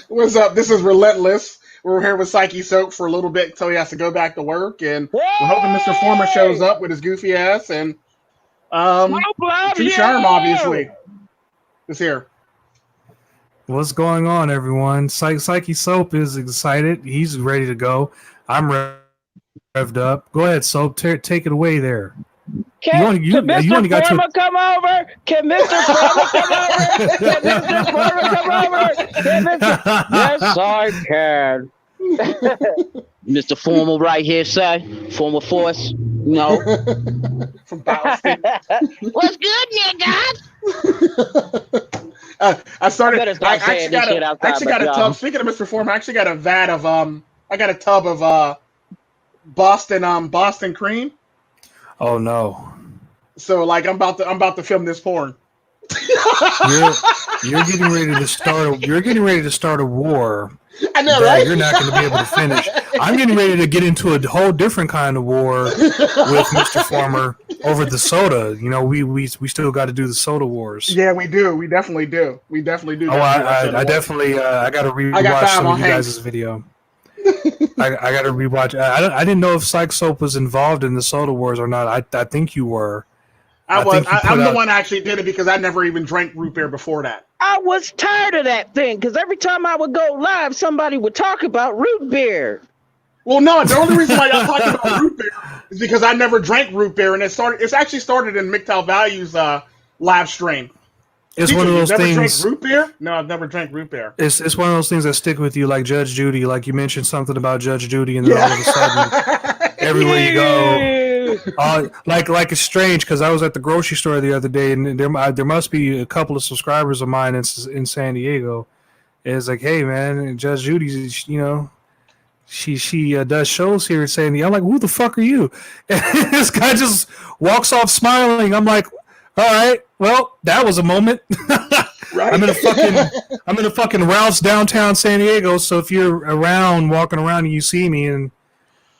What's up? This is Relentless. We're here with Psychesoap for a little bit until he has to go back to work, and we're hoping Mr. Froma shows up with his goofy ass, and Tru Sherm obviously is here. What's going on, everyone? Psychesoap is excited. He's ready to go. I'm revved up. Go ahead, Soap. Take it away there. Can Mr. Froma come over? Can Mr. Froma come over? Can Mr. Froma come over? Yes, I can. Mr. Formal right here, sir. Formal force. No. From Boston. What's good, niggas? I actually got a tub. Speaking of Mr. Form, I actually got a vat of I got a tub of Boston cream. Oh no! So like I'm about to film this porn. You're getting ready to start. You're getting ready to start a war. I know, right? You're not going to be able to finish. I'm getting ready to get into a whole different kind of war with Mr. Former over the soda. You know, we still got to do the soda wars. Yeah, we do. We definitely do. We definitely do. Oh, I definitely I got to rewatch some of you guys' video. I got to rewatch. I didn't know if Psychesoap was involved in the soda wars or not. I think you were. I'm the one that actually did it because I never even drank root beer before that. I was tired of that thing because every time I would go live, somebody would talk about root beer. Well, no, the only reason why y'all talking about root beer is because I never drank root beer, and it's actually started in MiGTOW Values live stream. It's one of those things. Never drank root beer? No, I've never drank root beer. It's one of those things that stick with you, like Judge Judy. Like you mentioned something about Judge Judy, and then all of a sudden, everywhere you go, like it's strange because I was at the grocery store the other day, and there must be a couple of subscribers of mine in San Diego. And it's like, hey man, Judge Judy's, you know, she does shows here in San Diego. I'm like, who the fuck are you? And this guy just walks off smiling. I'm like, all right, well, that was a moment. Right? I'm in a fucking Ralph's downtown San Diego. So if you're walking around and you see me, and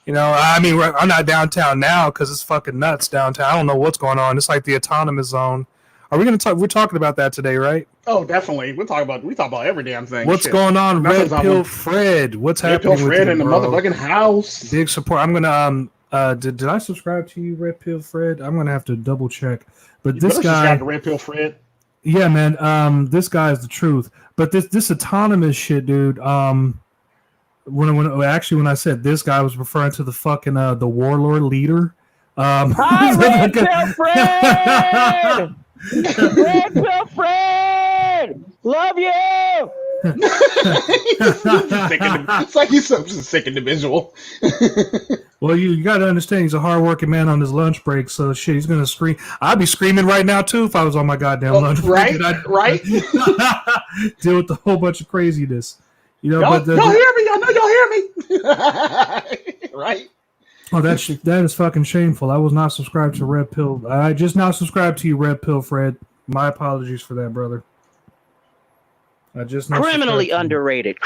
you know, I mean, I'm not downtown now because it's fucking nuts downtown. I don't know what's going on. It's like the autonomous zone. Are we gonna talk? We're talking about that today, right? Oh, definitely. We talk about every damn thing. What's going on, Red Pill Fred? What's happening with you, Fred in the bro? motherfucking house. Big support. I'm gonna did I subscribe to you, Red Pill Fred? I'm gonna have to double check. But this guy, Red Pill Fred. Yeah, man. This guy is the truth. But this autonomous shit, dude. When I said this guy, I was referring to the fucking the warlord leader. Hi, Red Pill Fred. Red Pill Fred. Love you. It's like he's such a sick individual. Well, you got to understand he's a hardworking man on his lunch break, so shit, he's gonna scream. I'd be screaming right now too if I was on my goddamn lunch break. Right. Deal with a whole bunch of craziness, you know. Y'all hear me? I know y'all hear me. Right. Oh, that is fucking shameful. I was not subscribed to Red Pill. I just now subscribed to you, Red Pill Fred. My apologies for that, brother. I just criminally underrated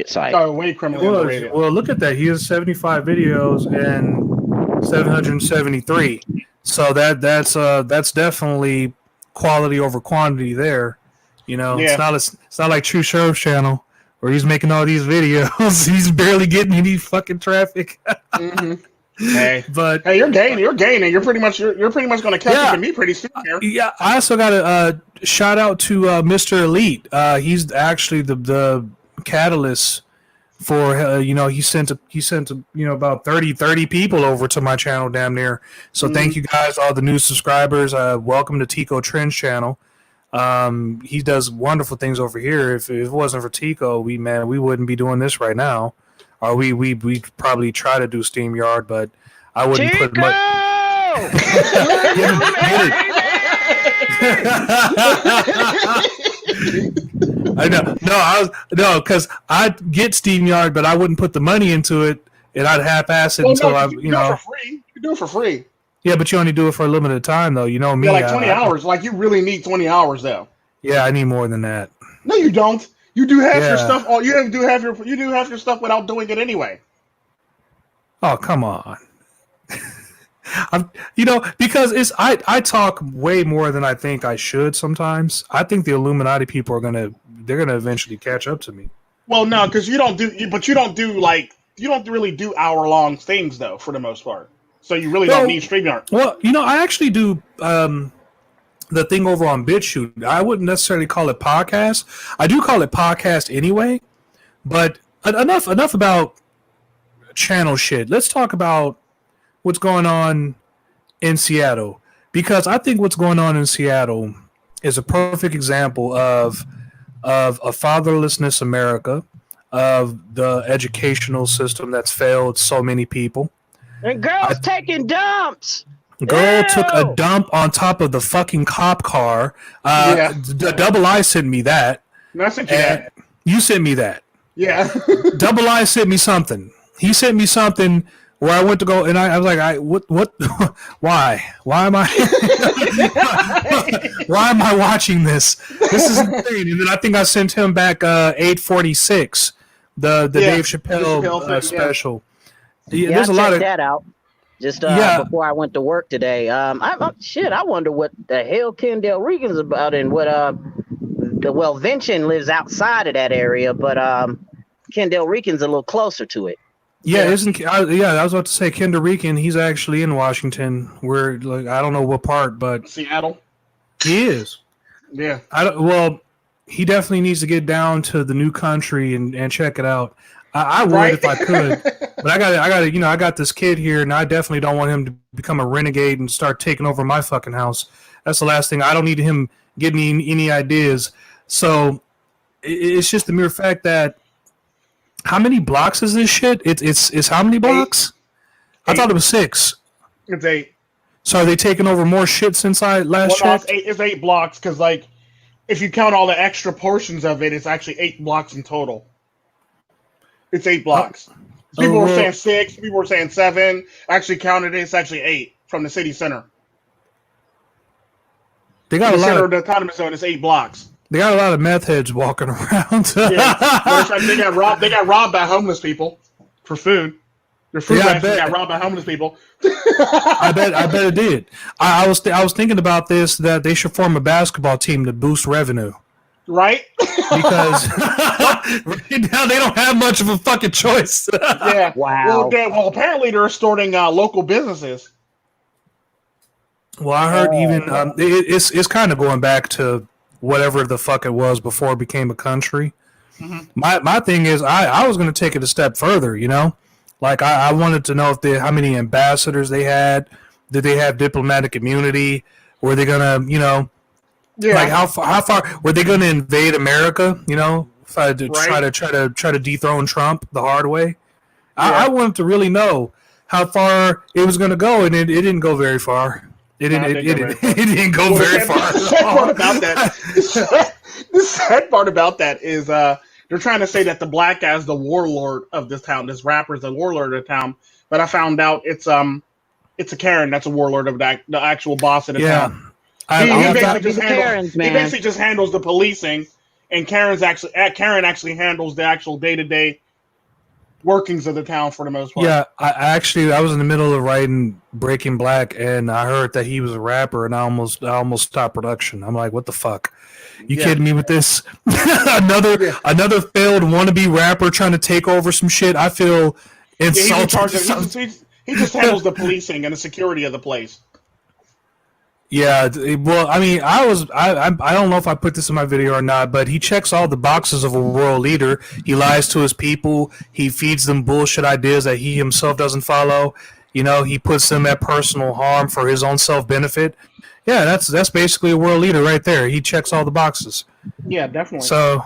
site. Oh, way criminally underrated. Well, look at that. He has 75 videos and 773. So that's definitely quality over quantity there. You know, yeah. It's not like Tru Sherm's channel where he's making all these videos. He's barely getting any fucking traffic. Mm-hmm. Hey, you're gaining. You're pretty much going to catch up to me pretty soon here. Yeah, I also got a shout out to Mr. Elite. He's actually the catalyst for he sent about 30 people over to my channel damn near. So thank you guys, all the new subscribers. Welcome to Tico Tren's channel. He does wonderful things over here. If it wasn't for Tico, we wouldn't be doing this right now. Or we'd probably try to do SteamYard, but I wouldn't Tico! put much. I know, because I'd get SteamYard, but I wouldn't put the money into it, and I'd half-ass it until you can do it for free. Yeah, but you only do it for a limited time, though. You know me. Yeah, like 20 hours. Like, you really need 20 hours, though. Yeah, I need more than that. No, you don't. You do half your stuff. You do half your stuff without doing it anyway. Oh, come on. Because I talk way more than I think I should sometimes. I think the Illuminati people they're gonna eventually catch up to me. Well, no, because you don't really do hour-long things though, for the most part. So you really don't need StreamYard. Well, I actually do the thing over on BitChute. I wouldn't necessarily call it podcast. I do call it podcast anyway. But enough about channel shit. Let's talk about what's going on in Seattle, because I think what's going on in Seattle is a perfect example of a fatherlessness America, of the educational system that's failed so many people. And girls taking dumps. Girl took a dump on top of the fucking cop car. Double I sent me that. No, I sent you that. You sent me that. Yeah. Double I sent me something. He sent me something where I went to go, and I was like, what, why am I, why am I watching this? This is insane. And then I think I sent him back 846, the Dave Chappelle special. Yeah, there's a lot of that out. Just before I went to work today. I wonder what the hell Kendall Regan's about, and what Vincent lives outside of that area, but Kendall Regan's a little closer to it. Yeah, I was about to say Kendall Regan. He's actually in Washington. Where I don't know what part, but Seattle. He is. Yeah. He definitely needs to get down to the new country and check it out. I would if I could, but I got this kid here, and I definitely don't want him to become a renegade and start taking over my fucking house. That's the last thing. I don't need him getting any ideas. So it's just the mere fact that how many blocks is this shit? It's how many blocks? 8. I thought it was 6. It's 8. So are they taking over more shit since I last checked? It's 8 blocks because if you count all the extra portions of it, it's actually 8 blocks in total. It's 8 blocks. People were saying 6. People were saying 7. Actually counted it. It's actually 8 from the city center. They got the center of the autonomous zone is 8 blocks. They got a lot of meth heads walking around. They got robbed by homeless people for food. Their food rations got robbed by homeless people. I bet it did. I was thinking about this, that they should form a basketball team to boost revenue. Right? Because right now they don't have much of a fucking choice. Yeah. Wow. Well, apparently they're restoring local businesses. Well, I heard it's kind of going back to whatever the fuck it was before it became a country. Mm-hmm. My thing is, I was going to take it a step further, Like, I wanted to know how many ambassadors they had. Did they have diplomatic immunity? Were they going to, like how far were they going to invade America? Try to dethrone Trump the hard way. Yeah. I wanted to really know how far it was going to go, and it didn't go very far. It didn't go very far. The sad part about that is they're trying to say that the black guy is the warlord of this town. This rapper is the warlord of the town, but I found out it's a Karen that's a warlord of the actual boss of the town. He basically just handles the policing, and Karen actually handles the actual day-to-day workings of the town for the most part. Yeah, I was in the middle of writing Breaking Black, and I heard that he was a rapper, and I almost stopped production. I'm like, what the fuck? You kidding me with this? another failed wannabe rapper trying to take over some shit. I feel insulted. He just handles the policing and the security of the place. Yeah, well, I mean, I don't know if I put this in my video or not, but he checks all the boxes of a world leader. He lies to his people. He feeds them bullshit ideas that he himself doesn't follow. He puts them at personal harm for his own self-benefit. Yeah, that's basically a world leader right there. He checks all the boxes. Yeah, definitely. So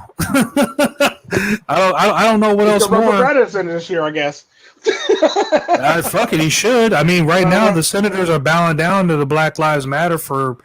I don't know what else more. In this year, I guess. Fuck it, he should. I mean, right now the senators are bowing down to the Black Lives Matter for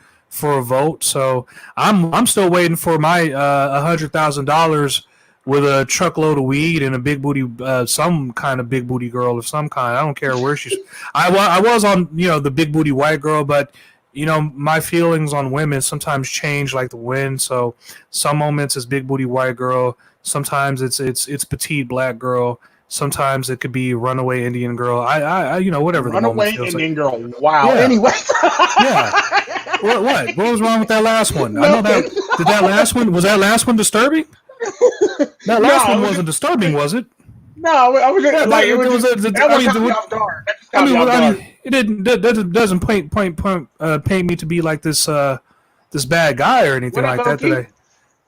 a vote. So I'm still waiting for my $100,000 with a truckload of weed and a big booty, some kind of big booty girl of some kind. I don't care where she's. I was on the big booty white girl, but my feelings on women sometimes change like the wind. So some moments it's big booty white girl, sometimes it's petite black girl. Sometimes it could be runaway Indian girl. I you know, whatever the moment runaway feels Indian like. girl. Wow. Yeah. Anyway. Yeah. What was wrong with that last one? I know that. Did that last one? Was that last one disturbing? That last one wasn't disturbing, was it? No, I was just, like it was. I mean, it doesn't paint me to be like this bad guy or anything like that. That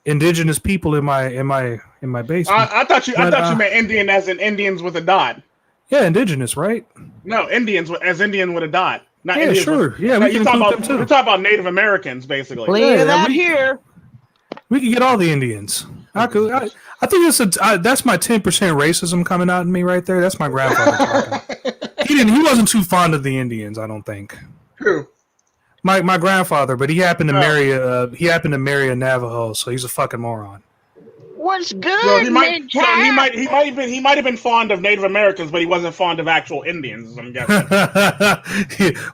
indigenous people in my basement. I thought you meant Indian as in Indians with a dot. Yeah, indigenous, right? No, Indians as Indian with a dot. Not yeah, Indians sure. Yeah, we can include them too. We're talking about Native Americans, basically. Leave that here. We can get all the Indians. I think that's my 10% racism coming out in me right there. That's my grandfather talking. He wasn't too fond of the Indians, I don't think. Who? My grandfather, but he happened to marry a Navajo, so he's a fucking moron. What's good? So he might have been fond of Native Americans, but he wasn't fond of actual Indians. I'm guessing.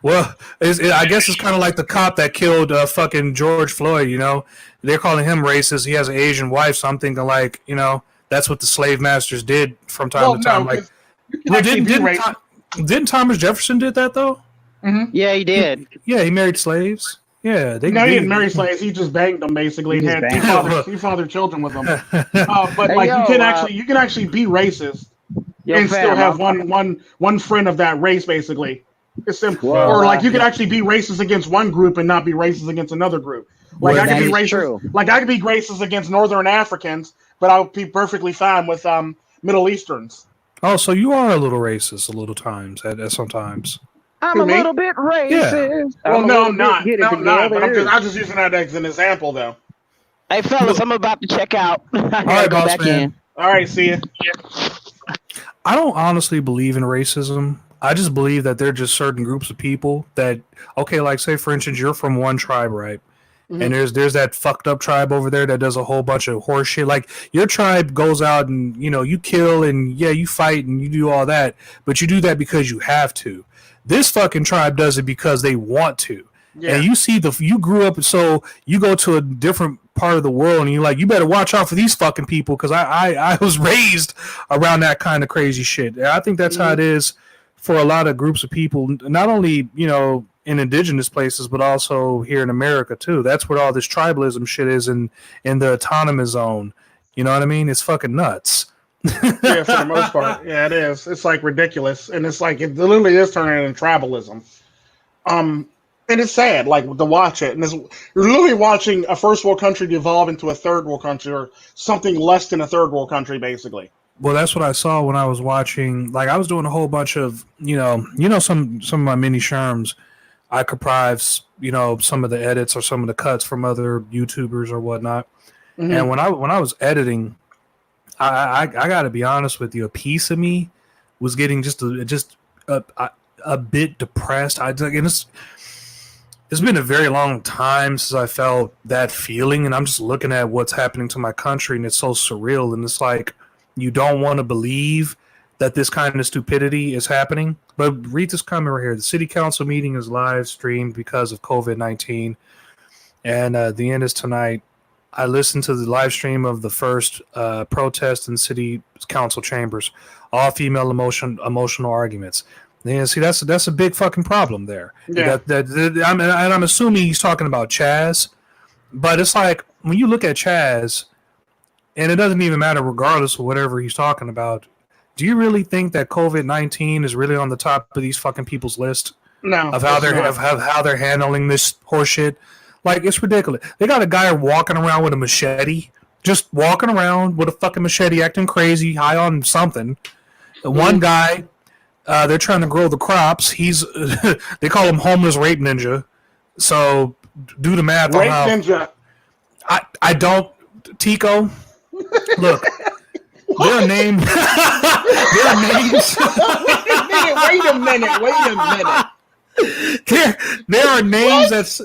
Well, I guess it's kind of like the cop that killed fucking George Floyd. You know, they're calling him racist. He has an Asian wife, so I'm thinking like, you know, that's what the slave masters did from time to time. Didn't Thomas Jefferson did that though? Mm-hmm. Yeah, he did. He married slaves. Yeah, he didn't marry slaves. He just banged them basically. He had two fathered children with them. But like you can actually be racist and still have one friend of that race basically. It's simple. Or like you can actually be racist against one group and not be racist against another group. Like I could be racist. True. Like I could be racist against Northern Africans, but I would be perfectly fine with Middle Easterns. Oh, so you are a little racist a little times at sometimes. I'm a little bit racist. Yeah. Well, no, I'm not. No, I'm not. But I'm just using that as an example, though. Hey, fellas, I'm about to check out. All right, boss man. All right, see ya. I don't honestly believe in racism. I just believe that there are just certain groups of people that, okay, like say for instance, you're from one tribe, right? Mm-hmm. And there's that fucked up tribe over there that does a whole bunch of horse shit. Like your tribe goes out and you kill and you fight and you do all that, but you do that because you have to. This fucking tribe does it because they want to. Yeah. And you grew up, so you go to a different part of the world and you're like, you better watch out for these fucking people because I was raised around that kind of crazy shit. And I think that's how it is for a lot of groups of people, not only, in indigenous places, but also here in America too. That's what all this tribalism shit is in the autonomous zone. You know what I mean? It's fucking nuts. Yeah, for the most part. Yeah, it is. It's like ridiculous. And it's like it literally is turning into tribalism. And it's sad, like to watch it. And you're literally watching a first world country devolve into a third world country or something less than a third world country, basically. Well, that's what I saw when I was watching. Like I was doing a whole bunch of, some of my mini Sherms. I contrived, some of the edits or some of the cuts from other YouTubers or whatnot. Mm-hmm. And when I was editing, I got to be honest with you. A piece of me was getting just a bit depressed. It's been a very long time since I felt that feeling, and I'm just looking at what's happening to my country, and it's so surreal. And it's like you don't want to believe that this kind of stupidity is happening. But read this comment right here. The city council meeting is live streamed because of COVID-19, and the end is tonight. I listened to the live stream of the first protest in city council chambers, all female emotional arguments. Yeah, see, that's a big fucking problem there. Yeah. I'm assuming he's talking about Chaz, but it's like when you look at Chaz, and it doesn't even matter regardless of whatever he's talking about. Do you really think that COVID-19 is really on the top of these fucking people's list? No. Of how they're handling this horseshit? Like, it's ridiculous. They got a guy walking around with a machete, just walking around with a fucking machete, acting crazy, high on something. One guy, they're trying to grow the crops. He's they call him homeless rape ninja. So do the math on how. Rape ninja. I don't. Tico, look. There are names. There are names. Wait a minute. There are names that's.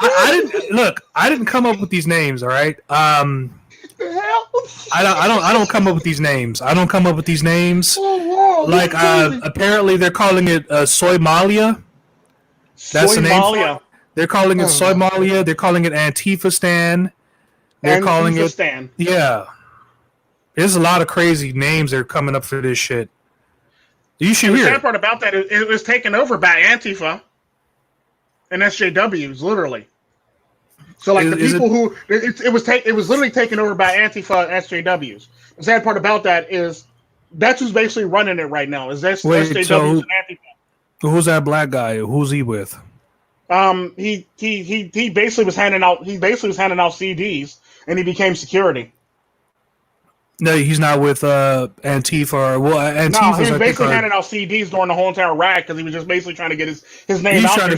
I didn't come up with these names, all right? I don't come up with these names. I don't come up with these names. Like apparently they're calling it Soymalia. That's the name. They're calling it Soymalia. They're calling it Antifa Stan. They're calling it Stan. Yeah. There's a lot of crazy names that are coming up for this shit. You should hear. The sad part about that is it was taken over by Antifa and SJWs, literally. So like it was literally taken over by Antifa and SJWs. The sad part about that is that's who's basically running it right now. Is SJWs and Antifa. Who's that black guy? Who's he with? He basically was handing out CDs and he became security. No, he's not with Antifa. Antifa. No, he was basically handing out CDs during the whole entire rag because he was just basically trying to get his name out there.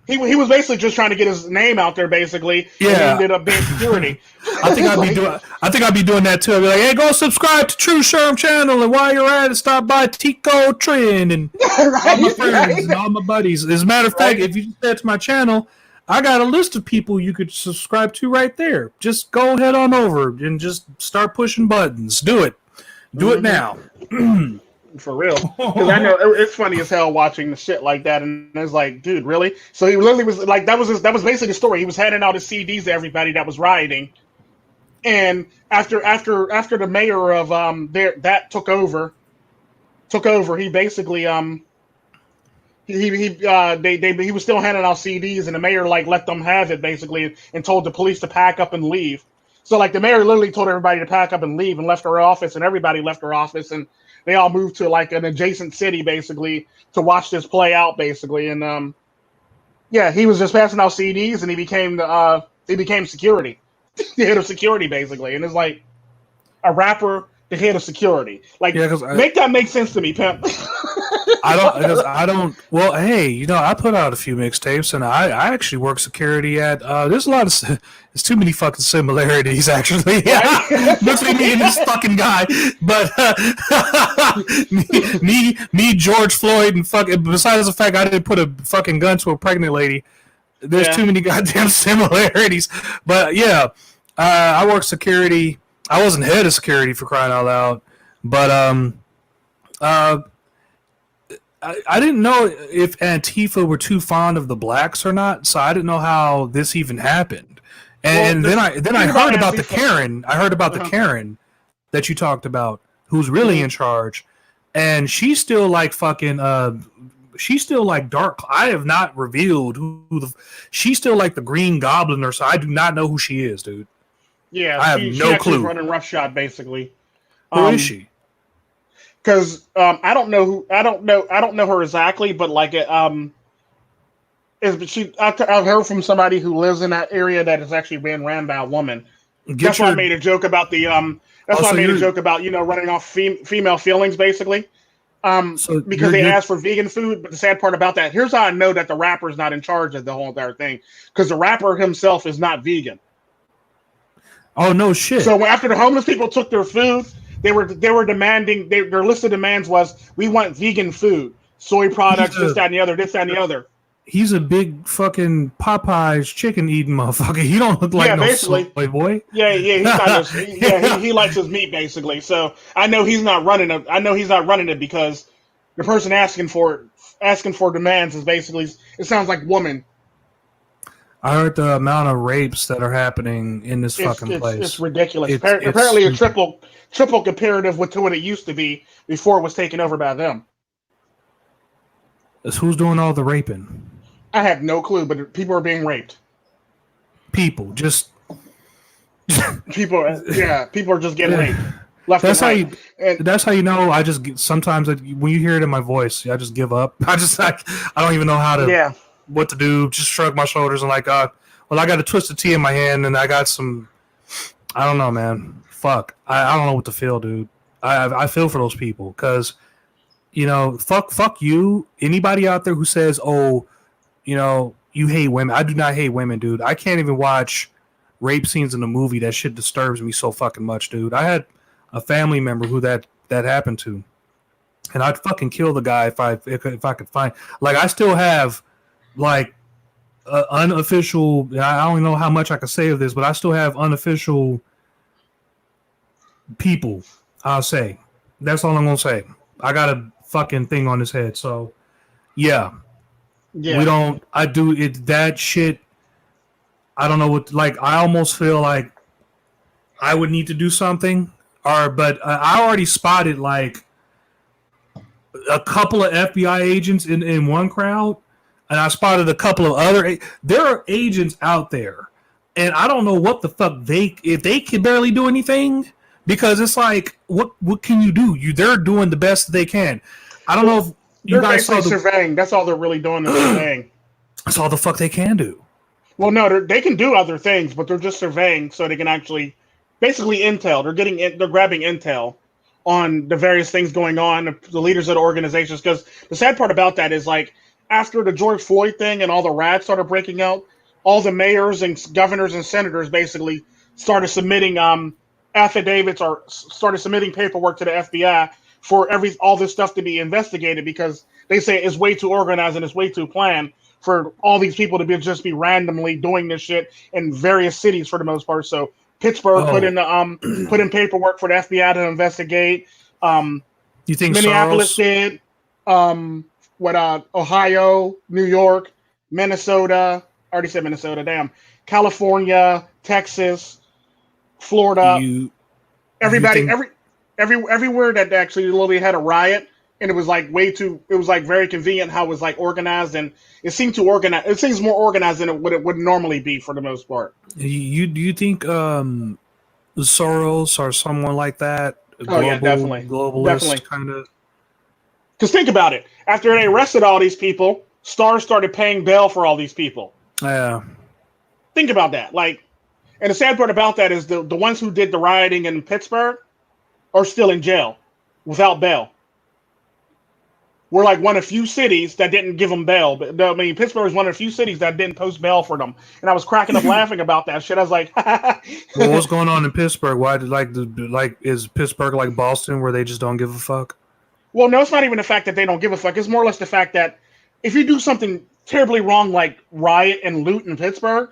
He was basically just trying to get his name out there, basically. Yeah. And he ended up being security. I think I'd be doing that too. I'd be like, hey, go subscribe to Tru Sherm channel, and while you're at it, stop by Tico, Tren, and all my friends and all my buddies. As a matter of fact, if you head to my channel, I got a list of people you could subscribe to right there. Just go head on over and just start pushing buttons. Do it. Do it now. For real. Because I know it's funny as hell watching the shit like that, and it's like, dude, really? So he literally was like, that was basically the story. He was handing out his CDs to everybody that was rioting, and after the mayor of that took over, he basically he was still handing out CDs, and the mayor like let them have it basically, and told the police to pack up and leave. So like the mayor literally told everybody to pack up and leave, and left her office, and everybody left her office, and they all moved to like an adjacent city basically to watch this play out basically. And he was just passing out CDs, and he became security, the head of security basically. And it's like a rapper, the head of security. Like, make that make sense to me, pimp. I don't. Well, hey, I put out a few mixtapes, and I actually work security at. There's there's too many fucking similarities, actually. Yeah, between me and this fucking guy. But me, George Floyd, and fucking. Besides the fact I didn't put a fucking gun to a pregnant lady, there's too many goddamn similarities. But yeah, I work security. I wasn't head of security, for crying out loud, but I didn't know if Antifa were too fond of the blacks or not, so I didn't know how this even happened. And then I heard about the Karen. I heard about the Karen that you talked about, who's really in charge, and she's still like fucking. She's still like dark. I have not revealed she's still like the Green Goblin, or so I do not know who she is, dude. Yeah, I have no clue. Running roughshot, basically. Who is she? Because I don't know her exactly, but like I've heard from somebody who lives in that area that is actually being ran by a woman. That's why I made a joke about the running off female feelings, basically. Because they asked for vegan food, but the sad part about that, here's how I know that the rapper is not in charge of the whole entire thing, because the rapper himself is not vegan. Oh no shit! So after the homeless people took their food, they were demanding. Their list of demands was, we want vegan food, soy products, this, that, and the other. He's a big fucking Popeye's chicken eating motherfucker. He don't look like no soy boy. Yeah. He likes his meat basically. So I know he's not running it. Because the person asking for demands is basically, it sounds like woman. I heard the amount of rapes that are happening in this fucking place. It's ridiculous. Apparently, a triple comparative to what it used to be before it was taken over by them. Who's doing all the raping? I have no clue, but people are being raped. People are just getting raped. That's how you. That's how you know. I just sometimes when you hear it in my voice, I just give up. I don't even know how to. Yeah. What to do? Just shrug my shoulders and like, well, I got a twisted tea in my hand, and I got some. I don't know, man. Fuck. I don't know what to feel, dude. I feel for those people because, fuck you. Anybody out there who says, oh, you hate women. I do not hate women, dude. I can't even watch rape scenes in a movie. That shit disturbs me so fucking much, dude. I had a family member who that happened to, and I'd fucking kill the guy if I could find. Like, I still have. Like unofficial, I don't know how much I can say of this, but I still have unofficial people. I'll say that's all I'm gonna say. I got a fucking thing on his head, so yeah. We don't. I do it. That shit. I don't know what. Like, I almost feel like I would need to do something. But I already spotted like a couple of FBI agents in one crowd, and I spotted a couple of other. There are agents out there, and I don't know what the fuck if they can barely do anything, because it's like what can you do? They're doing the best they can. I don't know if you guys saw surveying. That's all they're really doing is surveying. That's all the fuck they can do. Well, no, they can do other things, but they're just surveying so they can actually, basically, intel. They're grabbing intel on the various things going on, the leaders of the organizations. Because the sad part about that is, like, after the George Floyd thing and all the riots started breaking out, all the mayors and governors and senators basically started submitting affidavits or started submitting paperwork to the FBI for all this stuff to be investigated, because they say it's way too organized and it's way too planned for all these people to just be randomly doing this shit in various cities for the most part. So Pittsburgh put in paperwork for the FBI to investigate. You think Minneapolis did? Ohio, New York, Minnesota. I already said Minnesota. Damn. California, Texas, Florida. Everywhere that actually literally had a riot. And it was like it was like very convenient how it was like organized, and it seemed to organize. It seems more organized than what it would normally be for the most part. Do you think Soros or someone like that? Definitely. Globalist kind of. Because think about it. After they arrested all these people, stars started paying bail for all these people. Yeah. Think about that. Like, and the sad part about that is the ones who did the rioting in Pittsburgh are still in jail without bail. We're like one of the few cities that didn't give them bail. But I mean, Pittsburgh is one of the few cities that didn't post bail for them. And I was cracking up laughing about that shit. I was like, well, what's going on in Pittsburgh? Why is Pittsburgh like Boston where they just don't give a fuck? Well, no, it's not even the fact that they don't give a fuck. It's more or less the fact that if you do something terribly wrong, like riot and loot in Pittsburgh,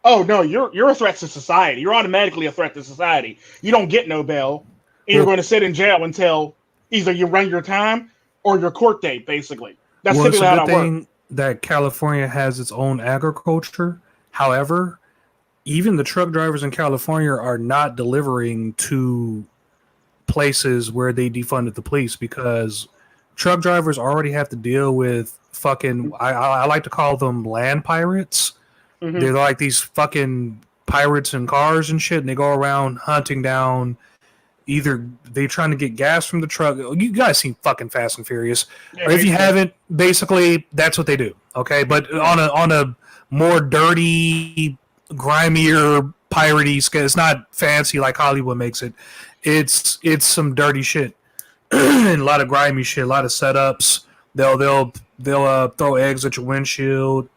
oh no, you're a threat to society. You're automatically a threat to society. You don't get no bail, and you're going to sit in jail until either you run your time or your court date, basically. That's typically how that works. That California has its own agriculture. However, even the truck drivers in California are not delivering to places where they defunded the police, because truck drivers already have to deal with fucking, I like to call them land pirates. Mm-hmm. They're like these fucking pirates in cars and shit, and they go around hunting down. Either they're trying to get gas from the truck. You guys seen fucking Fast and Furious. Yeah, or if you haven't, basically that's what they do. Okay, but on a more dirty, grimier, piratey scale. It's not fancy like Hollywood makes it. It's some dirty shit. And a lot of grimy shit, a lot of setups. They'll throw eggs at your windshield.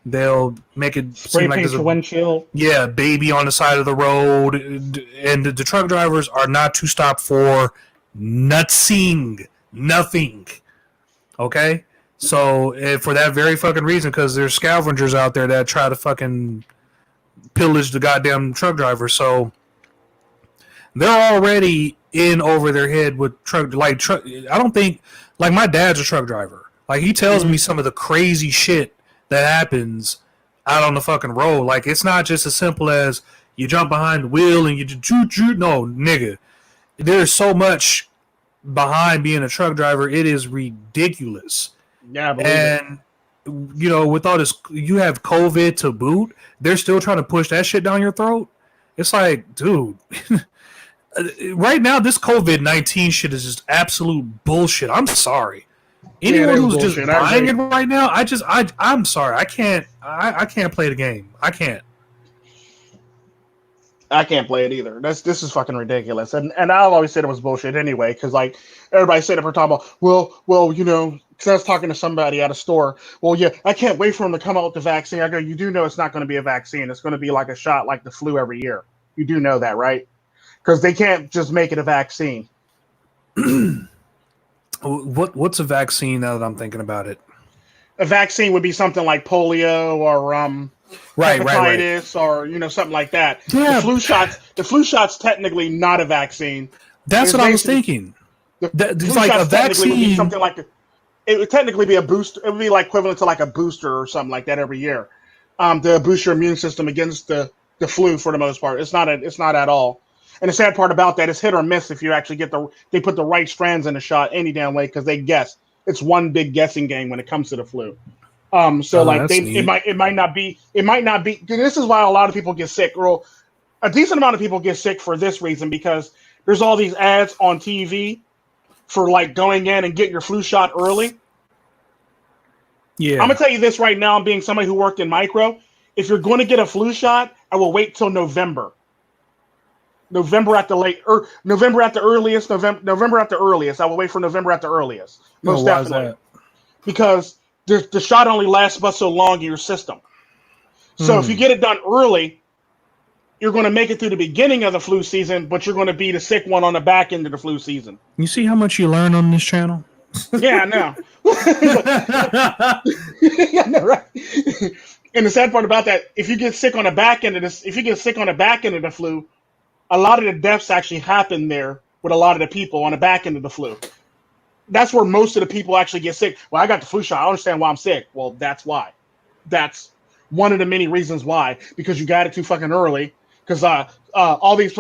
They'll make it seem like there's a windshield. Yeah, baby on the side of the road. And the truck drivers are not to stop for nothing. Okay? So, for that very fucking reason, because there's scavengers out there that try to fucking pillage the goddamn truck driver. So, they're already in over their head with truck. I don't think, like, my dad's a truck driver. Like, he tells me some of the crazy shit that happens out on the fucking road. Like, it's not just as simple as you jump behind the wheel and you just shoot. No, nigga. There's so much behind being a truck driver. It is ridiculous. Yeah, and you know, with all this, you have COVID to boot. They're still trying to push that shit down your throat. It's like, dude, right now this COVID-19 shit is just absolute bullshit. I'm sorry. Anyone who's just buying it right now, I'm sorry. I can't play the game. I can't play it either. This is fucking ridiculous. And I've always said it was bullshit anyway, because like everybody said it for talking about, well, you know, because I was talking to somebody at a store. Well, yeah, I can't wait for them to come out with the vaccine. I go, you do know it's not going to be a vaccine. It's going to be like a shot like the flu every year. You do know that, right? Because they can't just make it a vaccine. What's a vaccine now that I'm thinking about it? A vaccine would be something like polio or hepatitis or, you know, something like that. Yeah. The flu shot's technically not a vaccine. That's what I was thinking. It's like a vaccine would be something like it would technically be a booster. It would be like equivalent to like a booster or something like that every year. To boost your immune system against the flu for the most part. It's not at all. And the sad part about that is hit or miss if you actually they put the right strands in the shot any damn way because they guess. It's one big guessing game when it comes to the flu. It might not be. This is why a lot of people get sick. Well, a decent amount of people get sick for this reason because there's all these ads on TV for like going in and getting your flu shot early. Yeah, I'm gonna tell you this right now. Being somebody who worked in micro, if you're going to get a flu shot, I will wait till November. November at the earliest. I will wait for November at the earliest. Most definitely. Because the shot only lasts but so long in your system. So if you get it done early, you're going to make it through the beginning of the flu season, but you're going to be the sick one on the back end of the flu season. You see how much you learn on this channel? Yeah, I know. Yeah, no, right. And the sad part about that, if you get sick on the back end of the flu, a lot of the deaths actually happen there with a lot of the people on the back end of the flu. That's where most of the people actually get sick. Well, I got the flu shot. I understand why I'm sick. Well, that's why. That's one of the many reasons why. Because you got it too fucking early. Because all these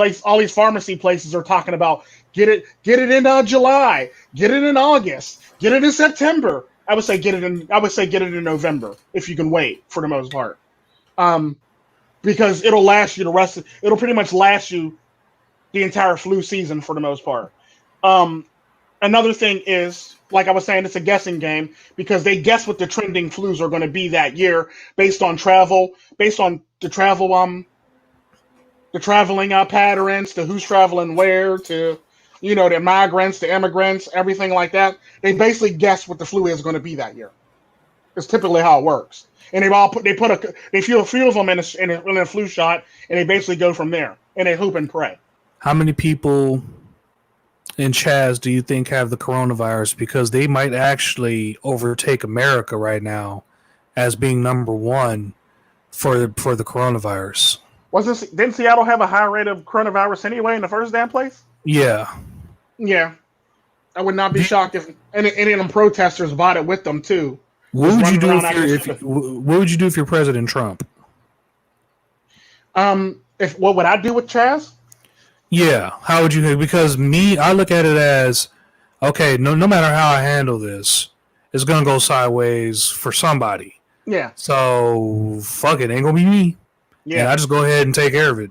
pharmacy places are talking about get it in July, get it in August, get it in September. I would say get it in November if you can wait for the most part. Because it'll last you it'll pretty much last you the entire flu season for the most part. Another thing is, like I was saying, it's a guessing game because they guess what the trending flus are going to be that year based on the traveling patterns, to who's traveling where, to the migrants, the immigrants, everything like that. They basically guess what the flu is going to be that year. It's typically how it works. And they feel a few of them in a flu shot, and they basically go from there, and they hope and pray. How many people in Chaz do you think have the coronavirus? Because they might actually overtake America right now as being number one for the coronavirus. Didn't Seattle have a high rate of coronavirus anyway in the first damn place? Yeah. Yeah. I would not be shocked if any of them protesters bought it with them too. What would you do if you're President Trump? What would I do with Chaz? Yeah, how would you? Because I look at it as, okay, no matter how I handle this, it's gonna go sideways for somebody. Yeah. So fuck it, ain't gonna be me. Yeah. And I just go ahead and take care of it.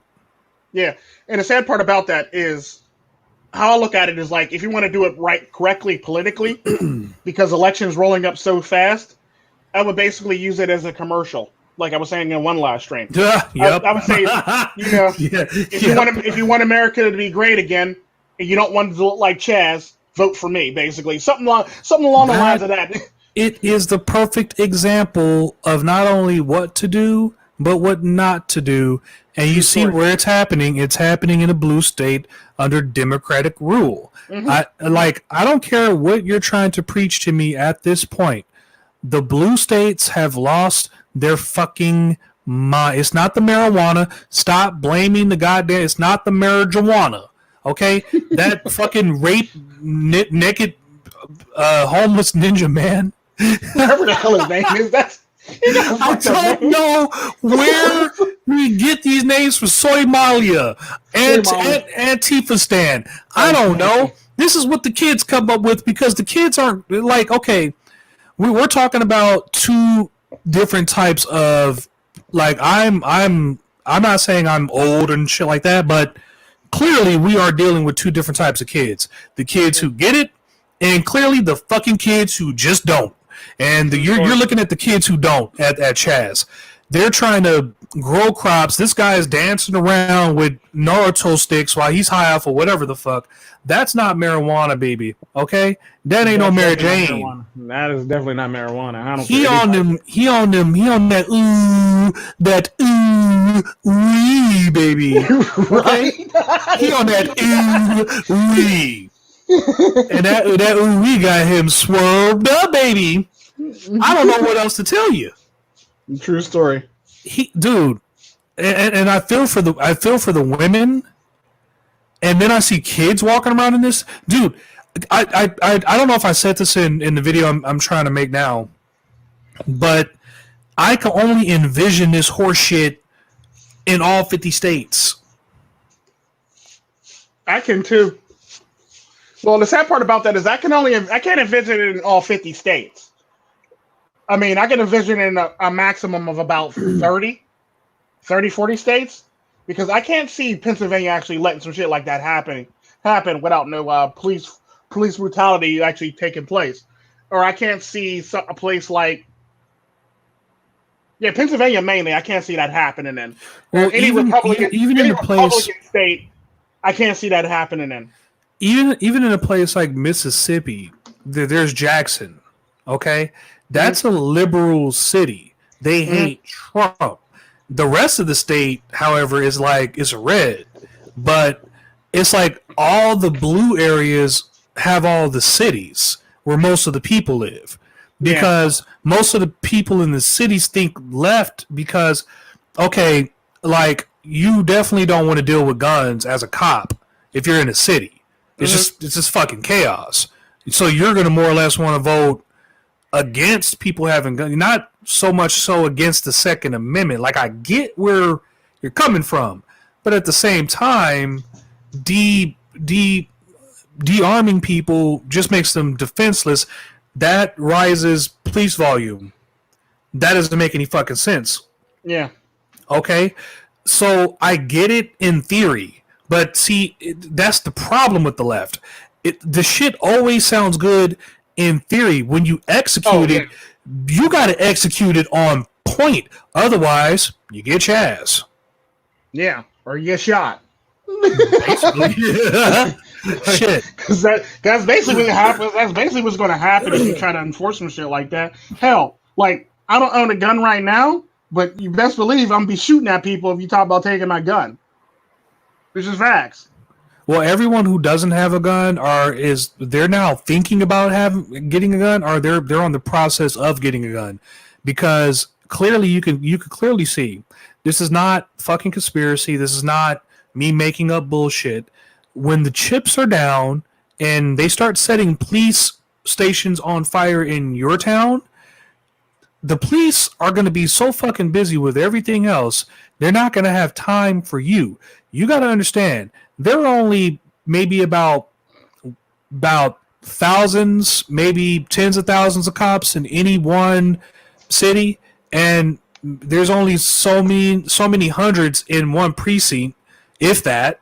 Yeah, and the sad part about that is, how I look at it is like, if you want to do it correctly politically, because elections rolling up so fast, I would basically use it as a commercial. Like I was saying in one live stream. Yep. I would say, if you want America to be great again, and you don't want to look like Chaz, vote for me. Basically, something along the lines of that. It is the perfect example of not only what to do, but what not to do. And you see where it's happening. It's happening in a blue state under Democratic rule. Mm-hmm. I don't care what you're trying to preach to me at this point. The blue states have lost their fucking mind. It's not the marijuana. Stop blaming the goddamn. It's not the marijuana. Okay, that fucking rape naked homeless ninja man. Whatever the hell his name is. I don't know where we get these names for Somalia and Antifa. I don't know. This is what the kids come up with because the kids aren't like, okay, we're talking about two different types of, like, I'm not saying I'm old and shit like that, but clearly we are dealing with two different types of kids. The kids who get it, and clearly the fucking kids who just don't. And you're looking at the kids who don't at Chaz. They're trying to grow crops. This guy is dancing around with Naruto sticks while he's high off or whatever the fuck. That's not marijuana, baby. Okay, that ain't no Mary Jane. That is definitely not marijuana. I don't. He on that wee, baby. Right? He on that wee. And that wee got him swerved up, baby. I don't know what else to tell you. True story. Dude, and I feel for the women, and then I see kids walking around in this. Dude, I don't know if I said this in the video I'm trying to make now, but I can only envision this horse shit in all 50 states. I can too. Well, the sad part about that is I can't envision it in all 50 states. I mean, I can envision it in a maximum of about 30, 40 states, because I can't see Pennsylvania actually letting some shit like that happen without no police brutality actually taking place. Or I can't see a place like Pennsylvania mainly. I can't see that happening in. Well, any even in a place, state, I can't see that happening in. Even in a place like Mississippi, there's Jackson. Okay, that's a liberal city. They hate Trump. The rest of the state, however, is red, but it's like all the blue areas have all the cities where most of the people live, because most of the people in the cities think left because, okay, like you definitely don't want to deal with guns as a cop if you're in a city. It's just fucking chaos. So you're going to more or less want to vote against people having guns, not so much so against the Second Amendment. Like, I get where you're coming from, but at the same time, de-arming people just makes them defenseless. That rises police volume. That doesn't make any fucking sense. Yeah. Okay? So I get it in theory, but see, that's the problem with the left. The shit always sounds good in theory. When you execute it, you got to execute it on point. Otherwise, you get your ass. Yeah, or you get shot. Basically. Shit. Because that's basically what happens. That's basically what's going to happen if you try to enforce some shit like that. Hell, like, I don't own a gun right now, but you best believe I'm going to be shooting at people if you talk about taking my gun. It's just facts. Well, everyone who doesn't have a gun they're now thinking about getting a gun, or they're on the process of getting a gun, because clearly you could clearly see this is not fucking conspiracy. This is not me making up bullshit. When the chips are down and they start setting police stations on fire in your town, the police are going to be so fucking busy with everything else, they're not going to have time for you. You got to understand, there are only maybe about thousands, maybe tens of thousands of cops in any one city, and there's only so many hundreds in one precinct, if that.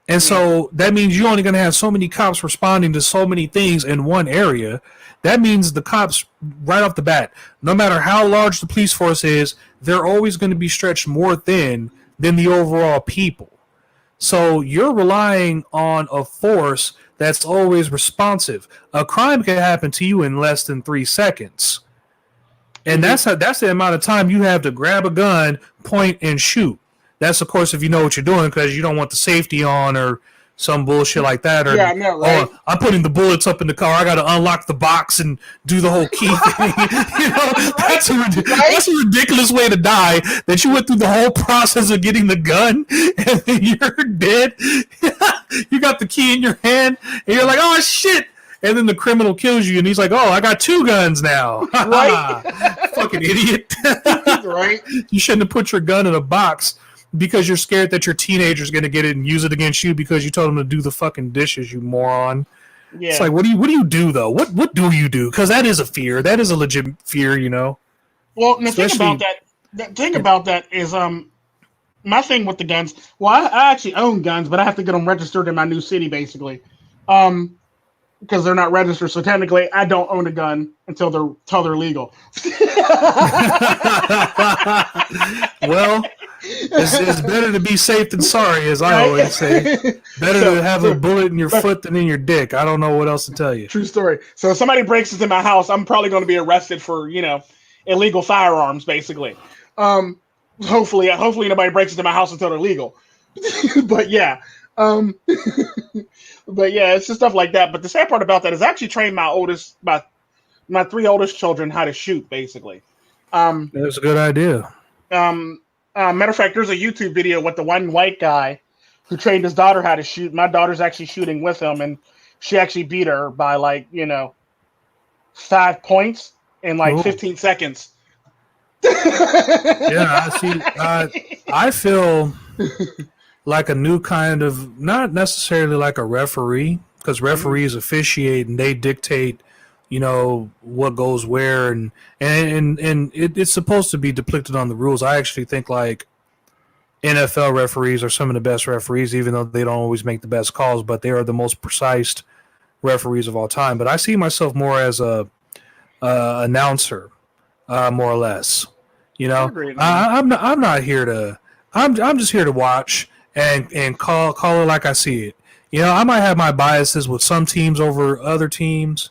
And so that means you're only going to have so many cops responding to so many things in one area. That means the cops, right off the bat, no matter how large the police force is, they're always going to be stretched more thin than the overall people. So you're relying on a force that's always responsive. A crime can happen to you in less than 3 seconds. And that's the amount of time you have to grab a gun, point, and shoot. That's, of course, if you know what you're doing, because you don't want the safety on or some bullshit like that. Or, right? Oh, I'm putting the bullets up in the car. I got to unlock the box and do the whole key thing. That's a ridiculous way to die, that you went through the whole process of getting the gun and then you're dead. You got the key in your hand and you're like, oh, shit. And then the criminal kills you and he's like, oh, I got 2 guns now. Right? Fucking idiot. Right? You shouldn't have put your gun in a box because you're scared that your teenager's going to get it and use it against you because you told him to do the fucking dishes, you moron. Yeah. It's like, what do you do, though? What do you do? Because that is a fear. That is a legit fear, you know? Well, the thing about that is, my thing with the guns, well, I actually own guns, but I have to get them registered in my new city, basically. Because they're not registered, so technically I don't own a gun until they're legal. Well, it's better to be safe than sorry, as I always say. Better to have a bullet in your foot than in your dick. I don't know what else to tell you. True story. So if somebody breaks into my house, I'm probably going to be arrested for, illegal firearms, basically. Hopefully nobody breaks into my house until they're legal. But yeah. But yeah, it's just stuff like that. But the sad part about that is I actually trained my 3 oldest children how to shoot, basically. That's a good idea. Matter of fact, there's a YouTube video with the one white guy who trained his daughter how to shoot. My daughter's actually shooting with him, and she actually beat her by 5 points in 15 seconds. Yeah, I see. I feel like a new kind of, not necessarily like a referee, because referees officiate and they dictate, you know, what goes where, and it's supposed to be depicted on the rules. I actually think like NFL referees are some of the best referees, even though they don't always make the best calls, but they are the most precise referees of all time. But I see myself more as a announcer, more or less. You know, I'm not here to. I'm just here to watch and call it like I see it. You know, I might have my biases with some teams over other teams.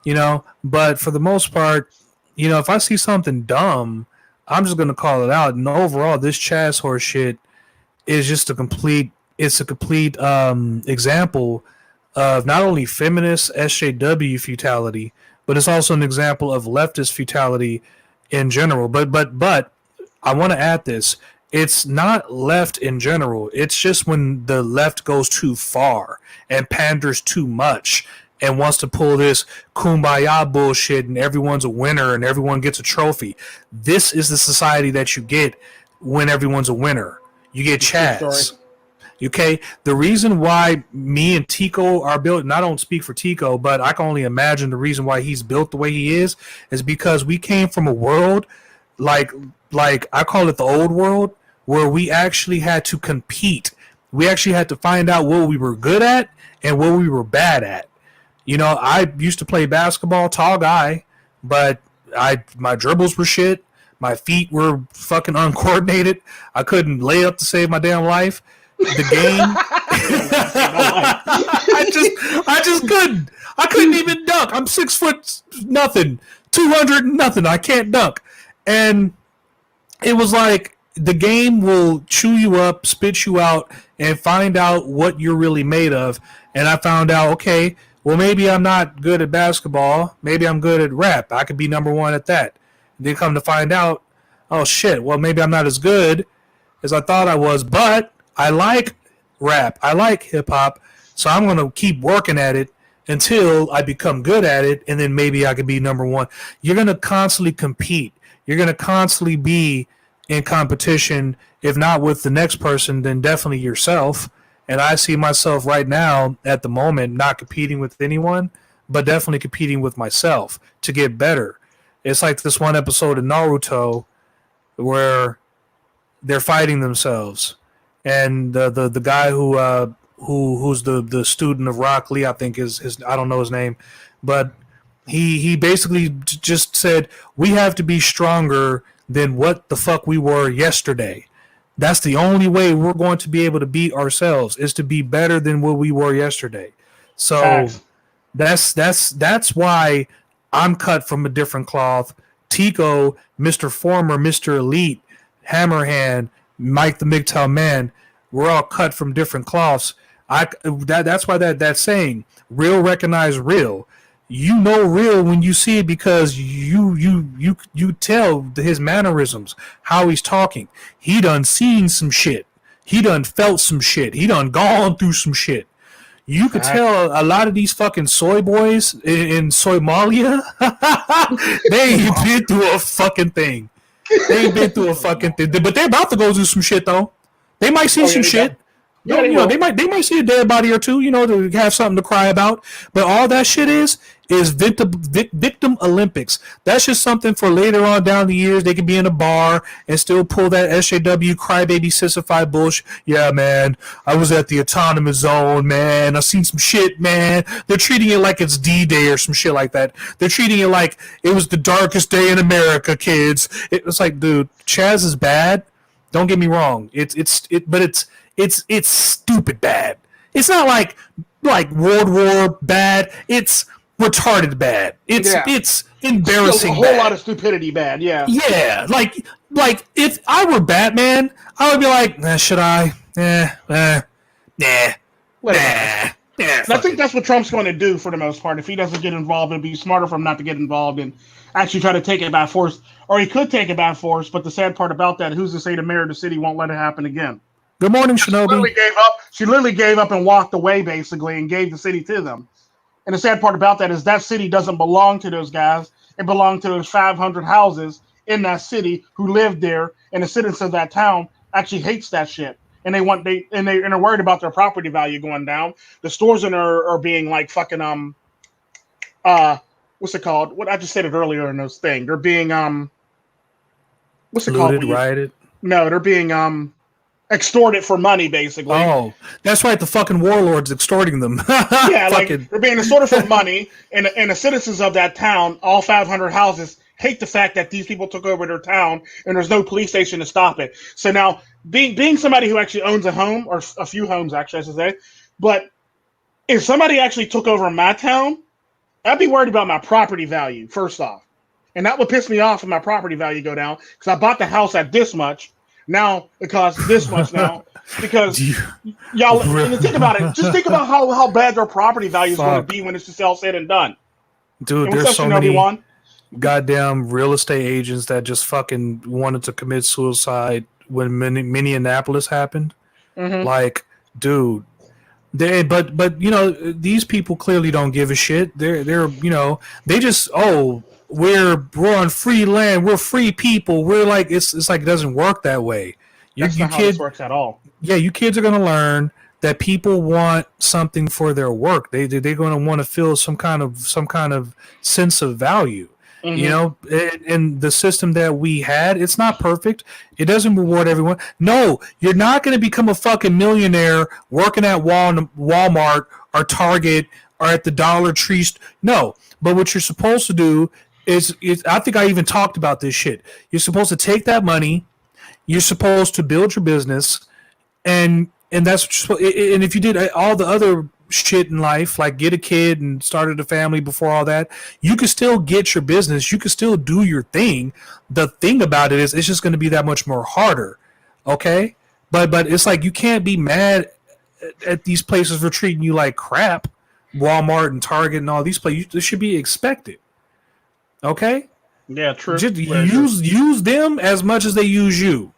You know, but for the most part, you know, if I see something dumb, I'm just gonna call it out. And overall, this Chaz horse shit is just a complete example of not only feminist SJW futility, but it's also an example of leftist futility in general. But I want to add this. It's not left in general. It's just when the left goes too far and panders too much and wants to pull this kumbaya bullshit and everyone's a winner and everyone gets a trophy. This is the society that you get when everyone's a winner. You get Chaz. Okay? The reason why me and Tico are built, and I don't speak for Tico, but I can only imagine the reason why he's built the way he is because we came from a world like I call it the old world, where we actually had to compete. We actually had to find out what we were good at and what we were bad at. You know, I used to play basketball, tall guy, but my dribbles were shit. My feet were fucking uncoordinated. I couldn't lay up to save my damn life. The game, I just couldn't. I couldn't even dunk. I'm 6 foot nothing, 200 nothing. I can't dunk, and it was like the game will chew you up, spit you out, and find out what you're really made of. And I found out, okay, well, maybe I'm not good at basketball. Maybe I'm good at rap. I could be number one at that. And then come to find out, oh, shit, well, maybe I'm not as good as I thought I was, but I like rap. I like hip-hop, so I'm going to keep working at it until I become good at it, and then maybe I could be number one. You're going to constantly compete. You're going to constantly be in competition, if not with the next person, then definitely yourself. And I see myself right now at the moment not competing with anyone, but definitely competing with myself to get better. It's like this one episode of Naruto where they're fighting themselves, and the guy who's the student of Rock Lee, I think is I don't know his name, but he basically just said we have to be stronger than what the fuck we were yesterday. That's the only way we're going to be able to beat ourselves, is to be better than what we were yesterday. So that's why I'm cut from a different cloth. Tico, Mr. Former, Mr. Elite, Hammerhand, Mike the MiGTOW Man, we're all cut from different cloths. That's why that saying, real recognize real. You know real when you see it because you tell his mannerisms, how he's talking. He done seen some shit. He done felt some shit. He done gone through some shit. You could tell a lot of these fucking soy boys in Somalia, they ain't been through a fucking thing. They ain't been through a fucking thing. But they're about to go through some shit, though. They might see some shit. Yeah, they might see a dead body or two, to have something to cry about. But all that shit is victim Olympics. That's just something for later on down the years. They can be in a bar and still pull that SJW crybaby sissified bullshit. Yeah, man, I was at the autonomous zone, man. I seen some shit, man. They're treating it like it's D-Day or some shit like that. They're treating it like it was the darkest day in America, kids. It's like, dude, Chaz is bad. Don't get me wrong. It's stupid bad. It's not like World War bad. It's retarded bad. It's embarrassing. A whole lot of stupidity bad. Yeah. Yeah. Like if I were Batman, I would be like, should I? Nah. I think that's what Trump's going to do for the most part. If he doesn't get involved, it'd be smarter for him not to get involved and actually try to take it by force. Or he could take it by force, but the sad part about that, who's to say the mayor of the city won't let it happen again? Good morning, Shinobi. She literally gave up and walked away, basically, and gave the city to them. And the sad part about that is that city doesn't belong to those guys. It belonged to those 500 houses in that city who lived there, and the citizens of that town actually hates that shit. and they're worried about their property value going down. The stores in there are being like fucking what's it called? What I just said it earlier in those thing. They're being what's it looted, called? Rioted? No, they're being extorted for money, basically. Oh, that's right. The fucking warlords extorting them. Yeah, like they're being extorted for money, and the citizens of that town, all 500 houses, hate the fact that these people took over their town, and there's no police station to stop it. So now, being somebody who actually owns a home, or a few homes, actually, I should say, but if somebody actually took over my town, I'd be worried about my property value, first off. And that would piss me off if my property value go down, because I bought the house at this much. Now it costs this much now because y'all think about it. Just think about how bad their property value is going to be when it's just all said and done. Dude, there's so many goddamn real estate agents that just fucking wanted to commit suicide when Minneapolis happened. Mm-hmm. Like, dude, but you know, these people clearly don't give a shit. They're you know, they just we're on free land. We're free people. We're like it's like it doesn't work that way. That's not how this works at all. Yeah, you kids are gonna learn that people want something for their work. They're gonna want to feel some kind of sense of value. Mm-hmm. You know, and the system that we had, it's not perfect. It doesn't reward everyone. No, you're not going to become a fucking millionaire working at Walmart or Target or at the Dollar Tree. No, but what you're supposed to do is I think I even talked about this shit. You're supposed to take that money. You're supposed to build your business, and that's and if you did all the other shit in life, like get a kid and started a family before all that, you could still get your business. You could still do your thing. The thing about it is it's just going to be that much more harder. Okay. But it's like, you can't be mad at these places for treating you like crap. Walmart and Target and all these places. This should be expected. Okay. Yeah. True. Just use them as much as they use you.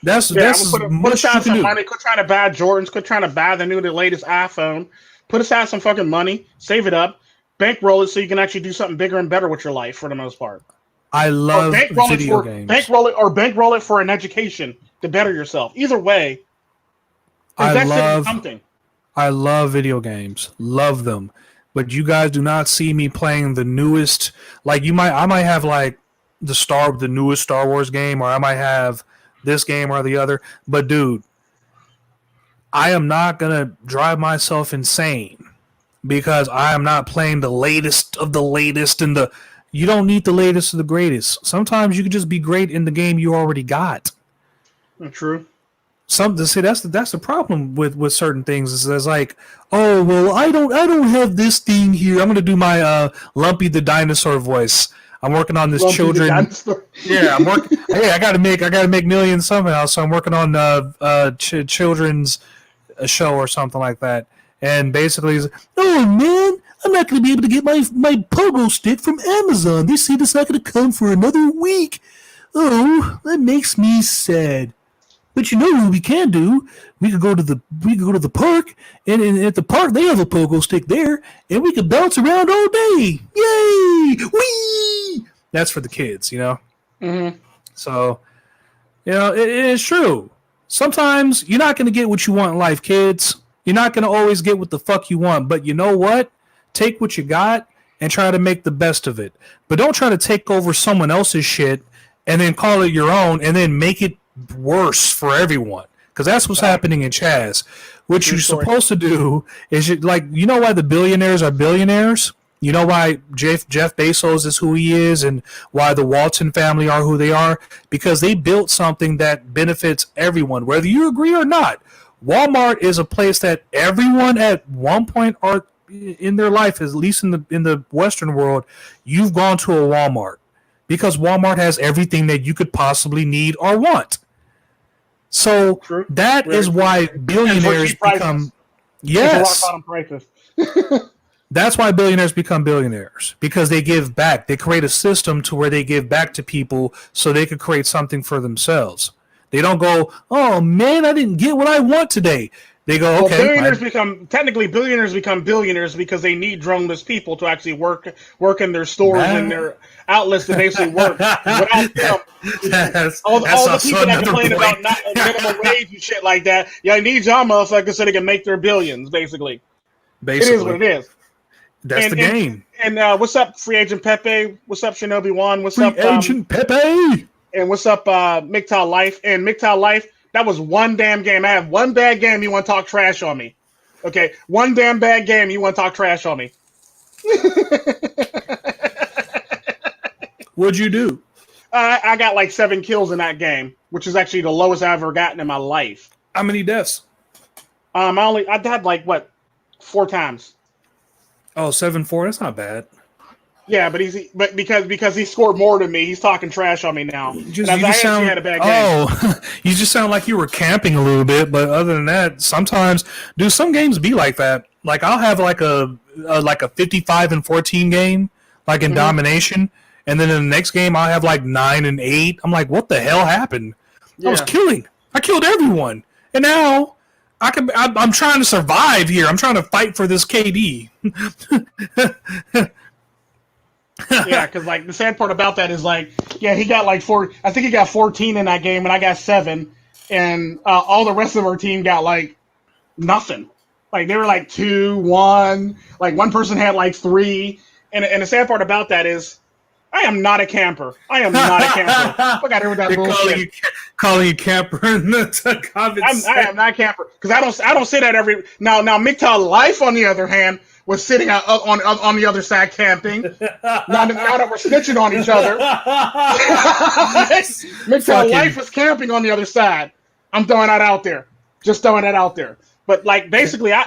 That's put aside some money. Quit trying to buy Jordans. Quit trying to buy the latest iPhone. Put aside some fucking money, save it up, bankroll it so you can actually do something bigger and better with your life for the most part. I love video games. Bankroll it for an education to better yourself. Either way, I love video games. Love them. But you guys do not see me playing the newest. Like I might have like the newest Star Wars game, or I might have this game or the other. But dude, I am not going to drive myself insane because I am not playing the latest of the latest you don't need the latest of the greatest. Sometimes you can just be great in the game you already got. True. That's the problem with certain things. Is like, oh well, I don't have this thing here. I'm going to do my Lumpy the dinosaur voice. I'm working on this Lumpy children. Yeah, I'm working. Hey, I gotta make millions somehow. So I'm working on children's a show or something like that, and basically, oh man, I'm not going to be able to get my pogo stick from Amazon. They say it's not going to come for another week. Oh, that makes me sad. But you know what we can do? We could go to the park, and at the park they have a pogo stick there, and we could bounce around all day. Yay! Whee! That's for the kids, you know. Mm-hmm. So, you know, it is true. Sometimes you're not going to get what you want in life, kids. You're not going to always get what the fuck you want. But you know what? Take what you got and try to make the best of it. But don't try to take over someone else's shit and then call it your own and then make it worse for everyone. Because that's what's happening in Chaz. What you're supposed to do is, you know why the billionaires are billionaires? You know why Jeff Bezos is who he is and why the Walton family are who they are? Because they built something that benefits everyone, whether you agree or not. Walmart is a place that everyone at one point or in their life, at least in the Western world, you've gone to a Walmart because Walmart has everything that you could possibly need or want. So that is why billionaires become That's why billionaires become billionaires, because they give back. They create a system to where they give back to people so they could create something for themselves. They don't go, oh man, I didn't get what I want today. They go, okay. Billionaires become billionaires because they need droneless people to actually work in their stores and their outlets to basically work. Without them, all the people that complain about not minimum wage and shit like that, I need y'all motherfuckers so they can make their billions. Basically, it is what it is. That's the game. And what's up, Free Agent Pepe? What's up, Shinobi One? What's up, Agent Pepe? And what's up, MiGTOW Life? And MiGTOW Life. That was one damn game. I have one bad game. You want to talk trash on me? Okay, one damn bad game. You want to talk trash on me? What'd you do? I got like 7 kills in that game, which is actually the lowest I've ever gotten in my life. How many deaths? I died like 4 times. Oh, 7-4. That's not bad. Yeah, but because he scored more than me, he's talking trash on me now. You just sound like you were camping a little bit, but other than that, sometimes some games be like that. Like I'll have like a 55-14 game, like in domination, and then in the next game I'll have like 9-8. I'm like, what the hell happened? Yeah. I killed everyone, and now I'm trying to survive here. I'm trying to fight for this KD. Yeah, because like the sad part about that is he got like 4. I think he got 14 in that game, and I got 7, and all the rest of our team got like nothing. Like they were like 2, 1. Like one person had like 3, and the sad part about that is I am not a camper. I am not a camper. Fuck out here with that bullshit. Calling you camper in the comments. I am not a camper because I don't say that every now. MiGTOW Life on the other hand was sitting on the other side camping. now that we're snitching on each other, MiGTOW Life was camping on the other side. I'm throwing that out there. Just throwing that out there. But like basically, I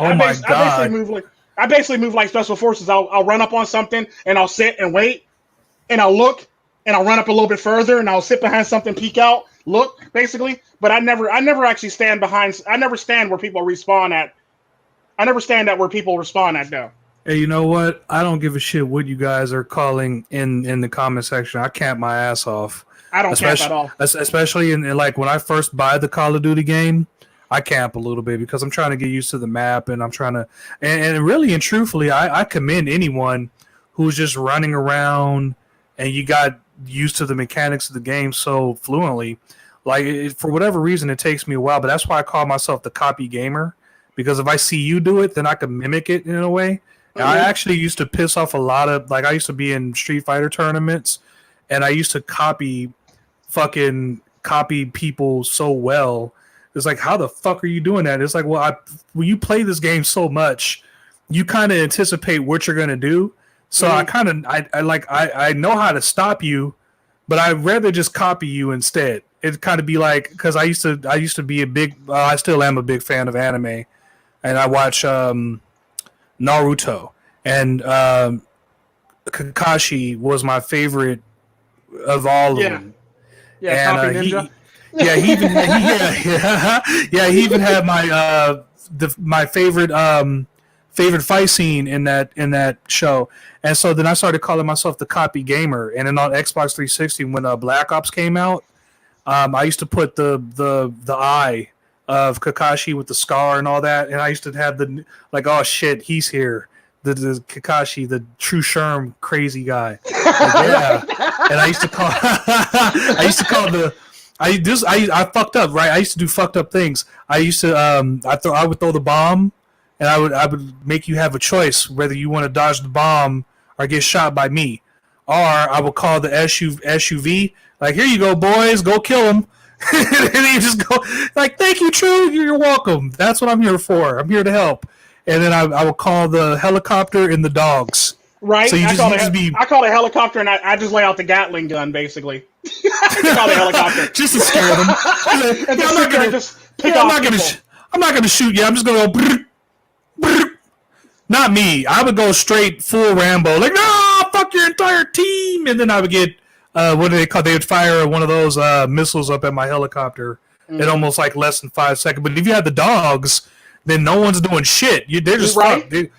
basically move like special forces. I'll run up on something and I'll sit and wait, and I'll look and I'll run up a little bit further and I'll sit behind something, peek out, look basically. But I never actually stand behind. I never stand where people respawn at. I never stand at where people respond at, though. Hey, you know what? I don't give a shit what you guys are calling in the comment section. I camp my ass off. I don't camp at all. Especially in like when I first buy the Call of Duty game, I camp a little bit because I'm trying to get used to the map and I'm trying to and really and truthfully, I commend anyone who's just running around and you got used to the mechanics of the game so fluently. Like for whatever reason, it takes me a while, but that's why I call myself the copy gamer. Because if I see you do it, then I can mimic it in a way. And I actually used to piss off a lot of, like I used to be in Street Fighter tournaments, and I used to copy people so well. It's like, how the fuck are you doing that? It's like, well, when you play this game so much, you kind of anticipate what you're gonna do. So I know how to stop you, but I'd rather just copy you instead. It'd kind of be like, because I used to be a big, I still am a big fan of anime. And I watch Naruto, and Kakashi was my favorite of all of them. Yeah, and, Ninja. He even had my favorite fight scene in that show. And so then I started calling myself the copy gamer. And then on Xbox 360, when Black Ops came out, I used to put the eye of Kakashi with the scar and all that, and I used to have oh shit, he's here, the Kakashi, the Tru Sherm crazy guy. And I used to call I fucked up, right? I used to do fucked up things. I used to I would throw the bomb, and I would make you have a choice whether you want to dodge the bomb or get shot by me, or I would call the SUV, like, here you go, boys, go kill him. And you just go like, thank you, Tru, you're welcome. That's what I'm here for. I'm here to help. And then I will call the helicopter and the dogs. Right. So I call the helicopter and I just lay out the Gatling gun, basically. I call the helicopter just to scare them. I'm not gonna shoot you. I'm just gonna go. Brr, brr. Not me. I would go straight full Rambo, like, no, fuck your entire team, and then I would get. What do they call? They would fire one of those missiles up at my helicopter in almost like less than 5 seconds. But if you had the dogs, then no one's doing shit. They're just fucked. The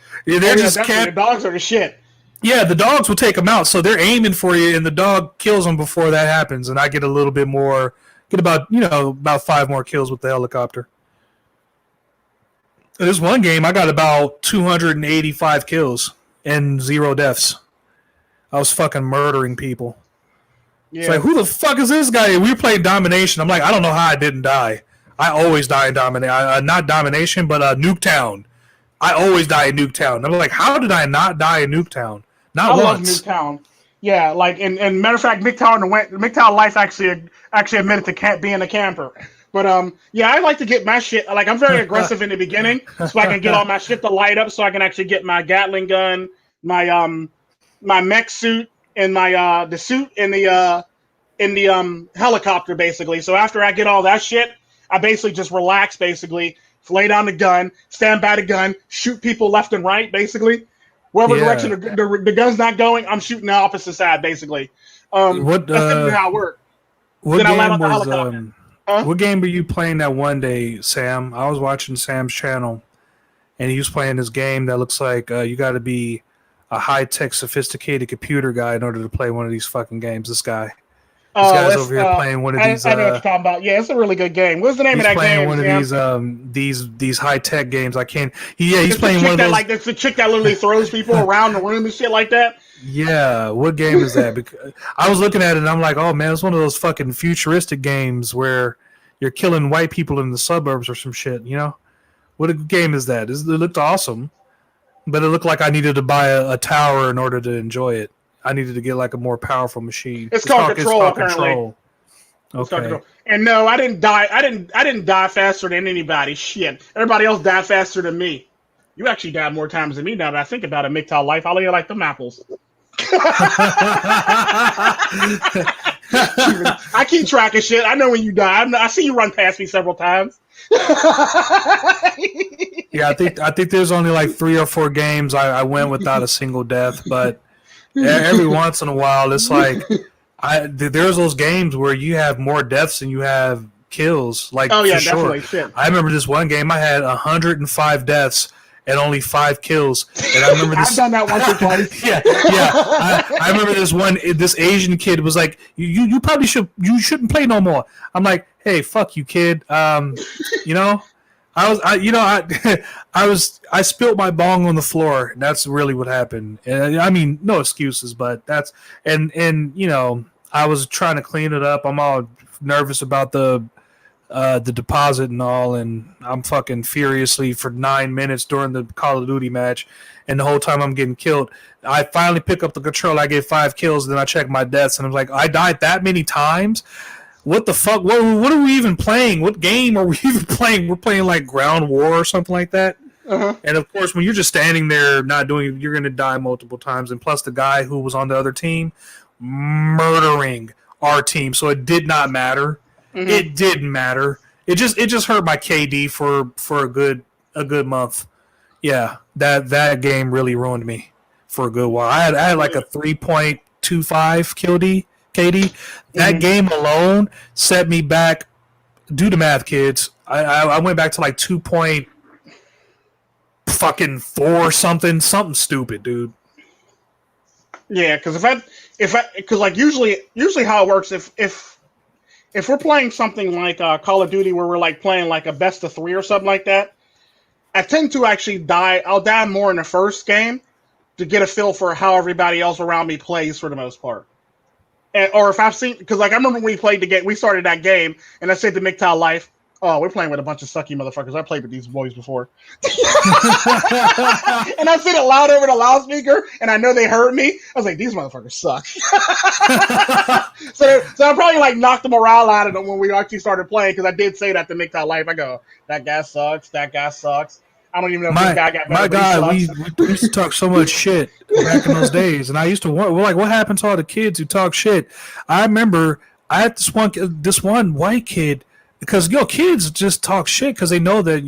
dogs are the shit. Yeah, the dogs will take them out, so they're aiming for you, and the dog kills them before that happens. And I get a little bit more, about 5 more kills with the helicopter. This one game, I got about 285 kills and 0 deaths. I was fucking murdering people. Yeah. It's like, who the fuck is this guy? We were playing Domination. I'm like, I don't know how I didn't die. I always die in Domination. Not Domination, but MiGTOW. I always die in MiGTOW. I'm like, how did I not die in MiGTOW? Not once. I love MiGTOW. Yeah, like, and matter of fact, MiGTOW Life actually admitted to being a camper. But yeah, I like to get my shit. Like, I'm very aggressive in the beginning, so I can get all my shit to light up, so I can actually get my Gatling gun, my mech suit, and my the suit in the helicopter, basically. So after I get all that shit, I basically just relax, basically, lay down the gun, stand by the gun, shoot people left and right, basically. Wherever direction the gun's not going, I'm shooting the opposite side, basically. That's typically how it works. What game were you playing that one day, Sam? I was watching Sam's channel, and he was playing this game that looks like you got to be a high-tech, sophisticated computer guy in order to play one of these fucking games. This guy's over here playing one of these. I know what you're talking about. Yeah, it's a really good game. What's the name of that game? He's playing one of these high-tech games. I can't. He's playing one of those. Like, it's the chick that literally throws people around the room and shit like that. Yeah, what game is that? Because I was looking at it and I'm like, oh man, it's one of those fucking futuristic games where you're killing white people in the suburbs or some shit, you know? What game is that? It looked awesome, but it looked like I needed to buy a tower in order to enjoy it. I needed to get like a more powerful machine. It's called Control, apparently. Control. Okay. And no, I didn't die. I didn't die faster than anybody. Shit, everybody else died faster than me. You actually died more times than me now that I think about it. MiGTOW Life, I like them apples. I keep track of shit. I know when you die. I see you run past me several times. Yeah, I think there's only like 3 or 4 games I went without a single death, but every once in a while it's like there's those games where you have more deaths than you have kills. Like, oh yeah, definitely. Shit. I remember this one game I had 105 deaths and only 5 kills. And I remember this. I've done that once or twice. Yeah. I remember this Asian kid was like, "You probably shouldn't play no more." I'm like, "Hey, fuck you, kid." You know, I spilled my bong on the floor. That's really what happened. And I mean, no excuses, but that's and you know, I was trying to clean it up. I'm all nervous about the deposit and all, and I'm fucking furiously for 9 minutes during the Call of Duty match, and the whole time I'm getting killed. I finally pick up the controller, I get 5 kills, and then I check my deaths, and I'm like, I died that many times? What the fuck? What are we even playing? What game are we even playing? We're playing like Ground War or something like that. Uh-huh. And of course, when you're just standing there not doing it, you're going to die multiple times. And plus the guy who was on the other team murdering our team, so it did not matter. Mm-hmm. It didn't matter. It just hurt my KD for a good month. Yeah, that game really ruined me for a good while. I had like a 3.25 KD. That game alone set me back. Do the math, kids. I went back to like 2.4 something stupid, dude. Yeah, because because like usually how it works if we're playing something like Call of Duty where we're like playing like a best of 3 or something like that, I tend to actually die. I'll die more in the first game to get a feel for how everybody else around me plays for the most part. Or if I've seen, because like I remember when we played the game, we started that game, and I said to MiGTOW Life, "Oh, we're playing with a bunch of sucky motherfuckers. I played with these boys before." And I said it loud over the loudspeaker, and I know they heard me. I was like, "These motherfuckers suck." so I probably like knocked the morale out of them when we actually started playing, because I did say that to MiGTOW Life. I go, "That guy sucks. That guy sucks." I don't even know if this guy got better. My God, we used to talk so much shit back in those days, and I used to wonder, well, like, what happened to all the kids who talk shit? I remember I had this one white kid, because kids just talk shit because they know that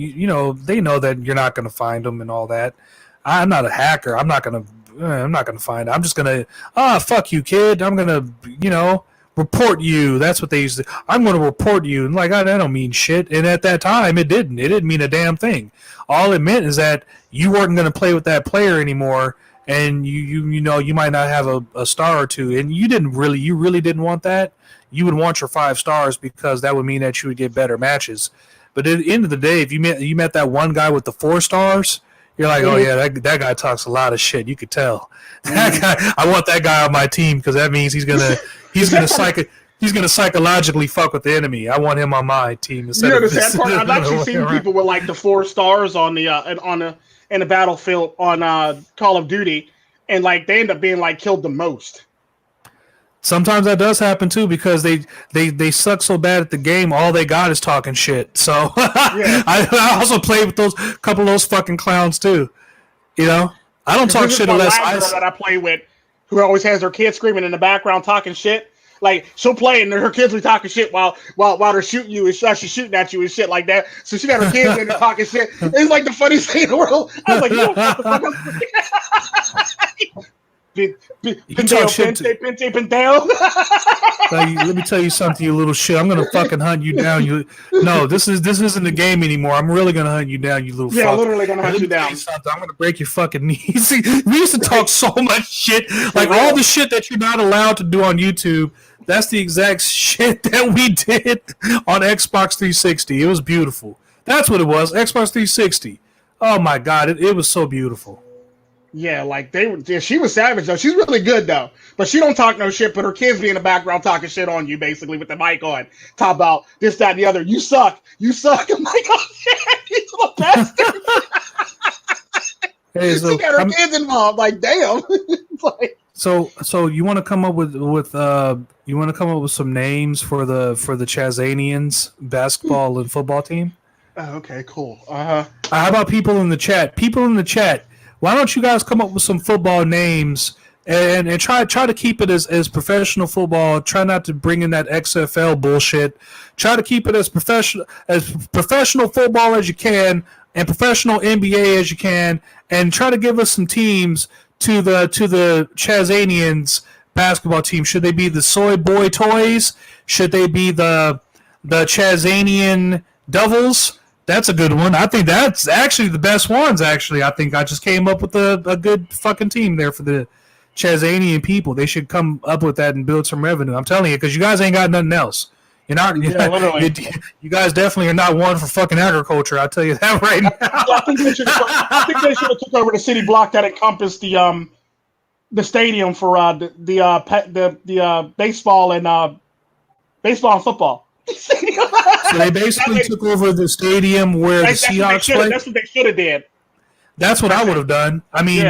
they know that you're not going to find them and all that. I'm not a hacker. I'm not going to find it. I'm just going to fuck you, kid. I'm going to report you. That's what they used to. I'm going to report you. And like, I don't mean shit. And at that time, it didn't mean a damn thing. All it meant is that you weren't going to play with that player anymore, and you might not have a star or two, and you really didn't want that. You would want your 5 stars because that would mean that you would get better matches. But at the end of the day, if you met that one guy with the 4 stars, you're like, oh yeah, that guy talks a lot of shit. You could tell. That guy, I want that guy on my team because that means he's gonna psychologically fuck with the enemy. I want him on my team. You know the sad part? I've actually seen people with like the 4 stars on the in the battlefield on Call of Duty, and like they end up being like killed the most. Sometimes that does happen too because they suck so bad at the game. All they got is talking shit. So yeah. I also play with those couple of those fucking clowns too. You know, I don't talk shit unless that I play with, who always has her kids screaming in the background talking shit. Like she'll play and her kids will be talking shit while they're shooting you and she's shooting at you and shit like that. So she got her kids in there talking shit. It's like the funniest thing in the world. I was like, you don't what the fuck up. Penteo. Let me tell you something, you little shit. I'm gonna fucking hunt you down. No, this isn't a game anymore. I'm really gonna hunt you down, you little fuck. Yeah, literally gonna hunt you down. I'm gonna break your fucking knees. See, we used to talk so much shit, like all the shit that you're not allowed to do on YouTube. That's the exact shit that we did on Xbox 360. It was beautiful. That's what it was. Xbox 360. Oh my god, it was so beautiful. Yeah, like she was savage though. She's really good though, but she don't talk no shit. But her kids be in the background talking shit on you, basically with the mic on, talk about this, that, and the other. You suck. I'm like, oh shit, he's a bastard. Hey, so she got her kids involved. Like, damn. Like, so you want to come up with some names for the Chazanians basketball and football team? Oh, okay, cool. How about people in the chat? People in the chat. Why don't you guys come up with some football names and try to keep it as professional football? Try not to bring in that XFL bullshit. Try to keep it as professional football as you can and professional NBA as you can, and try to give us some teams to the Chazanians basketball team. Should they be the Soy Boy Toys? Should they be the Chazanian Devils? That's a good one. I think that's actually the best ones, actually. I think I just came up with a good fucking team there for the Chazanian people. They should come up with that and build some revenue. I'm telling you, because you guys ain't got nothing else. You guys definitely are not one for fucking agriculture. I'll tell you that right now. I think they should have took over the city block that encompassed the stadium for the baseball and football. So they basically took over the stadium where the Seahawks played. That's what they should have did. That's what I would have done. I mean,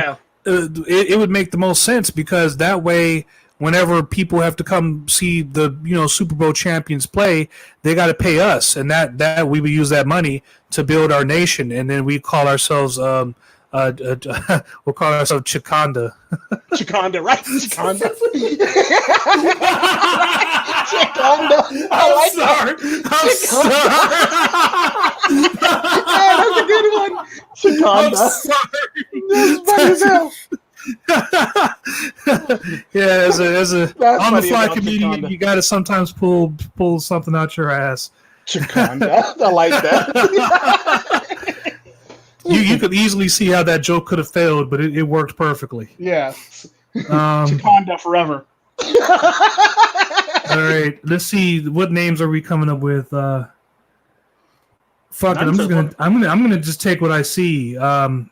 it would make the most sense because that way, whenever people have to come see the Super Bowl champions play, they got to pay us, and that we would use that money to build our nation, and then we call ourselves we'll call ourselves Chikanda. Chikanda, right? Chikanda. Chikanda. I'm sorry. Yeah, that's a good one. Chikanda. Yeah, as a on the fly comedian, Chikanda. You got to sometimes pull something out your ass. Chikanda. I like that. You could easily see how that joke could have failed, but it worked perfectly. Yeah. Chikanda forever. All right, let's see. What names are we coming up with? Fuck it. I'm gonna just take what I see. No,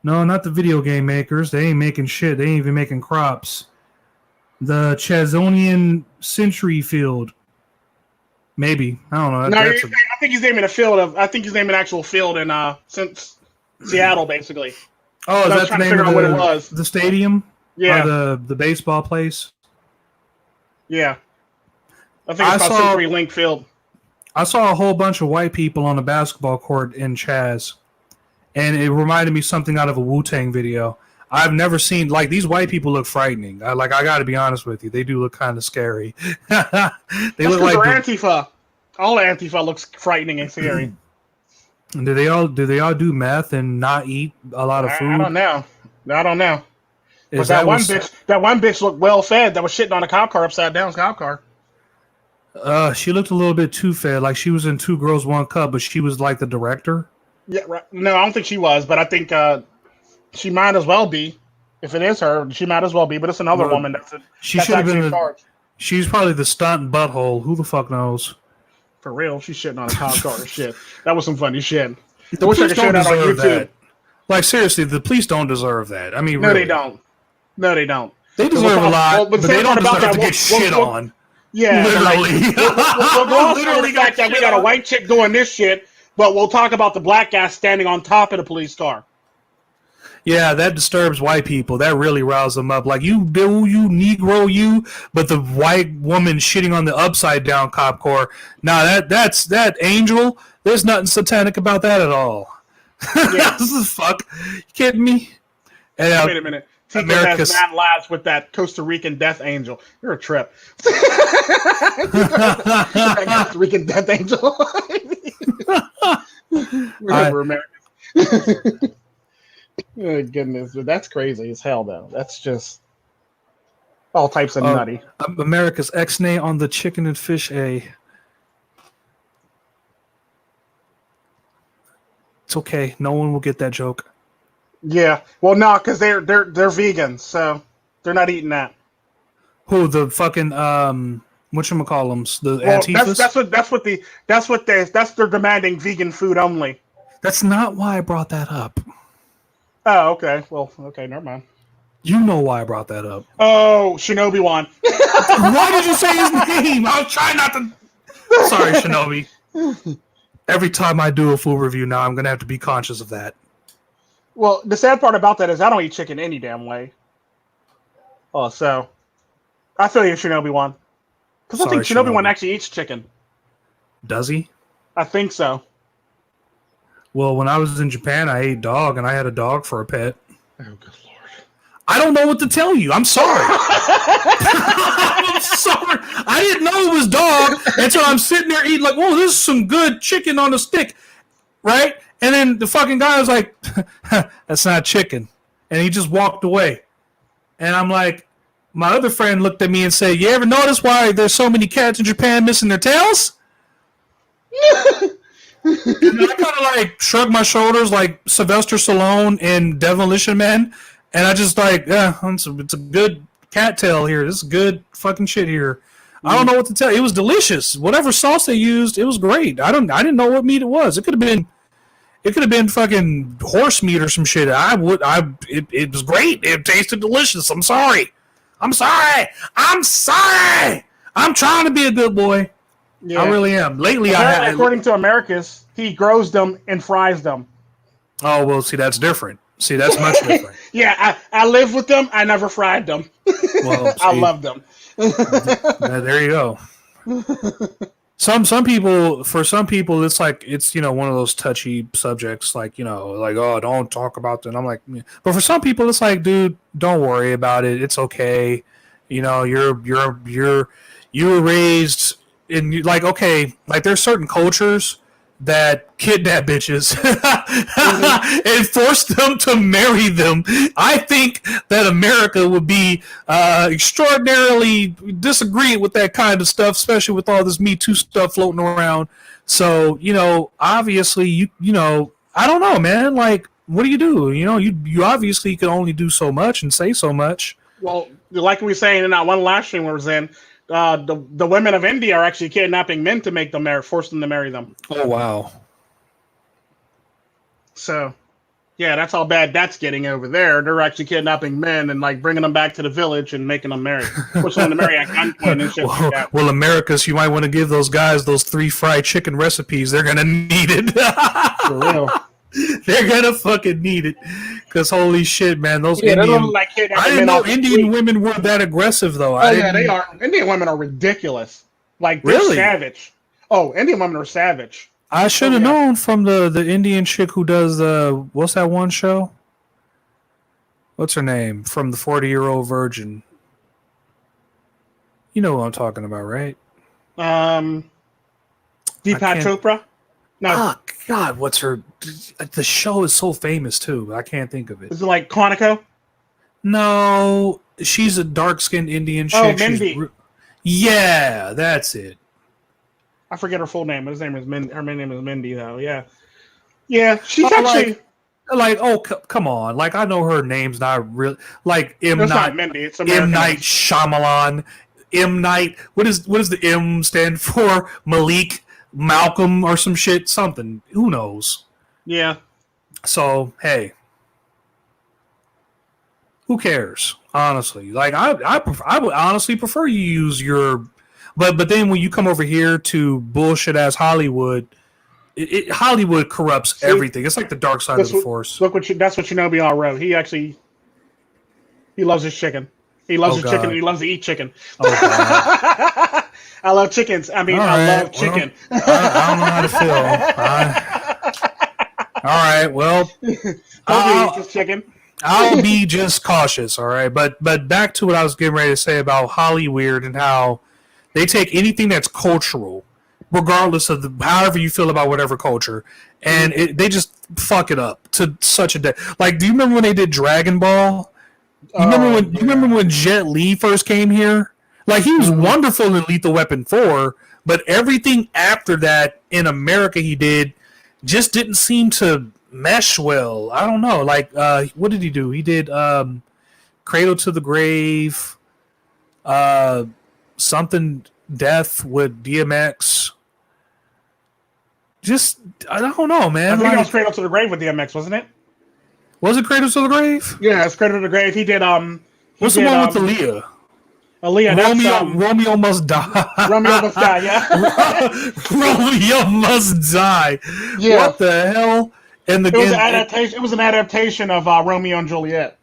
not the video game makers. They ain't making shit. They ain't even making crops. The Chazonian Century Field. Maybe. I don't know. No, I think he's naming a field I think he's naming an actual field in since Seattle, basically. Oh, is that the name of what it was. The stadium? Yeah. Or the baseball place? Yeah. I think it's called Century Link Field. I saw a whole bunch of white people on a basketball court in Chaz, and it reminded me something out of a Wu-Tang video. I've never seen, like, these white people look frightening. I got to be honest with you. They do look kind of scary. They look like Antifa. All Antifa looks frightening and scary. Do they all do meth and not eat a lot of food? I don't know. But that one bitch looked well fed that was shitting on a cop car upside down cop car. She looked a little bit too fed, like she was in Two Girls, One Cup, but she was like the director. Yeah, right. No, I don't think she was, but I think she might as well be. If it is her, she might as well be. But it's another woman. She should have been. She's probably the stunt butthole. Who the fuck knows? For real, she's shitting on a cop car and shit. That was some funny shit. The police don't deserve that. Like, seriously, the police don't deserve that. I mean, no, really. they don't. No, they don't. They deserve a lot, but they don't deserve to get shit on. Yeah, literally. We'll gloss over the fact that we got a white chick doing this shit, but we'll talk about the black guy standing on top of the police car. Yeah, that disturbs white people. That really riles them up. Like, you Negro, you, but the white woman shitting on the upside down cop car. Nah, that's that Angel. There's nothing satanic about that at all. Yeah. This is fuck. You kidding me? And, wait a minute. Tico has mad laughs with that Costa Rican death angel. You're a trip. That Costa Rican death angel. Whatever, America. Oh, goodness, but that's crazy as hell, though. That's just all types of nutty. America's X-nay on the chicken and fish A. It's okay. No one will get that joke. Yeah, well, no, because they're vegans, so they're not eating that. Who, the fucking whatchamacallums, the Antifas? That's they're demanding vegan food only. That's not why I brought that up. Oh, okay. Well, okay, never mind. You know why I brought that up. Oh, Shinobi Wan. Why did you say his name? I was trying not to. Sorry, Shinobi. Every time I do a full review now, I'm going to have to be conscious of that. Well, the sad part about that is I don't eat chicken any damn way. Oh, so I feel you, Shinobi Wan. Because I think Shinobi Wan actually eats chicken. Does he? I think so. Well, when I was in Japan, I ate dog, and I had a dog for a pet. Oh, good lord. I don't know what to tell you. I'm sorry. I'm sorry. I didn't know it was dog until I'm sitting there eating like, whoa, this is some good chicken on a stick, right? And then the fucking guy was like, that's not chicken. And he just walked away. And I'm like, my other friend looked at me and said, you ever notice why there's so many cats in Japan missing their tails? And I kind of like shrugged my shoulders like Sylvester Stallone in Demolition Man. And I just like, yeah, it's a good cat tail here. This is good fucking shit here. I don't know what to tell you. It was delicious. Whatever sauce they used, it was great. I didn't know what meat it was. It could have been fucking horse meat or some shit. It was great. It tasted delicious. I'm sorry. I'm trying to be a good boy. Yeah. I really am. Lately, according to Americus, he grows them and fries them. Oh, well, see, that's different. See, that's much different. Yeah, I live with them. I never fried them. Well, I love them. There you go. Some people, it's like, it's, one of those touchy subjects, like, like, oh, don't talk about that. And I'm like, but for some people, it's like, dude, don't worry about it. It's okay. You were raised in, like, okay, like there's certain cultures that kidnap bitches and force them to marry them. I think that America would be extraordinarily disagreeing with that kind of stuff, especially with all this Me Too stuff floating around. So, obviously, I don't know, man. Like, what do? You obviously can only do so much and say so much. Well, like we were saying in that one last stream we was in, the women of India are actually kidnapping men to make them force them to marry them. Oh, wow. So, yeah, that's how bad that's getting over there. They're actually kidnapping men and like bringing them back to the village and making them marry. Forcing them to marry at gunpoint and shit like that. Well, Americus, you might want to give those guys those 3 fried chicken recipes. They're going to need it. For real. They're going to fucking need it. Because holy shit, man. Those Indian... I didn't know Indian women were that aggressive, though. Oh, yeah, they are. Indian women are ridiculous. Like, they're savage. Oh, Indian women are savage. I should have known from the Indian chick who does what's that one show? What's her name? From the 40-Year-Old Virgin. You know what I'm talking about, right? Deepak Chopra? No. Oh, God, what's her... The show is so famous, too. I can't think of it. Is it like Quantico? No. She's a dark-skinned Indian chick. Oh, Mindy. Yeah, that's it. I forget her full name, but her name is Mindy, though. Yeah. Yeah, she's actually... come on. Like, I know her name's not real... Like, not Mindy. It's M. Night Shyamalan. M. Night... What does the M stand for? Malik... Malcolm or some shit, something. Who knows? Yeah. So, hey. Who cares? Honestly. Like, I would honestly prefer you use your... But then when you come over here to bullshit-ass Hollywood, Hollywood corrupts everything. It's like the dark side of the Force. That's what Shinobi all wrote. He loves his chicken. He loves his chicken and he loves to eat chicken. Oh, God. I love chickens. I mean, I love chicken. I don't know how to feel. All right, well, I'll be just cautious, all right? But back to what I was getting ready to say about Hollyweird and how they take anything that's cultural, regardless of however you feel about whatever culture, and they just fuck it up to such a day. Like, do you remember when they did Dragon Ball? You remember when Jet Li first came here? Like, he was wonderful in Lethal Weapon 4, but everything after that in America he did just didn't seem to mesh well. I don't know. Like, what did he do? He did Cradle to the Grave, something Death with DMX. Just, I don't know, man. I think it was Cradle to the Grave with DMX, wasn't it? Was it Cradle to the Grave? Yeah, it's Cradle to the Grave. He did, what's the one with Aaliyah? Aaliyah, Romeo Must Die. Romeo Must Die, yeah. Romeo Must Die. Yeah. What the hell? And it was an adaptation. It was an adaptation of Romeo and Juliet.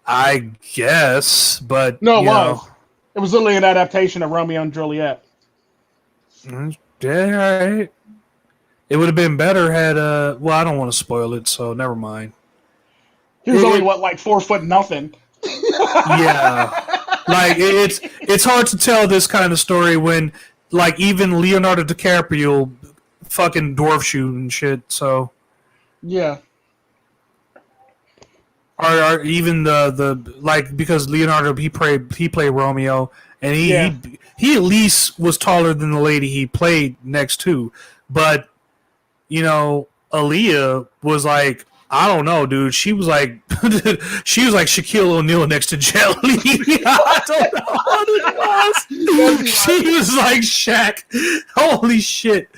I guess, but no, it was. It was literally an adaptation of Romeo and Juliet. Yeah, all right. It would have been better had well, I don't want to spoil it, so never mind. He was only like 4 foot nothing. Yeah. Like it's hard to tell this kind of story when like even Leonardo DiCaprio fucking dwarf shoot and shit, so yeah. Or even the like, because Leonardo he played Romeo, and he at least was taller than the lady he played next to, but you know, Aaliyah was like, I don't know, dude. She was like Shaquille O'Neal next to Jet Li. I don't know what it was. She was like Shaq. Holy shit.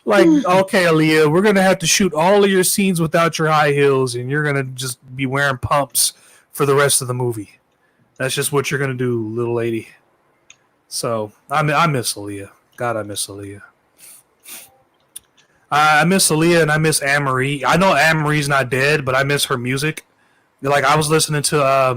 Like, okay, Aaliyah, we're going to have to shoot all of your scenes without your high heels, and you're going to just be wearing pumps for the rest of the movie. That's just what you're going to do, little lady. So, I miss Aaliyah. God, I miss Aaliyah. I miss Aaliyah and I miss Anne-Marie. I know Anne-Marie's not dead, but I miss her music. Like, I was listening to, I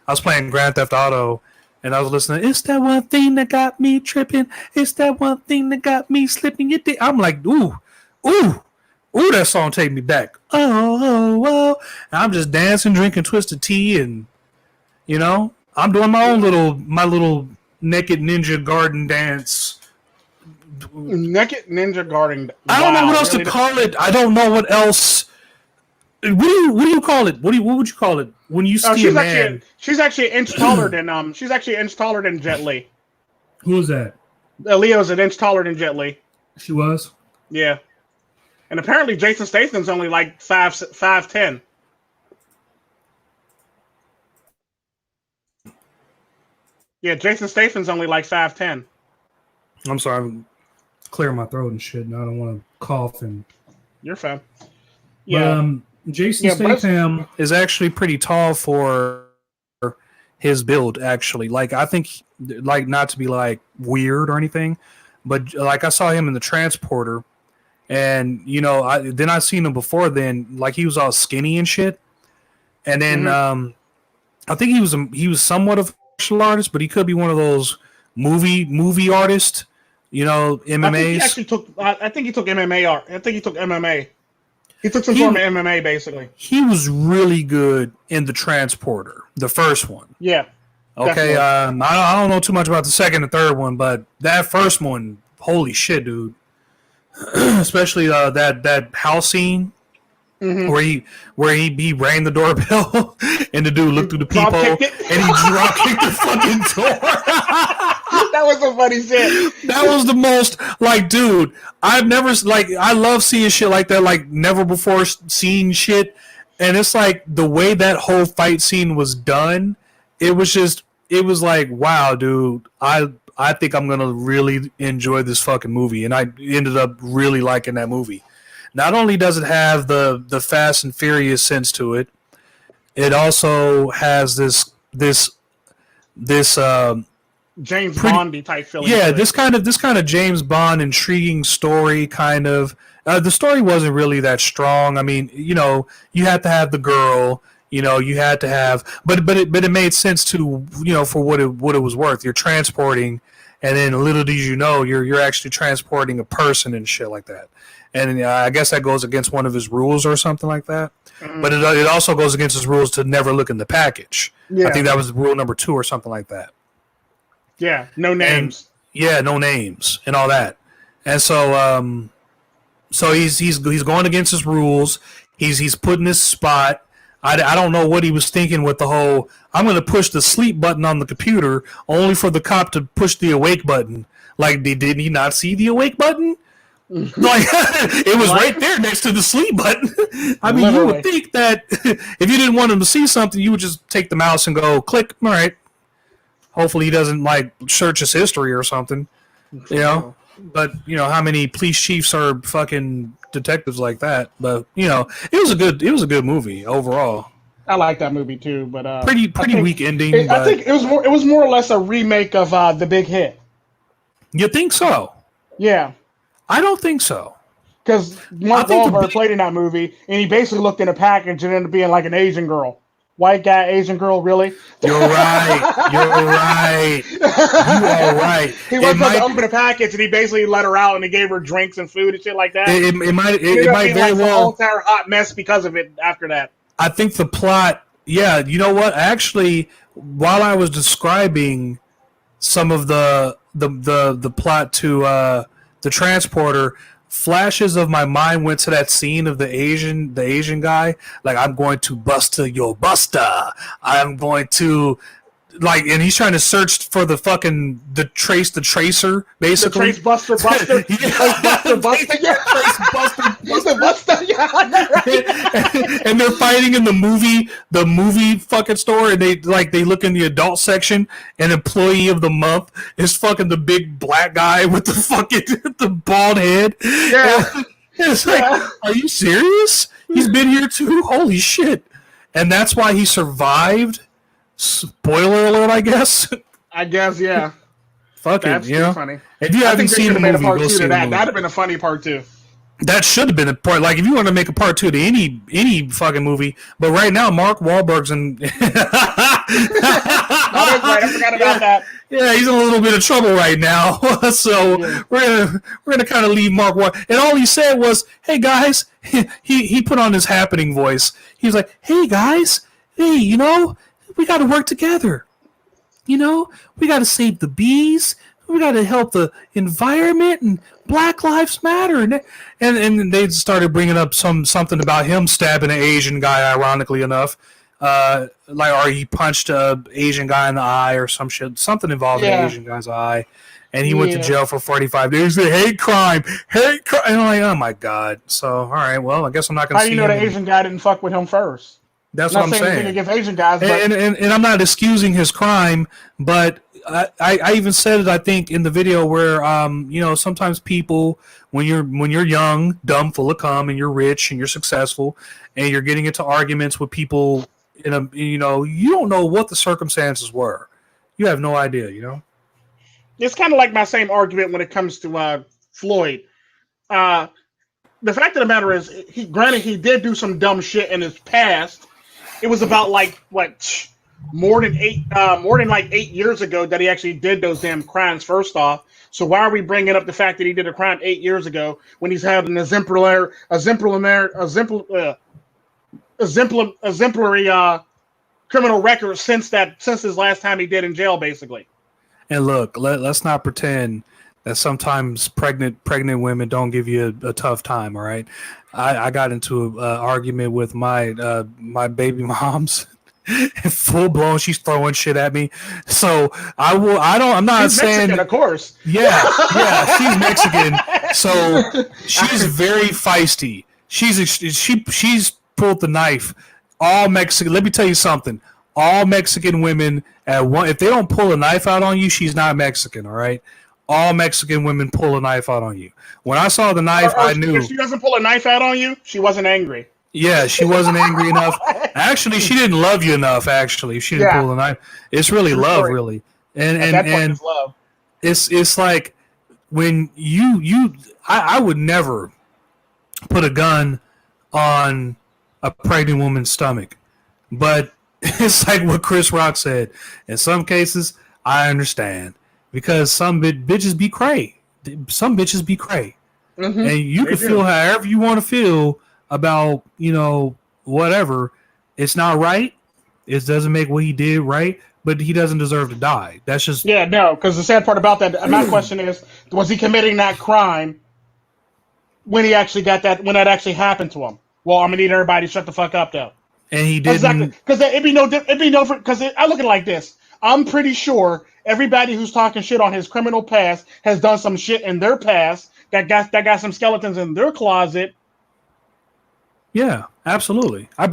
was playing Grand Theft Auto, and I was listening, it's that one thing that got me tripping. It's that one thing that got me slipping. I'm like, ooh, that song take me back. Oh. And I'm just dancing, drinking Twisted Tea, and, you know, I'm doing my little naked ninja garden dance. Naked Ninja Garden. I don't know what else to call it. I don't know what else. What do you call it? What would you call it when you see a man? She's actually an inch taller than She's actually an inch taller than Jet Li. Who was that? Leo's an inch taller than Jet Li. She was. Yeah, and apparently Jason Statham's only like 5'10". Yeah, Jason Statham's only like 5'10". I'm sorry. I'm clearing my throat and shit, and I don't want to cough. And you're fine. Yeah. But, Jason Statham is actually pretty tall for his build, actually. Like, I think, like, not to be, like, weird or anything, but, like, I saw him in The Transporter, and, you know, I seen him before then, like, he was all skinny and shit, and then, I think he was somewhat of a martial artist, but he could be one of those movie artists. You know, MMAs. I think he took MMA. I think he took MMA. He took some form of MMA, basically. He was really good in The Transporter, the first one. Yeah. Okay. I don't know too much about the second and third one, but that first one, holy shit, dude. Especially that house scene where he rang the doorbell and the dude looked through the peephole and he drop kicked the fucking door. That was some funny shit. That was the most, like, dude, I've never, like, I love seeing shit like that, like, never before seen shit, and it's like, the way that whole fight scene was done, it was like, wow, dude, I I think I'm gonna really enjoy this fucking movie, and I ended up really liking that movie. Not only does it have the Fast and Furious sense to it, it also has this James Bondy type feeling. Yeah, this kind of James Bond intriguing story kind of. The story wasn't really that strong. I mean, you had to have the girl. You had to have, but it made sense to, for what it was worth. You're transporting, and then little did you know, you're actually transporting a person and shit like that. And I guess that goes against one of his rules or something like that. Mm-hmm. But it also goes against his rules to never look in the package. Yeah. I think that was rule number 2 or something like that. Yeah, no names. No names and all that. And so he's going against his rules. He's put in his spot. I don't know what he was thinking with the whole, I'm going to push the sleep button on the computer only for the cop to push the awake button. Like, did he not see the awake button? Like, it was right there next to the sleep button. I mean, literally. You would think that if you didn't want him to see something, you would just take the mouse and go click. All right. Hopefully he doesn't search his history or something, But how many police chiefs are fucking detectives like that? But it was a good movie overall. I like that movie too, but pretty weak ending. I think it was more or less a remake of The Big Hit. You think so? Yeah. I don't think so. Because Mark Wahlberg played in that movie, and he basically looked in a package and ended up being like an Asian girl. White guy, Asian girl, really? You're right. You are right. He went to open a package, and he basically let her out, and he gave her drinks and food and shit like that. It might very well. The whole entire hot mess because of it after that. I think the plot. Yeah, you know what? Actually, while I was describing some of the plot to the transporter, flashes of my mind went to that scene of the Asian guy. Like, I'm going to buster your buster. I'm going to and he's trying to search for the tracer, basically. The Buster. Yeah. Buster. Yeah. Buster. Yeah. Right. And they're fighting in the movie fucking store, and they look in the adult section, and employee of the month is fucking the big black guy with the bald head. Yeah. And it's are you serious? He's been here too? Holy shit. And that's why he survived. Spoiler alert, I guess. Yeah. Fuck it, funny. If you haven't seen the movie, go see that. That'd have been a funny part 2. That should have been a part. Like, if you want to make a part 2 to any fucking movie, but right now Mark Wahlberg's in. That's right. I forgot about that. Yeah, he's in a little bit of trouble right now. So we're gonna kind of leave Mark Wahlberg. And all he said was, "Hey guys," he put on his happening voice. He was like, "Hey guys, hey, we got to work together. We got to save the bees. We got to help the environment, and Black Lives Matter." And they started bringing up something about him stabbing an Asian guy, ironically enough. Or he punched an Asian guy in the eye or some shit. Something involving an Asian guy's eye. And he went to jail for 45 days. Hate crime. And I'm like, oh my God. So, all right, well, I guess I'm not going to see him. How do you know the Asian guy didn't fuck with him first? That's what I'm saying. Against Asian guys, but... and I'm not excusing his crime, but I even said it, I think, in the video where sometimes people, when you're young, dumb, full of cum, and you're rich and you're successful, and you're getting into arguments with people, you don't know what the circumstances were. You have no idea, It's kind of like my same argument when it comes to Floyd. The fact of the matter is, he did do some dumb shit in his past. It was about more than 8 years ago that he actually did those damn crimes. First off, so why are we bringing up the fact that he did a crime 8 years ago when he's had an exemplary criminal record since his last time he did in jail, basically. And look, let's not pretend that sometimes pregnant women don't give you a tough time. All right, I got into an argument with my baby mom's. Full blown, she's throwing shit at me. So I'm not she's saying Mexican, of course. Yeah, she's Mexican. So she's very feisty. She's pulled the knife. All Mexican. Let me tell you something. all Mexican women if they don't pull a knife out on you, she's not Mexican. All right. All Mexican women pull a knife out on you. When I saw the knife, I knew. If she doesn't pull a knife out on you, she wasn't angry. Yeah, she wasn't angry enough. Actually, she didn't love you enough. Actually, she didn't pull the knife. It's really love, really. And at that point, it's love. It's like when I would never put a gun on a pregnant woman's stomach, but it's like what Chris Rock said. In some cases, I understand. Because some bitches be cray. Some bitches be cray. Mm-hmm. And you can feel however you want to feel about, whatever. It's not right. It doesn't make what he did right, but he doesn't deserve to die. That's just... Yeah, no, because the sad part about that, my question is, was he committing that crime when he actually got that, when that actually happened to him? Well, I'm going to need everybody to shut the fuck up, though. And he didn't... Exactly. Because it'd be no different, because I look at it like this. I'm pretty sure everybody who's talking shit on his criminal past has done some shit in their past that got some skeletons in their closet. Yeah, absolutely. I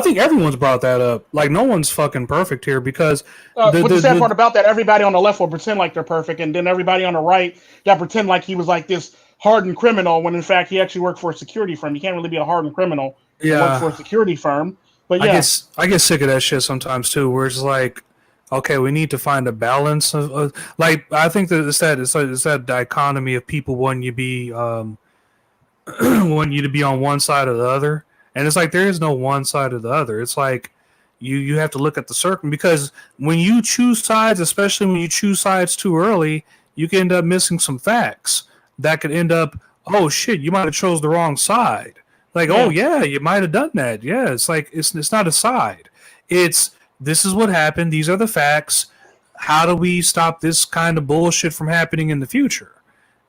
think everyone's brought that up. Like, no one's fucking perfect here because... the sad part about that, everybody on the left will pretend like they're perfect, and then everybody on the right that pretend like he was like this hardened criminal when in fact he actually worked for a security firm. You can't really be a hardened criminal and work for a security firm. But yeah. I get sick of that shit sometimes too, where it's like, okay, we need to find a balance of like, I think that it's that dichotomy of people wanting you to be on one side or the other, and it's like there is no one side or the other. It's like you have to look at the circle, because when you choose sides, especially when you choose sides too early, you can end up missing some facts that could end up, oh shit, you might have chose the wrong side. Like, oh yeah, you might have done that. Yeah, it's like it's not a side. It's this is what happened. These are the facts. How do we stop this kind of bullshit from happening in the future?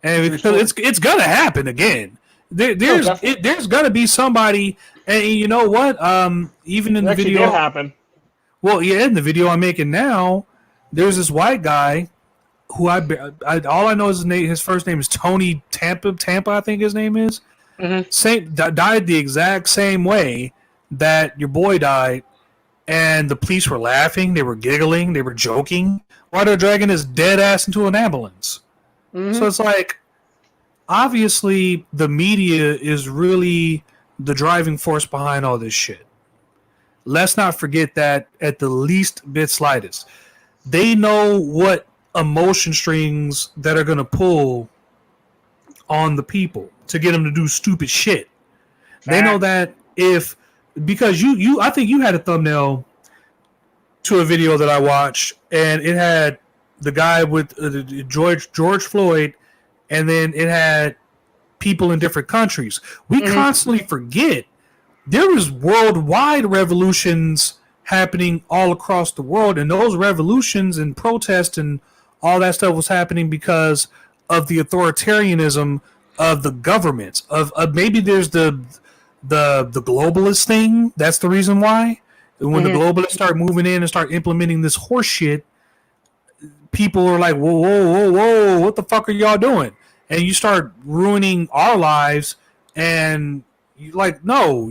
And because it's gonna happen again. There's gonna be somebody, and you know what? Even in the video, did happen. Well, yeah, in the video I'm making now, there's this white guy who I all I know is his first name is Tony Tampa, I think his name is. Mm-hmm. Died the exact same way that your boy died. And the police were laughing, they were giggling, they were joking while they're dragging his dead ass into an ambulance. Mm-hmm. So it's like, obviously, the media is really the driving force behind all this shit. Let's not forget that at the least bit slightest. They know what emotion strings that are going to pull on the people to get them to do stupid shit. They know that because you I think you had a thumbnail to a video that I watched, and it had the guy with George Floyd, and then it had people in different countries. We constantly forget there was worldwide revolutions happening all across the world, and those revolutions and protests and all that stuff was happening because of the authoritarianism of the governments. Of maybe there's the globalist thing. That's the reason why. When the globalists start moving in and start implementing this horse shit, people are like, whoa, what the fuck are y'all doing? And you start ruining our lives, and you're like, no,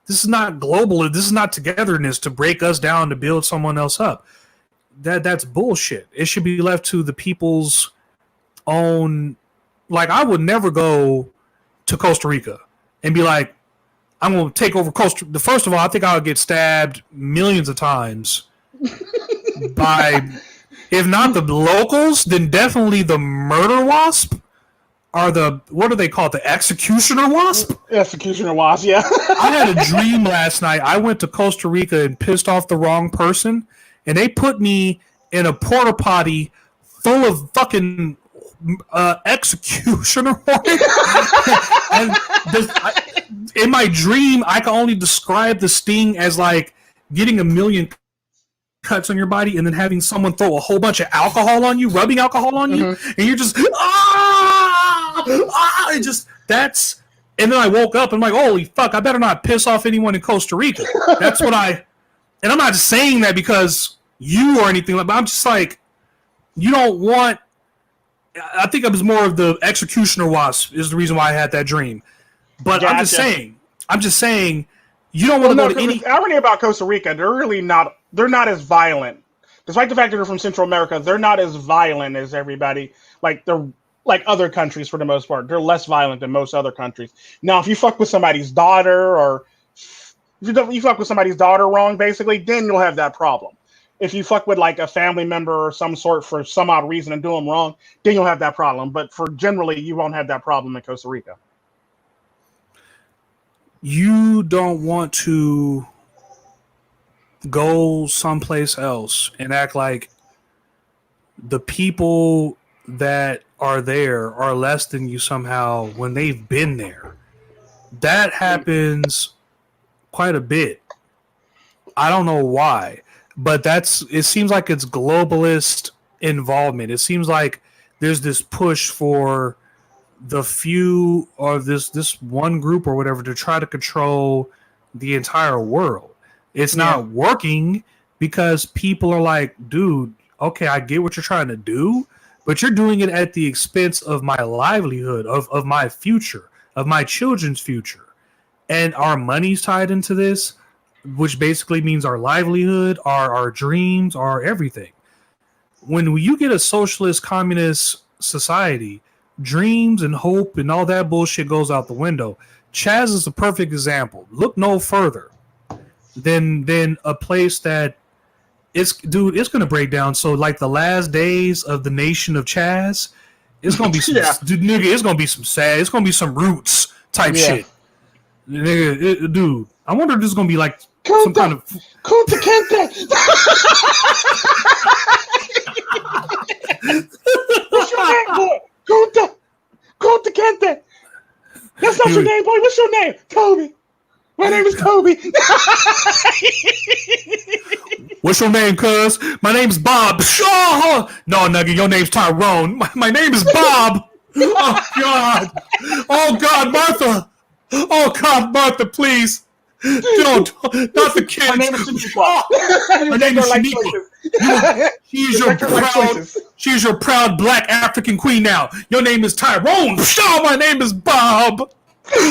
this is not global. This is not togetherness to break us down to build someone else up. That's bullshit. It should be left to the people's own. Like, I would never go to Costa Rica and be like, I'm going to take over Costa Rica. First of all, I think I would get stabbed millions of times by, if not the locals, then definitely the murder wasp. Or what do they call it? The executioner wasp? Executioner wasp, yeah. I had a dream last night. I went to Costa Rica and pissed off the wrong person, and they put me in a porta potty full of fucking executioner and in my dream, I can only describe the sting as like getting a million cuts on your body and then having someone throw a whole bunch of alcohol on you, rubbing alcohol on you, and you're just and just that's. And then I woke up and I'm like, holy fuck, I better not piss off anyone in Costa Rica. That's what and I'm not just saying that because you or anything like that, but I'm just like, you don't want. I think it was more of the executioner wasp is the reason why I had that dream. But gotcha. I'm just saying, You don't want to go to any. The irony about Costa Rica, they're not as violent. Despite the fact that they're from Central America, they're not as violent as everybody. Like they're like other countries for the most part. They're less violent than most other countries. Now, if you fuck with somebody's daughter or if you fuck with somebody's daughter wrong, basically, then you'll have that problem. If you fuck with like a family member or some sort for some odd reason and do them wrong, then you'll have that problem. But for generally, you won't have that problem in Costa Rica. You don't want to go someplace else and act like the people that are there are less than you somehow when they've been there. That happens quite a bit. I don't know why, but it seems like it's globalist involvement. It seems like there's this push for the few or this one group or whatever to try to control the entire world. It's not working because people are like, dude, okay, I get what you're trying to do, but you're doing it at the expense of my livelihood, of my future, of my children's future. And our money's tied into this, which basically means our livelihood, our dreams, our everything. When you get a socialist communist society, dreams and hope and all that bullshit goes out the window. Chaz is a perfect example. Look no further than a place that it's going to break down. So like the last days of the nation of Chaz, it's going to be some nigga, it's going to be some sad, it's going to be some roots type shit. Nigga, dude, I wonder if this is going to be like some kind of Kunta Kinte. What's your name, boy? Kunta Kinte. That's not your name, boy. What's your name? Kobe. My name is Kobe. What's your name, cuz? My name's Bob. Oh, no, nugget, your name's Tyrone. My name is Bob. Oh, God. Oh, God, Martha. Oh, God, Martha, please. Don't. Not the kids. My name is Shaniqua. My name is Shaniqua. She's your proud black African queen now. Your name is Tyrone. Oh, my name is Bob. My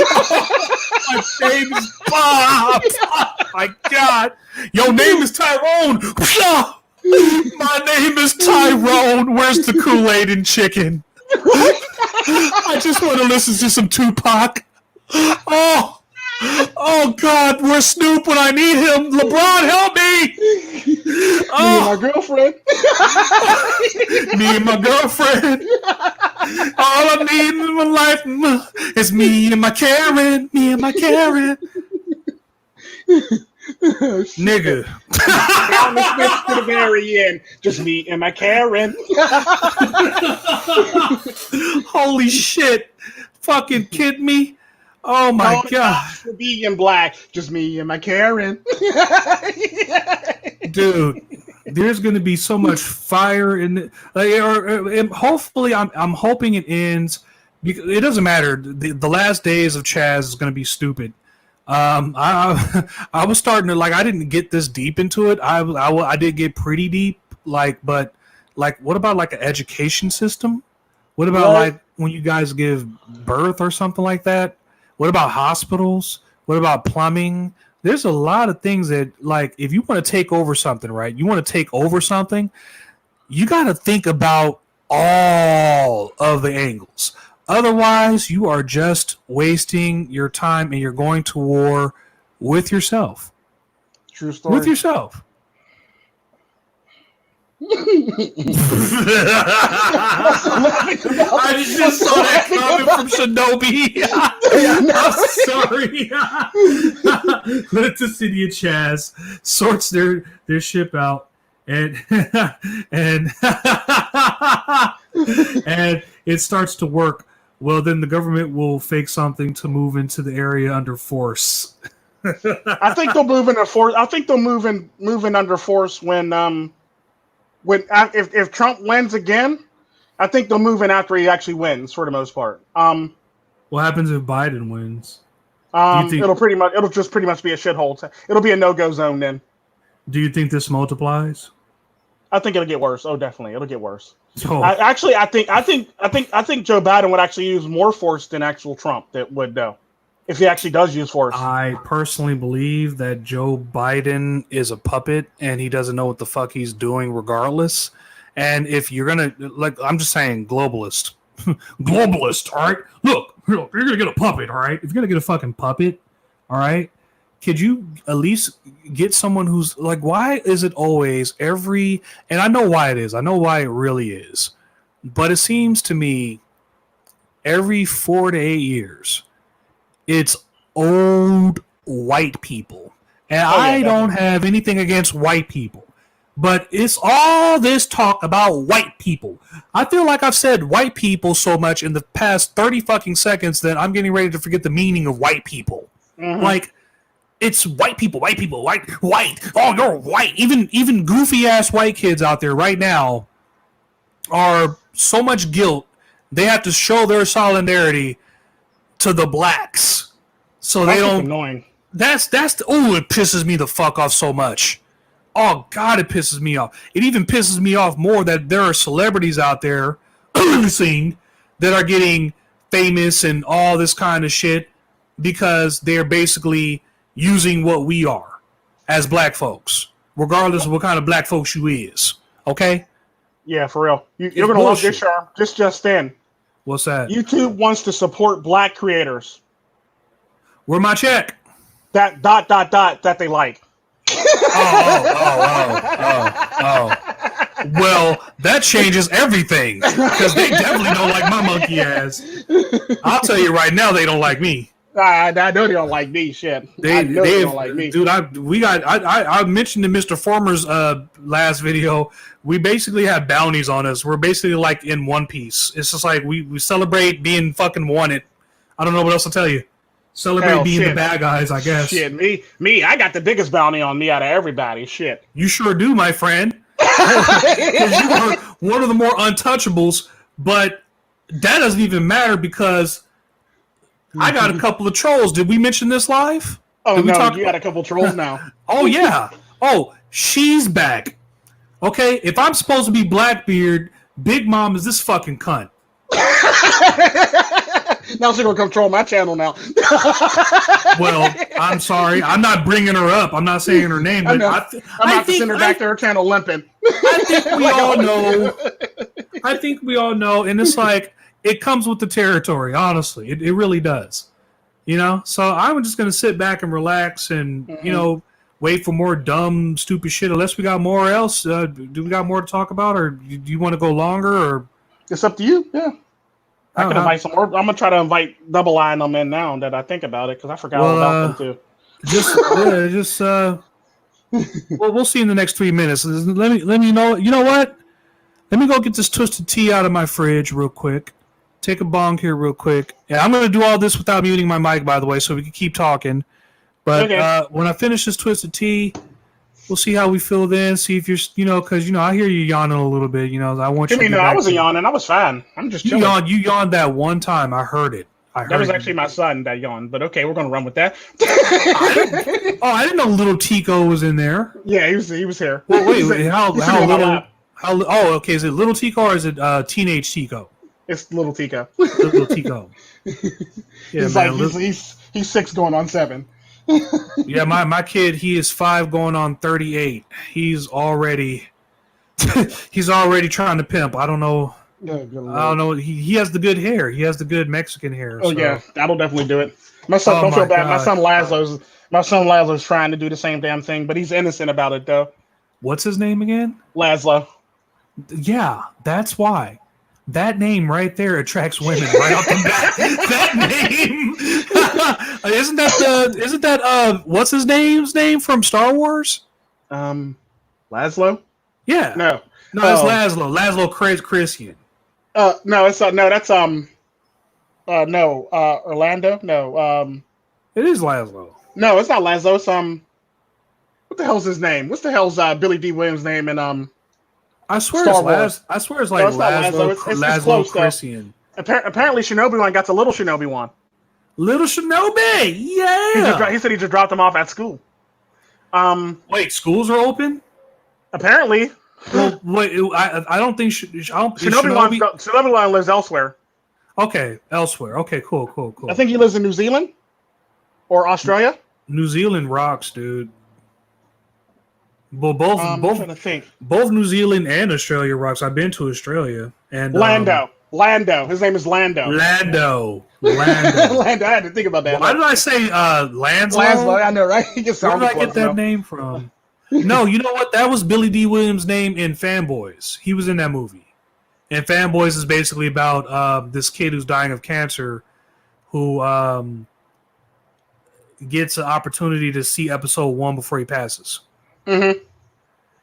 name is Bob. Oh, my God. Your name is Tyrone. My name is Tyrone. Where's the Kool-Aid and chicken? I just want to listen to some Tupac. Oh God, where's Snoop when I need him? LeBron, help me! Me and my girlfriend. Me and my girlfriend. All I need in my life is me and my Karen. Me and my Karen. Nigga. Down the steps to the very end. Just me and my Karen. Holy shit. Fucking kidding me? Oh my God. For being black. Just me and my Karen. Dude, there's going to be so much fire in it. Hopefully, I'm hoping it ends. Because it doesn't matter. The last days of Chaz is going to be stupid. I was starting to I didn't get this deep into it. I did get pretty deep. But what about an education system? What about when you guys give birth or something like that? What about hospitals? What about plumbing? There's a lot of things that, if you want to take over something, right? You want to take over something, you got to think about all of the angles. Otherwise, you are just wasting your time and you're going to war with yourself. True story. With yourself. I just saw that comment from Shinobi. I'm sorry. Let the city of Chaz sorts their ship out and it starts to work. Well, then the government will fake something to move into the area under force. I think they'll move under force. I think they'll move in under force when if Trump wins again, I think they'll move in after he actually wins for the most part. What happens if Biden wins? It'll just pretty much be a shithole. It'll be a no-go zone then. Do you think this multiplies? I think it'll get worse. Oh, definitely, it'll get worse. So, I think Joe Biden would actually use more force than actual Trump that would though. if he actually does use force. I personally believe that Joe Biden is a puppet and he doesn't know what the fuck he's doing regardless. And if you're going to, like, I'm just saying, globalist. Globalist, all right? Look, you're going to get a puppet, all right? If you're going to get a fucking puppet, all right? Could you at least get someone who's, like, why is it always and I know why it is. I know why it really is. But it seems to me every 4 to 8 years, it's old white people. And I don't have anything against white people. But it's all this talk about white people. I feel like I've said white people so much in the past 30 fucking seconds that I'm getting ready to forget the meaning of white people. Mm-hmm. Like, it's white people, white. Oh, you're white. Even goofy ass white kids out there right now are so much guilt. They have to show their solidarity to the blacks, so they don't. Annoying. It pisses me the fuck off so much. Oh God, it pisses me off. It even pisses me off more that there are celebrities out there that are getting famous and all this kind of shit because they're basically using what we are as black folks, regardless of what kind of black folks you is. Okay? Yeah, for real. You're gonna love this, Sherm. Just in. What's that? YouTube wants to support black creators. Where my check? That ... that they like. Oh. Well, that changes everything because they definitely don't like my monkey ass. I'll tell you right now, they don't like me. I know they don't like me. Shit, they don't like me, dude. I mentioned in Mr. Former's last video. We basically have bounties on us. We're basically like in One Piece. It's just like we celebrate being fucking wanted. I don't know what else to tell you. Celebrate being the bad guys, I guess. Shit, me, I got the biggest bounty on me out of everybody. Shit. You sure do, my friend. Because you are one of the more untouchables, but that doesn't even matter because I got a couple of trolls. Did we mention this live? Oh, no, you got a couple trolls now. Oh, yeah. Oh, she's back. Okay, if I'm supposed to be Blackbeard, Big Mom is this fucking cunt. Now she's gonna come troll my channel now. Well, I'm sorry. I'm not bringing her up. I'm not saying her name. But I'm about to send her back to her channel limping. I think we all know. I think we all know. And it's like, it comes with the territory, honestly. It really does. You know? So I'm just going to sit back and relax and, wait for more dumb, stupid shit. Unless we got more else. Do we got more to talk about? Or do you want to go longer? Or it's up to you. Yeah. I can invite some more. I'm going to try to invite Double I and them in now that I think about it because I forgot all about them too. We'll see in the next 3 minutes. Let me know. You know what? Let me go get this twisted tea out of my fridge real quick. Take a bong here real quick. Yeah, I'm going to do all this without muting my mic, by the way, so we can keep talking. But when I finish this twisted tea, we'll see how we feel then. See if you're, because, I hear you yawning a little bit. I want you to know, I wasn't yawning. I was fine. I'm just chilling. You yawned that one time. I heard it. That was actually my son that yawned. But okay, we're going to run with that. I didn't know little Tico was in there. Yeah, he was here. Well, wait, how little? Okay, is it little Tico or is it teenage Tico? It's little Tico. Little Tico. Yeah, he's 6 going on 7. Yeah, my kid, he is 5 going on 38. He's already trying to pimp. I don't know. I don't know. He has the good hair. He has the good Mexican hair. Oh, so. Yeah, that'll definitely do it. My son, don't feel bad. God. My son Laszlo's trying to do the same damn thing, but he's innocent about it though. What's his name again? Laszlo. Yeah, that's why. That name right there attracts women right off the bat. That name. Isn't that what's his name from Star Wars? Laszlo? Yeah. No, it's Laszlo. Laszlo Christian. No, it's that's Orlando. No, it is Laszlo. No, it's not Laszlo. It's what the hell's his name? What's the hell's Billy D. Williams' name in I swear it's like Laszlo. It's close, Christian. Apparently, Shinobi-Wan got the little Shinobi-Wan. Little Shinobi, yeah. He said he just dropped him off at school. Wait, schools are open? Apparently. Well, wait, I don't think Shinobi-Wan lives elsewhere. Okay, elsewhere. Okay, cool. I think he lives in New Zealand. Or Australia? New Zealand rocks, dude. Well, I'm trying to think. Both New Zealand and Australia rocks. I've been to Australia and Lando. His name is Lando. Lando. Lando. I had to think about that. Why did I say Lanslow? I know, right? Where did I get that name from? No, you know what? That was Billy D. Williams' name in Fanboys. He was in that movie. And Fanboys is basically about this kid who's dying of cancer, who gets an opportunity to see episode 1 before he passes. Mm-hmm.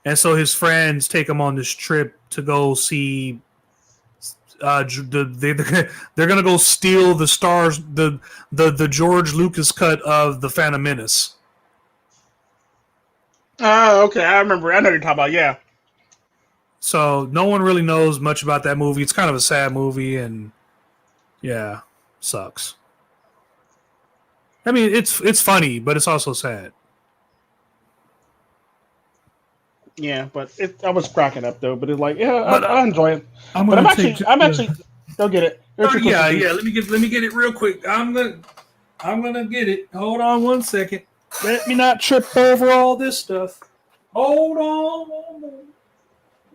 And so his friends take him on this trip to go see. They're gonna go steal the stars, the George Lucas cut of the Phantom Menace. Oh, okay. I remember. I know what you're talking about. Yeah. So no one really knows much about that movie. It's kind of a sad movie, and yeah, sucks. I mean, it's funny, but it's also sad. Yeah, but I was cracking up though. But it's like, yeah, I enjoy it. I'm actually go get it. Yeah. Let me get it real quick. I'm gonna get it. Hold on 1 second. Let me not trip over all this stuff. Hold on.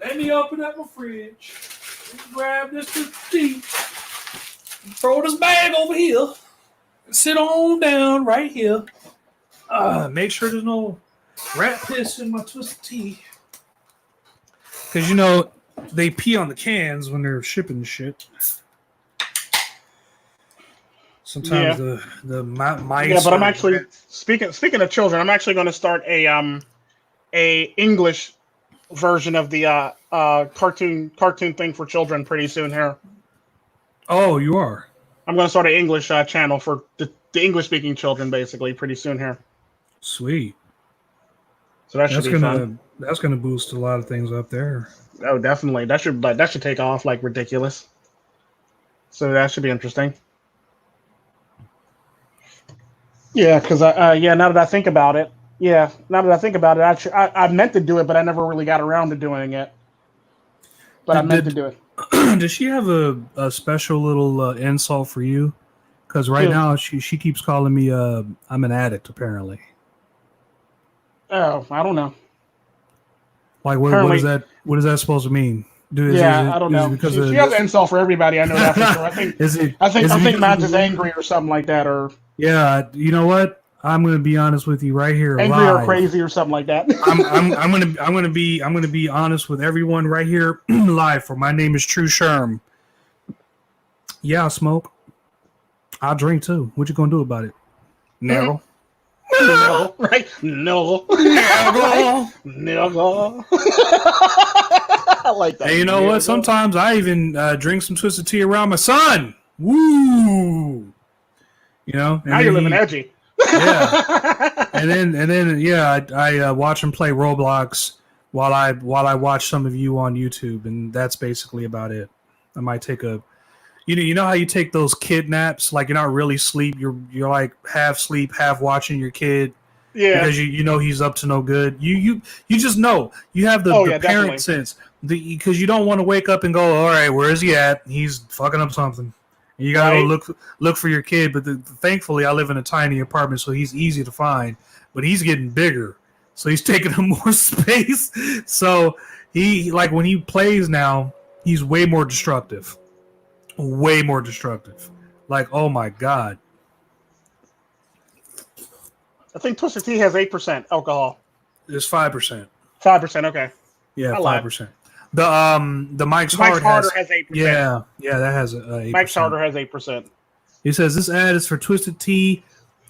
Let me open up my fridge. Grab this tea. Throw this bag over here. Sit on down right here. Make sure there's no rat piss in my twisted tea. Because, you know, they pee on the cans when they're shipping the shit. Sometimes the mice. Yeah, but I'm actually speaking of children. I'm actually going to start a English version of the cartoon thing for children pretty soon here. Oh, you are? I'm going to start an English channel for the English speaking children basically pretty soon here. Sweet. So that's be fun. That's gonna boost a lot of things up there. Oh, definitely. That should take off like ridiculous. So that should be interesting. Yeah, because now that I think about it, I meant to do it, but I never really got around to doing it. But I meant to do it. Does she have a special little insult for you? Because right now she keeps calling me I'm an addict apparently. Oh, I don't know. Like what is that? What is that supposed to mean? I don't know. She has an insult for everybody. I know that for sure. I think Matt's is angry or something like that, or yeah. You know what? I'm going to be honest with you right here. Angry live. Or crazy or something like that. I'm going to be honest with everyone right here live. For my name is Tru Sherm. Yeah, I smoke. I'll drink too. What you gonna do about it? No. No, right? No. I like that. Hey, you know what? Sometimes I even drink some twisted tea around my son. Woo! You know? Now you're living edgy. Yeah. and then I watch him play Roblox while I watch some of you on YouTube, and that's basically about it. I might take a you know how you take those kid naps, like you're not really asleep, you're like half sleep, half watching your kid. Yeah. Because you know he's up to no good. You just know. You have the parent definitely. sense. Because you don't want to wake up and go, all right, where is he at? He's fucking up something. And you gotta go look for your kid. But thankfully I live in a tiny apartment, so he's easy to find. But he's getting bigger. So he's taking up more space. So he, like, when he plays now, he's way more destructive. Way more destructive. Like, oh my God. I think Twisted Tea has 8% alcohol. It's 5%. 5%, okay. Yeah, 5%. The Mike's Harder has 8%. Yeah, that has 8%. Mike's Harder has 8%. He says this ad is for Twisted Tea,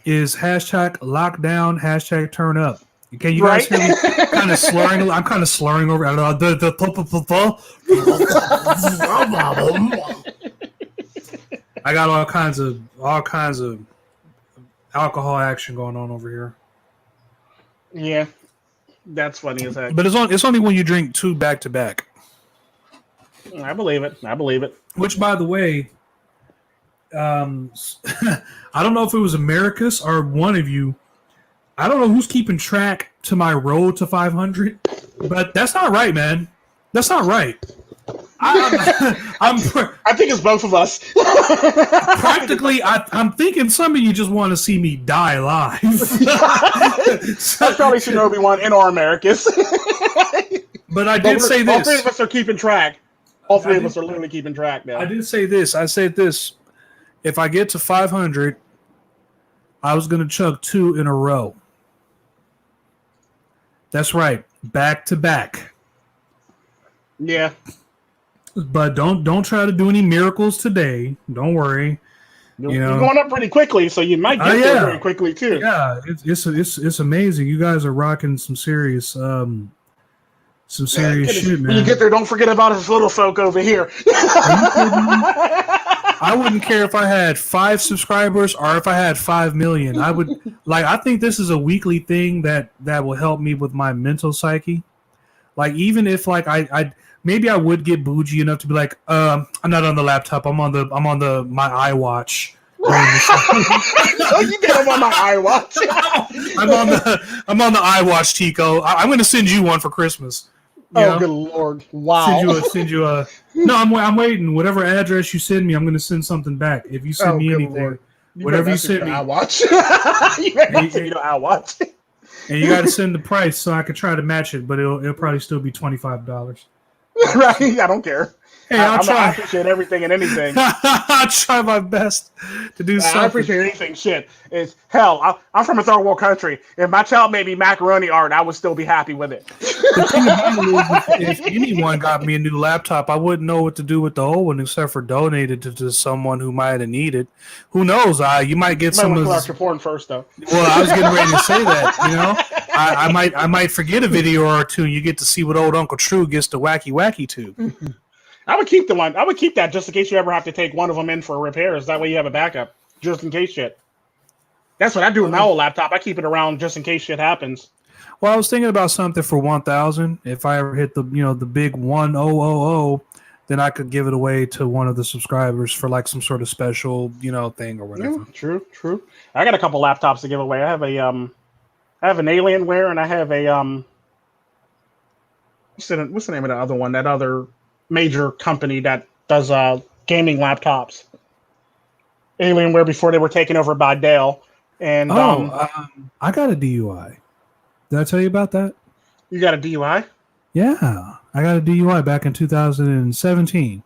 is #lockdown, #turn up. Can you guys hear me kind of slurring? I'm kind of slurring over. I got all kinds of alcohol action going on over here. Yeah, that's funny as heck. But it's only when you drink 2 back to back. I believe it. Which, by the way, I don't know if it was Americus or one of you. I don't know who's keeping track to my road to 500, but that's not right, man. That's not right. I think it's both of us. Practically, I'm thinking some of you just want to see me die live. That's probably Shinobi-1 and or Americus. But I did say this. All three of us are keeping track. All three of us are literally keeping track now. I did say this. I said this. If I get to 500, I was going to chug 2 in a row. That's right. Back to back. Yeah. But don't try to do any miracles today. Don't worry. You're going up pretty quickly, so you might get there very quickly too. Yeah, it's amazing. You guys are rocking some serious shit, man. When you get there, don't forget about us little folk over here. I wouldn't care if I had 5 subscribers or if I had 5 million. I would I think this is a weekly thing that will help me with my mental psyche. Like even if I maybe I would get bougie enough to be like, I'm not on the laptop. I'm on my iWatch. Oh, you get him on my iWatch. I'm on the iWatch, Tico. I'm going to send you one for Christmas. Good Lord! Wow. Send you a. No, I'm waiting. Whatever address you send me, I'm going to send something back. If you send me anything, whatever you send me, iWatch. You better send me to iWatch. And you got to send the price so I could try to match it, but it'll probably still be $25. Right? I don't care. Hey, I'll try. I appreciate everything and anything. I'll try my best to do something. I appreciate anything. Shit. It's hell. I'm from a third world country. If my child made me macaroni art, I would still be happy with it. The thing about it is, if anyone got me a new laptop, I wouldn't know what to do with the old one except for donate it to someone who might have needed. Who knows? You might get some of this. Your porn first, though. Well, I was getting ready to say that. You know, I might forget a video or two, and you get to see what old Uncle Tru gets to wacky tube. I would keep the one. I would keep that just in case you ever have to take one of them in for repairs. That way you have a backup, just in case shit. That's what I do with my old laptop. I keep it around just in case shit happens. Well, I was thinking about something for 1,000. If I ever hit the big 1000, then I could give it away to one of the subscribers for like some sort of special thing or whatever. Yeah, true. I got a couple laptops to give away. I have an Alienware, and I have a what's the name of the other one? That other major company that does gaming laptops. Alienware before they were taken over by Dell. And I got a DUI. Did I tell you about that? You got a DUI? Yeah, I got a DUI back in 2017.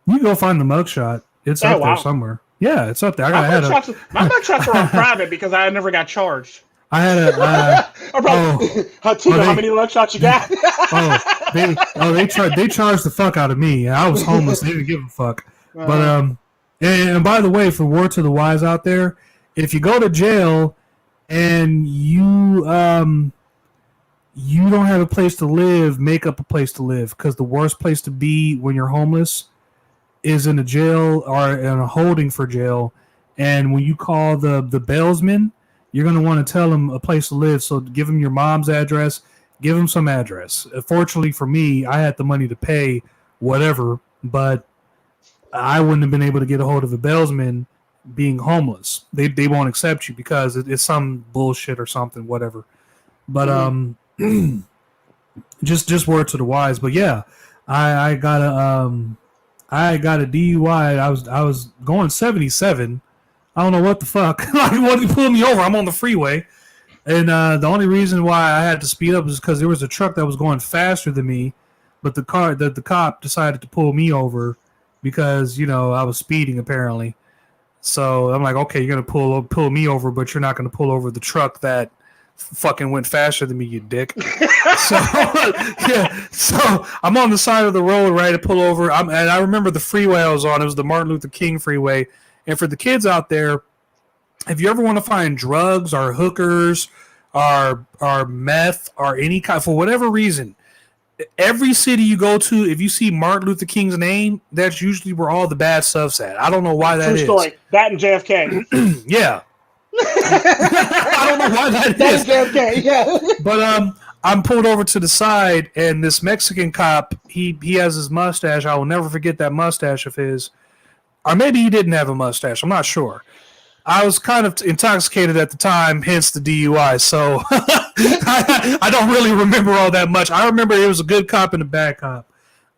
You can go find the mugshot. It's up there somewhere. Yeah, it's up there. My mugshots are on private because I never got charged. I had a. Tico, how many mugshots you got? They charged the fuck out of me. I was homeless. They didn't give a fuck. But and by the way, for word to the wise out there, if you go to jail and you don't have a place to live, make up a place to live, because the worst place to be when you're homeless is in a jail or in a holding for jail. And when you call the bailsman, you're going to want to tell them a place to live. So give them your mom's address. Give them some address. Fortunately for me, I had the money to pay whatever, but I wouldn't have been able to get a hold of a bailsman being homeless. They won't accept you because it's some bullshit or something, whatever. But just word to the wise. But yeah, I got a DUI. I was going 77. I don't know what the fuck. Like, what pulled me over? I'm on the freeway, and the only reason why I had to speed up is because there was a truck that was going faster than me, but the cop decided to pull me over because I was speeding apparently. So I'm like, okay, you're gonna pull me over, but you're not gonna pull over the truck that fucking went faster than me, you dick. So I'm on the side of the road, right, to pull over. And I remember the freeway I was on. It was the Martin Luther King freeway. And for the kids out there, if you ever want to find drugs or hookers or meth or any kind, for whatever reason, every city you go to, if you see Martin Luther King's name, that's usually where all the bad stuff's at. I don't know why that is. True story. That and JFK. Yeah. I don't know why that is. JFK, yeah. But I'm pulled over to the side, and this Mexican cop, he has his mustache. I will never forget that mustache of his. Or maybe he didn't have a mustache. I'm not sure. I was kind of intoxicated at the time, hence the DUI. So I don't really remember all that much. I remember it was a good cop and a bad cop.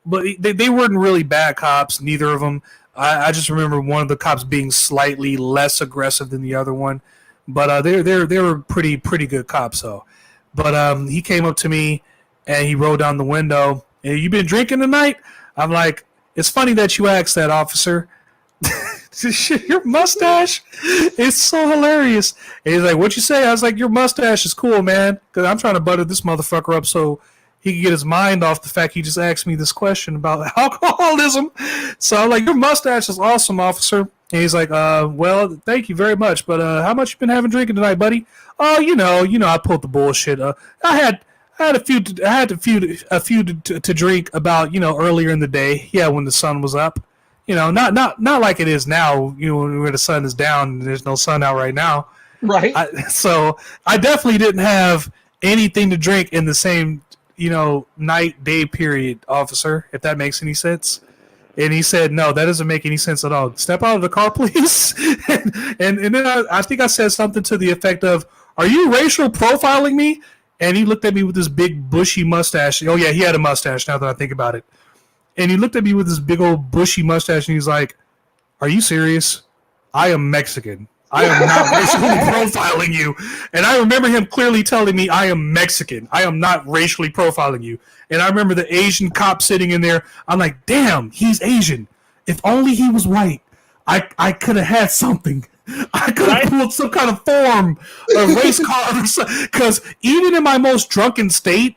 but they weren't really bad cops, neither of them. I just remember one of the cops being slightly less aggressive than the other one, but they were pretty good cops though. But he came up to me and he rolled down the window. Hey, you been drinking tonight? I'm like, it's funny that you asked that, officer. Your mustache is so hilarious. And he's like, what'd you say? I was like, your mustache is cool, man, because I'm trying to butter this motherfucker up so he can get his mind off the fact he just asked me this question about alcoholism. So I'm like, your mustache is awesome, officer. And he's like, well, thank you very much, but how much you been having drinking tonight, buddy? Oh, you know, I pulled the bullshit. I had a few to drink about, earlier in the day. Yeah, when the sun was up. Not like it is now, where the sun is down and there's no sun out right now. Right. So I definitely didn't have anything to drink in the same, night, day period, officer, if that makes any sense. And he said, no, that doesn't make any sense at all. Step out of the car, please. and then I think I said something to the effect of, are you racial profiling me? And he looked at me with this big bushy mustache. Oh, yeah, he had a mustache now that I think about it. And he looked at me with this big old bushy mustache, and he's like, are you serious? I am Mexican. I am not racially profiling you. And I remember him clearly telling me, I am Mexican. I am not racially profiling you. And I remember the Asian cop sitting in there. I'm like, damn, he's Asian. If only he was white, I could have had something. I could have pulled some kind of form, a race card or something. Because even in my most drunken state,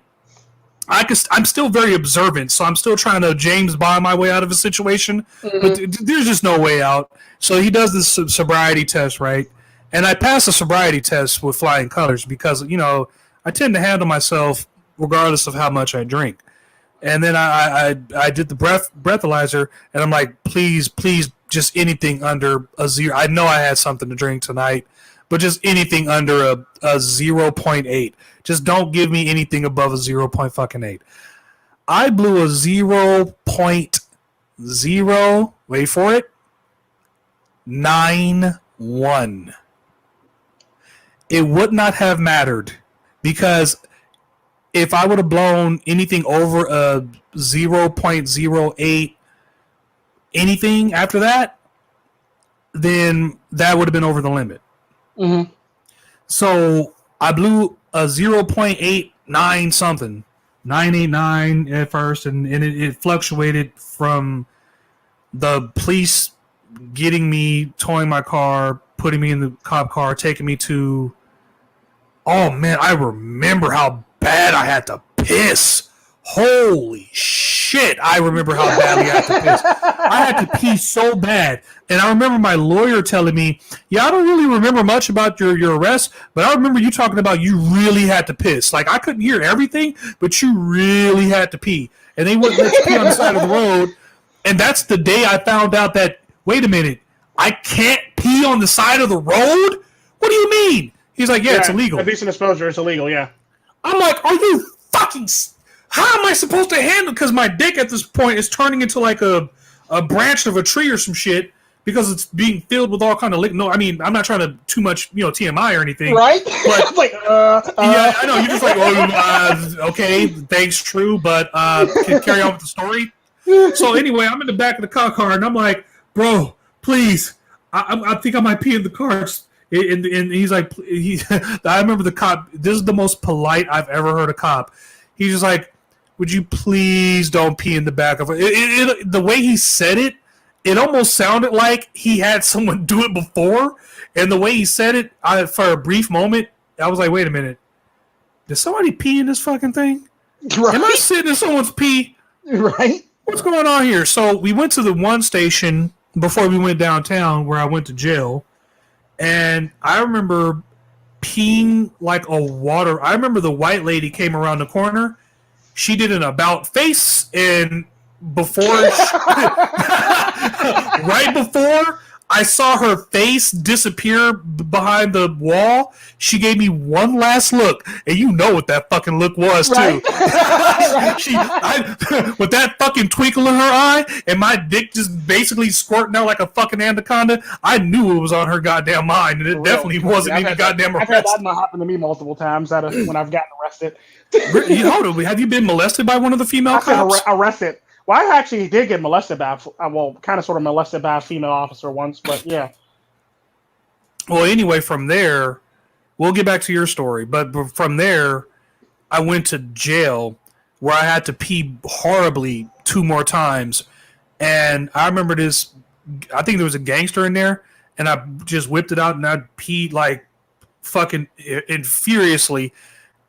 I'm still very observant, so I'm still trying to James Bond my way out of a situation, but there's just no way out. So he does this sobriety test, right? And I passed the sobriety test with flying colors because, I tend to handle myself regardless of how much I drink. And then I did the breathalyzer, and I'm like, please, just anything under a 0. I know I had something to drink tonight, but just anything under a 0.8. Just don't give me anything above a 0.8. I blew a 0.0. Wait for it. 91. It would not have mattered because if I would have blown anything over a 0.08, anything after that, then that would have been over the limit. Mm-hmm. So I blew a 0.89 something, 989 at first, and it fluctuated from the police getting me, towing my car, putting me in the cop car, taking me to. Oh man, I remember how bad I had to piss. Holy shit! I remember how badly I had to piss. I had to pee so bad. And I remember my lawyer telling me, yeah, I don't really remember much about your arrest, but I remember you talking about you really had to piss. Like, I couldn't hear everything, but you really had to pee. And they wouldn't let you pee on the side of the road. And that's the day I found out that, wait a minute, I can't pee on the side of the road? What do you mean? He's like, yeah, it's illegal. Indecent exposure, it's illegal, yeah. I'm like, are you fucking... How am I supposed to handle? Because my dick at this point is turning into like a branch of a tree or some shit because it's being filled with all kind of liquid. No, I mean, I'm not trying to too much, TMI or anything. Right? But like, yeah, I know. You're just like, okay, thanks, Tru, but can carry on with the story. So anyway, I'm in the back of the car and I'm like, bro, please, I think I might pee in the car. And he's like, I remember the cop. This is the most polite I've ever heard a cop. He's just like, would you please don't pee in the back of it? The way he said it, it almost sounded like he had someone do it before. And the way he said it, for a brief moment, I was like, wait a minute. Did somebody pee in this fucking thing? Right? Am I sitting in someone's pee? Right? What's going on here? So we went to the one station before we went downtown where I went to jail. And I remember peeing like a water. I remember the white lady came around the corner. She did an about face, and before, right before I saw her face disappear behind the wall, she gave me one last look, and you know what that fucking look was, too. With that fucking twinkle in her eye, and my dick just basically squirting out like a fucking anaconda, I knew it was on her goddamn mind, and it definitely wasn't even goddamn arrested. I've had that happen to me multiple times when I've gotten arrested. Have you been molested by one of the female cops? Arrested. Well, I actually did get molested by, kind of sort of molested by a female officer once, but yeah. Well, anyway, from there, we'll get back to your story, but from there, I went to jail where I had to pee horribly 2 more times. And I remember this, I think there was a gangster in there, and I just whipped it out and I peed like fucking furiously.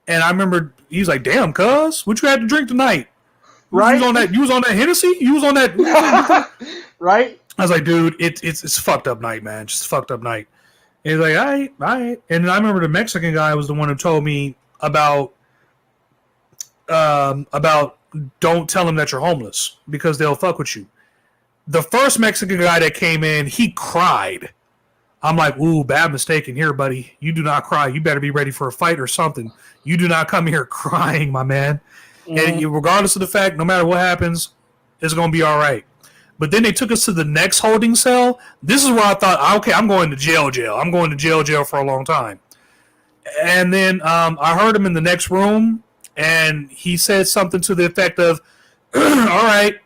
And I remember he was like, "Damn, cuz, what you had to drink tonight?" Right? You was on that Hennessy? You was on that right? I was like, dude, it's fucked up night, man. Just fucked up night. And he's like, all right. And then I remember the Mexican guy was the one who told me about don't tell them that you're homeless because they'll fuck with you. The first Mexican guy that came in, he cried. I'm like, ooh, bad mistake in here, buddy. You do not cry. You better be ready for a fight or something. You do not come here crying, my man. And regardless of the fact, no matter what happens, it's going to be all right. But then they took us to the next holding cell. This is where I thought, okay, I'm going to jail. I'm going to jail for a long time. And then I heard him in the next room, and he said something to the effect of, all right,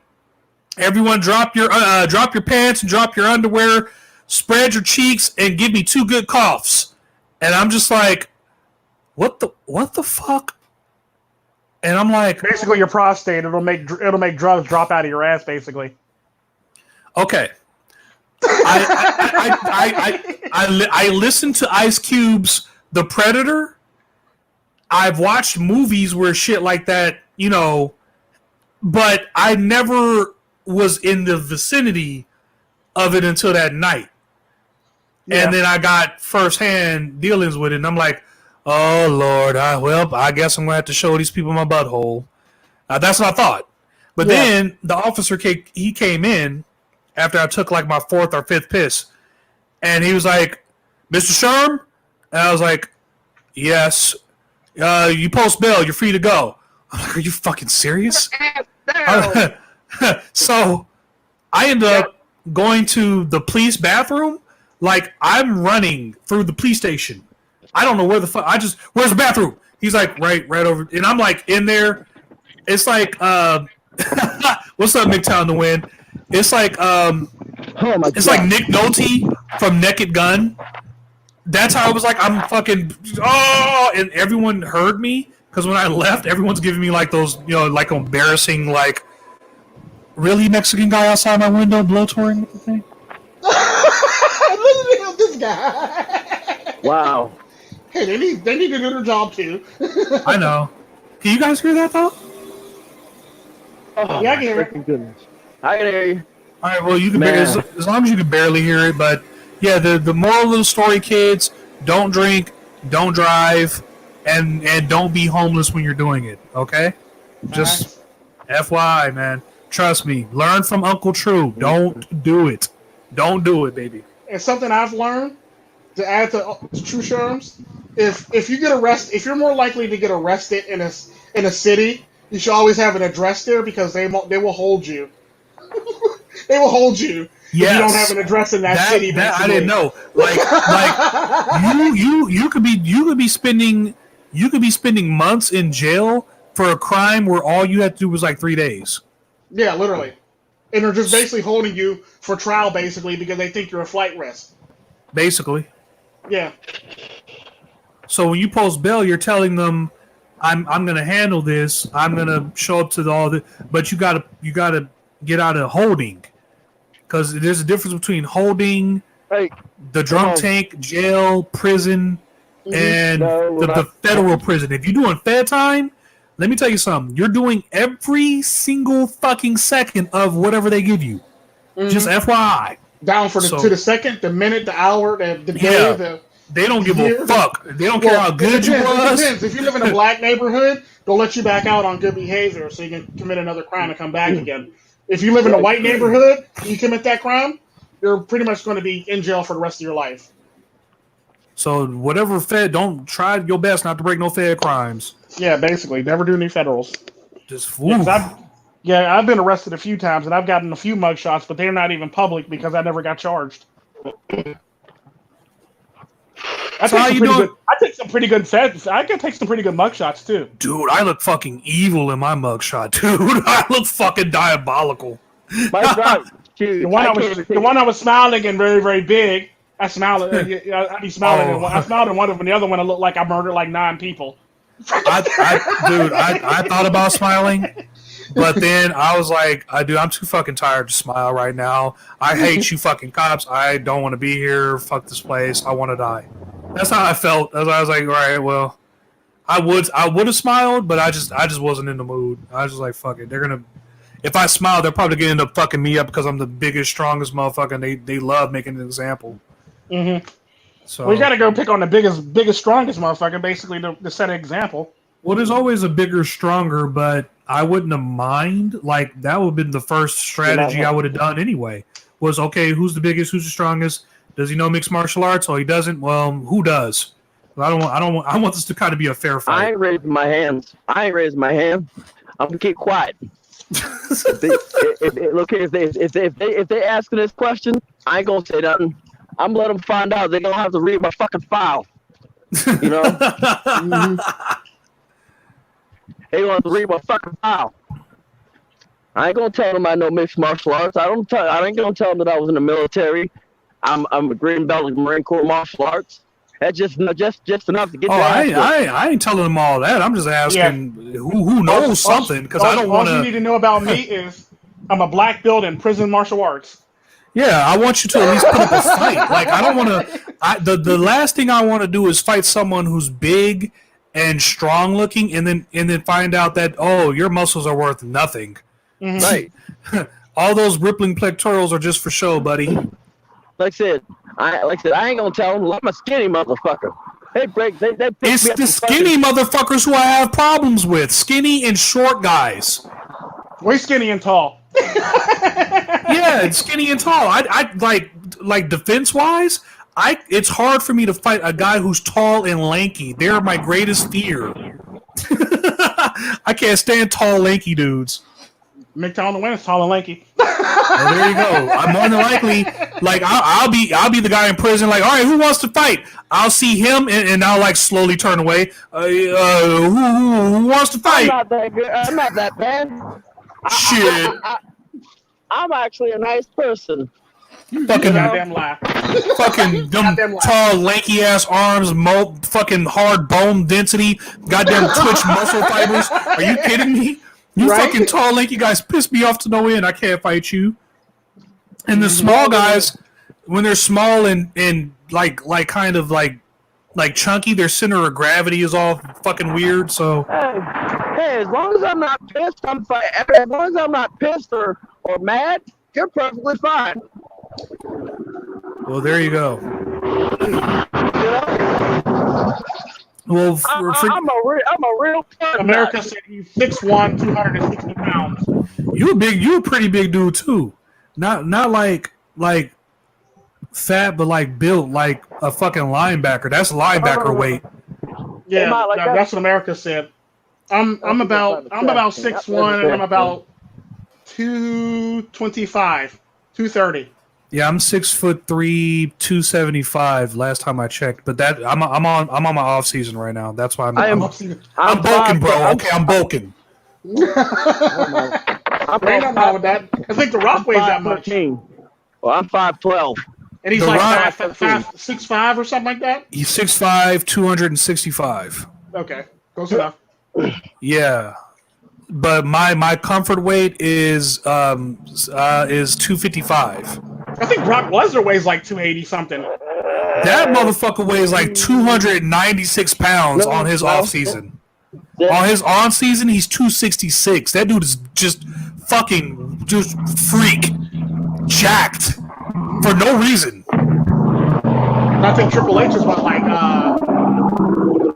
everyone drop your pants and drop your underwear, spread your cheeks, and give me 2 good coughs. And I'm just like, what the fuck? And I'm like, basically your prostate, it'll make drugs drop out of your ass, basically. Okay. I listened to Ice Cube's The Predator. I've watched movies where shit like that, but I never was in the vicinity of it until that night. Yeah. And then I got firsthand dealings with it, and I'm like, oh, Lord, I guess I'm going to have to show these people my butthole. That's what I thought. But then the officer, he came in after I took like my 4th or 5th piss, and he was like, Mr. Sherm? And I was like, yes. You post bail, you're free to go. I'm like, are you fucking serious? So I ended up going to the police bathroom. Like, I'm running through the police station. I don't know where the fuck. Where's the bathroom? He's like, right over. And I'm like in there. It's like, what's up, MiGTOW in the wind? It's like, it's like Nick Nolte from Naked Gun. That's how I was like, I'm fucking, and everyone heard me because when I left, everyone's giving me like those, like embarrassing, like, really Mexican guy outside my window blowtorching with the thing. Listen to this guy. Wow. Hey, they need to do their job too. I know. Can you guys hear that though? Oh, yeah, I can hear it. Goodness. I can hear you. All right. Well, you can as long as you can barely hear it. But yeah, the moral of the story, kids: don't drink, don't drive, and don't be homeless when you're doing it. Okay? Just FYI, man. Trust me. Learn from Uncle Tru. Don't do it. Don't do it, baby. It's something I've learned. To add to Tru Sherm's, if you get arrested, if you're more likely to get arrested in a city, you should always have an address there because they will hold you. They will hold you if you don't have an address in that city. I didn't know. Like you could be spending months in jail for a crime where all you had to do was like 3 days. Yeah, literally, and they're just basically holding you for trial, basically because they think you're a flight risk. Basically. Yeah. So when you post bail, you're telling them, "I'm going to handle this. I'm going to show up to all the." But you gotta get out of holding, because there's a difference between holding, the drunk tank, jail, prison, and the federal prison. If you're doing fed time, let me tell you something. You're doing every single fucking second of whatever they give you. Just FYI. Down to the second, the minute, the hour, the day. They don't give a fuck. They don't care how good you was. It depends. If you live in a black neighborhood, they'll let you back out on good behavior so you can commit another crime and come back again. If you live in a white neighborhood and you commit that crime, you're pretty much going to be in jail for the rest of your life. So whatever fed, don't try your best not to break no fed crimes. Yeah, basically. Never do any federals. Just I've been arrested a few times, and I've gotten a few mugshots, but they're not even public because I never got charged. I take some pretty good sets. I can take some pretty good mugshots too. Dude, I look fucking evil in my mugshot, dude. I look fucking diabolical. My God, the one I was smiling and very, very big. I smiled. I'd be smiling. I smiled at one of them. The other one, I looked like I murdered like 9 people. I thought about smiling, but then I was like, I'm too fucking tired to smile right now. I hate you fucking cops. I don't want to be here. Fuck this place. I want to die. That's how I felt. I was like, all right, well, I would have smiled, but I just wasn't in the mood. I was just like, fuck it. They're gonna, if I smile, they're probably gonna end up fucking me up because I'm the biggest, strongest motherfucker. And they love making an example. Mm-hmm. So we got to go pick on the biggest, strongest motherfucker, basically to set an example. Well, there's always a bigger, stronger, but I wouldn't have mind. Like that would have been the first strategy I would have done anyway. Was okay, who's the biggest, who's the strongest? Does he know mixed martial arts? Oh, he doesn't. Well, who does? I want this to kind of be a fair fight. I ain't raising my hands. I'm gonna keep quiet. If they asking this question, I ain't gonna say nothing. I'm letting them find out. They're gonna have to read my fucking file. You know? Mm-hmm. They gonna have to read my fucking file. I ain't gonna tell them I know mixed martial arts. I ain't gonna tell them that I was in the military. I'm a green belt in Marine Corps martial arts. That's just enough to get. I ain't telling them all that. I'm just asking who knows something because I don't want to. All you need to know about me is I'm a black belt in prison martial arts. Yeah, I want you to at least put up a fight. Like I don't want to. The last thing I want to do is fight someone who's big and strong looking, and then find out that your muscles are worth nothing. Mm-hmm. Right. All those rippling pectorals are just for show, buddy. Like I said, I ain't gonna tell them. I'm a skinny motherfucker. It's the skinny motherfuckers who I have problems with. Skinny and short guys. We're skinny and tall. Yeah, it's skinny and tall. I like defense wise. It's hard for me to fight a guy who's tall and lanky. They're my greatest fear. I can't stand tall, lanky dudes. MiGTOW the winner is tall and lanky. Well, there you go. I'm more than likely, like I'll be the guy in prison. Like, all right, who wants to fight? I'll see him and I'll like slowly turn away. Who wants to fight? I'm not that good. I'm not that bad. Shit. I'm actually a nice person. Fucking goddamn lie. Fucking them tall, lanky ass arms, fucking hard bone density, goddamn twitch muscle fibers. Are you kidding me? You fucking tall, lanky guys piss me off to no end. I can't fight you. And the small guys, when they're small and like kind of like chunky, their center of gravity is all fucking weird. So hey, as long as I'm not pissed, I'm fine. As long as I'm not pissed or mad, you're perfectly fine. Well, there you go. Well, I'm a real America said he's 6'1", 260 pounds. You a pretty big dude too. Not like fat, but like built like a fucking linebacker. That's linebacker weight. Yeah, that's what America said. I'm about 6'1", and I'm about 225, 230. Yeah, I'm 6'3", 275. Last time I checked, but that I'm on my off season right now. That's why I'm bulking, bro. Okay, I'm bulking. I'm ain't nothing with that. I think the Rock weighs that much. Well, I'm 5'12", and he's like 6'5" or something like that. He's 6'5", 265. Okay, close enough. Yeah. But my comfort weight is 255. I think Brock Lesnar weighs like 280 something. That motherfucker weighs like 296 pounds on his off season. On his on season, he's 266. That dude is just freak jacked for no reason. I think Triple H is what like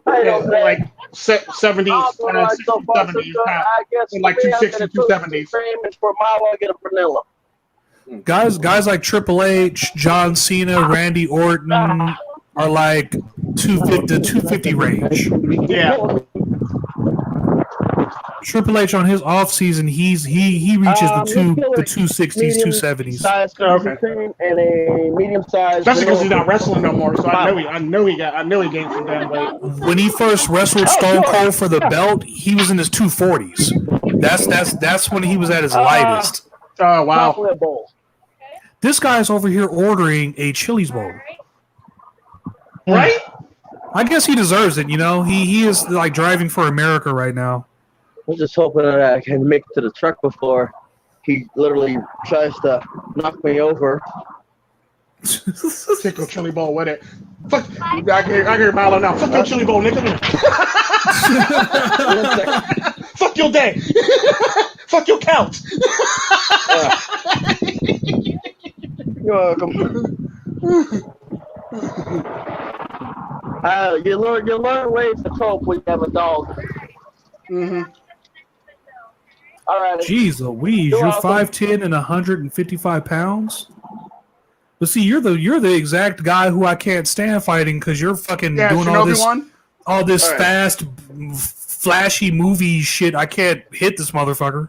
70s, 60s, 70s, like 260s, 270s. For a mile, I get a vanilla. Guys like Triple H, John Cena, Randy Orton are like 250 range. Yeah. Triple H on his off season, he reaches the 260s, 270s. Size and a medium size. Especially because he's not wrestling no more, so I know he gained some damn weight. When he first wrestled Stone Cold for the belt, he was in his 240s. That's when he was at his lightest. Oh wow! This guy's over here ordering a Chili's bowl. Right? I guess he deserves it. You know, he is like driving for America right now. I'm just hoping that I can make it to the truck before he literally tries to knock me over. Tico chili bowl with it. Fuck! I hear Milo now. Fuck your chili bowl, nigga. Fuck your day. Fuck your couch. You're welcome. You learn ways to cope when you have a dog. Mm-hmm. All right. Jeez Louise, you're 5'10" and 155 pounds. But see, you're the exact guy who I can't stand fighting because you're fucking doing all this fast, flashy movie shit. I can't hit this motherfucker.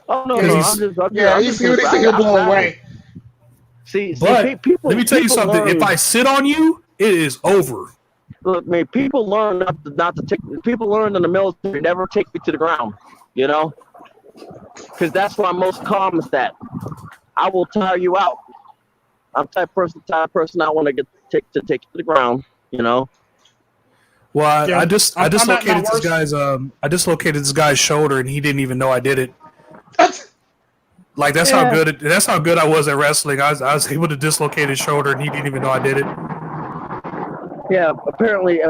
Oh no! He'll blow away. See, let me tell you something. If I sit on you, it is over. Look, man, people learn not to take. People learn in the military never take me to the ground. You know, because that's why I'm most calm is that I will tire you out. I'm the type of person I want to take you to the ground. You know. Well, I dislocated this guy's shoulder, and he didn't even know I did it. Like that's how good I was at wrestling. I was able to dislocate his shoulder, and he didn't even know I did it. Yeah, apparently,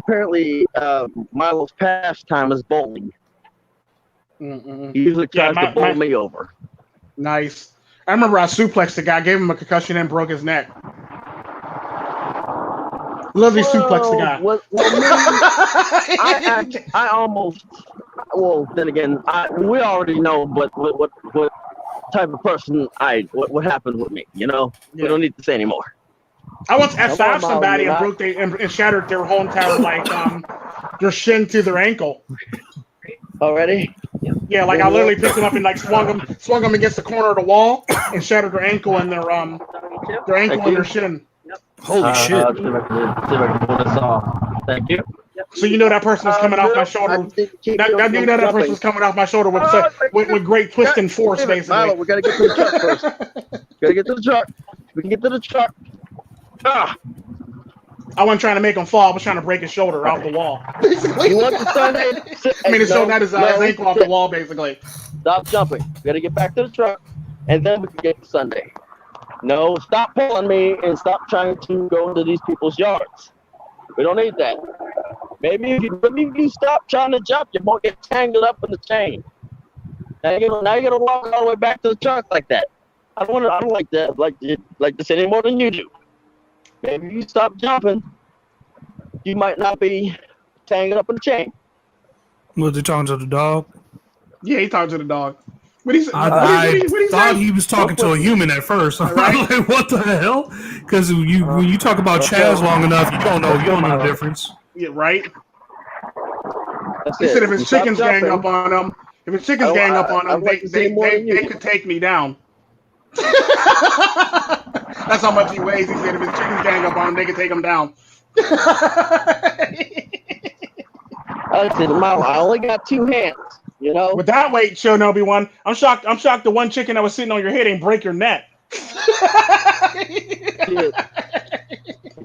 Milo's pastime is bowling. Mm-mm. He usually tries to bowl me over. Nice. I remember I suplexed the guy, gave him a concussion, and broke his neck. Lovely suplex the guy. I almost. Well, then again, we already know, but what type of person what happened with me? You know, we don't need to say anymore. I once F5'd somebody and broke and shattered their whole entire their shin to their ankle. Already? Yeah, like I literally picked them up and swung them against the corner of the wall and shattered their ankle and their ankle and their shin. Holy shit! Thank you. So you know that person was coming off my shoulder. That person was coming off my shoulder with great twist and force, basically. Milo, we gotta get to the truck first. Gotta get to the truck. We can get to the truck. I wasn't trying to make him fall. I was trying to break his shoulder off the wall. You want the Sunday? I mean, his ankle off the wall, basically. Stop jumping. We gotta get back to the truck, and then we can get to Sunday. No, stop pulling me and stop trying to go into these people's yards. We don't need that. Maybe if you stop trying to jump, you won't get tangled up in the chain. Now you gotta walk all the way back to the truck like that. I don't like that like this any more than you do. Maybe if you stop jumping, you might not be tangled up in the chain. Was he talking to the dog? Yeah, he talked to the dog. I thought he was talking to a human at first. Right? I was like, what the hell? Because when you talk about Chaz long enough, you don't know the difference. Yeah, right. He said if his chickens gang up on him, they could take me down. That's how much he weighs. He said if his chickens gang up on him, they could take him down. I said, Mom, I only got 2 hands. You know, with that weight, Shinobi one, I'm shocked the one chicken that was sitting on your head ain't break your neck.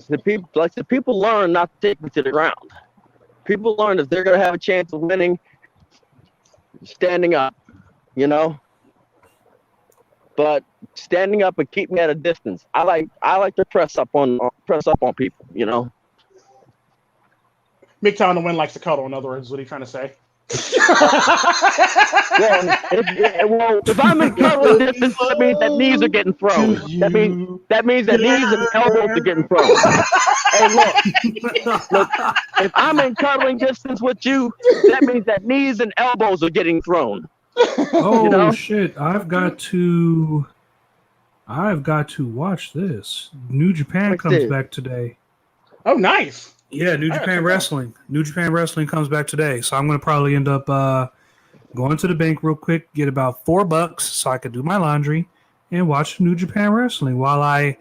The people learn not to take me to the ground. People learn if they're gonna have a chance of winning, standing up, you know. But standing up and keep me at a distance. I like to press up on people, you know. MiGTOW the win likes to cuddle. In other words, what are you trying to say? If I'm in cuddling distance, that means that knees are getting thrown. That means that knees and elbows are getting thrown. Hey, look, if I'm in cuddling distance with you, that means that knees and elbows are getting thrown. Oh, you know? Shit! I've got to watch this. New Japan comes back today. Oh, nice. Yeah, New Japan Wrestling. New Japan Wrestling comes back today, so I'm going to probably end up go into the bank real quick, get about $4 so I could do my laundry and watch New Japan Wrestling while I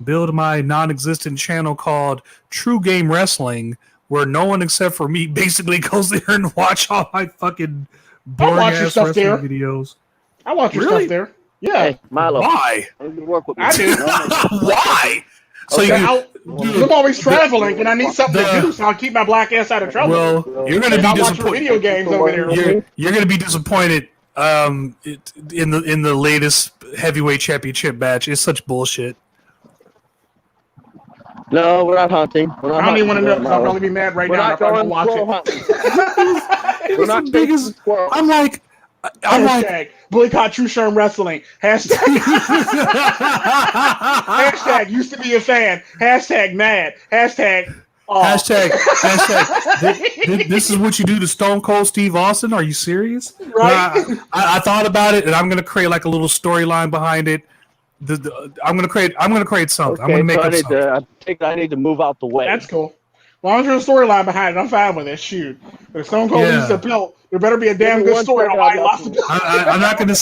build my non-existent channel called True Game Wrestling, where no one except for me basically goes there and watch all my fucking boring ass wrestling videos. I watch your stuff there. Yeah. Hey, Milo. Why? I do. Why? So I'm always traveling and I need something to do, so I'll keep my black ass out of trouble. Well, you're going to be disappointed. Video games over there. You're going to be disappointed in the latest heavyweight championship match. It's such bullshit. No, we're not hunting. I don't even want to know because I'll probably be mad right now if I don't watch it. We're not big as I'm like boycott Tru Sherm Wrestling. Hashtag used to be a fan. Hashtag mad. Hashtag this is what you do to Stone Cold Steve Austin? Are you serious? Right. I thought about it and I'm gonna create like a little storyline behind it. I'm gonna create something. Okay, I'm gonna make up something. I need to move out the way. That's cool. As long as there's a storyline behind it, I'm fine with it. Shoot. If Stone Cold loses the belt, there better be a damn good story on why he lost the belt. I'm not gonna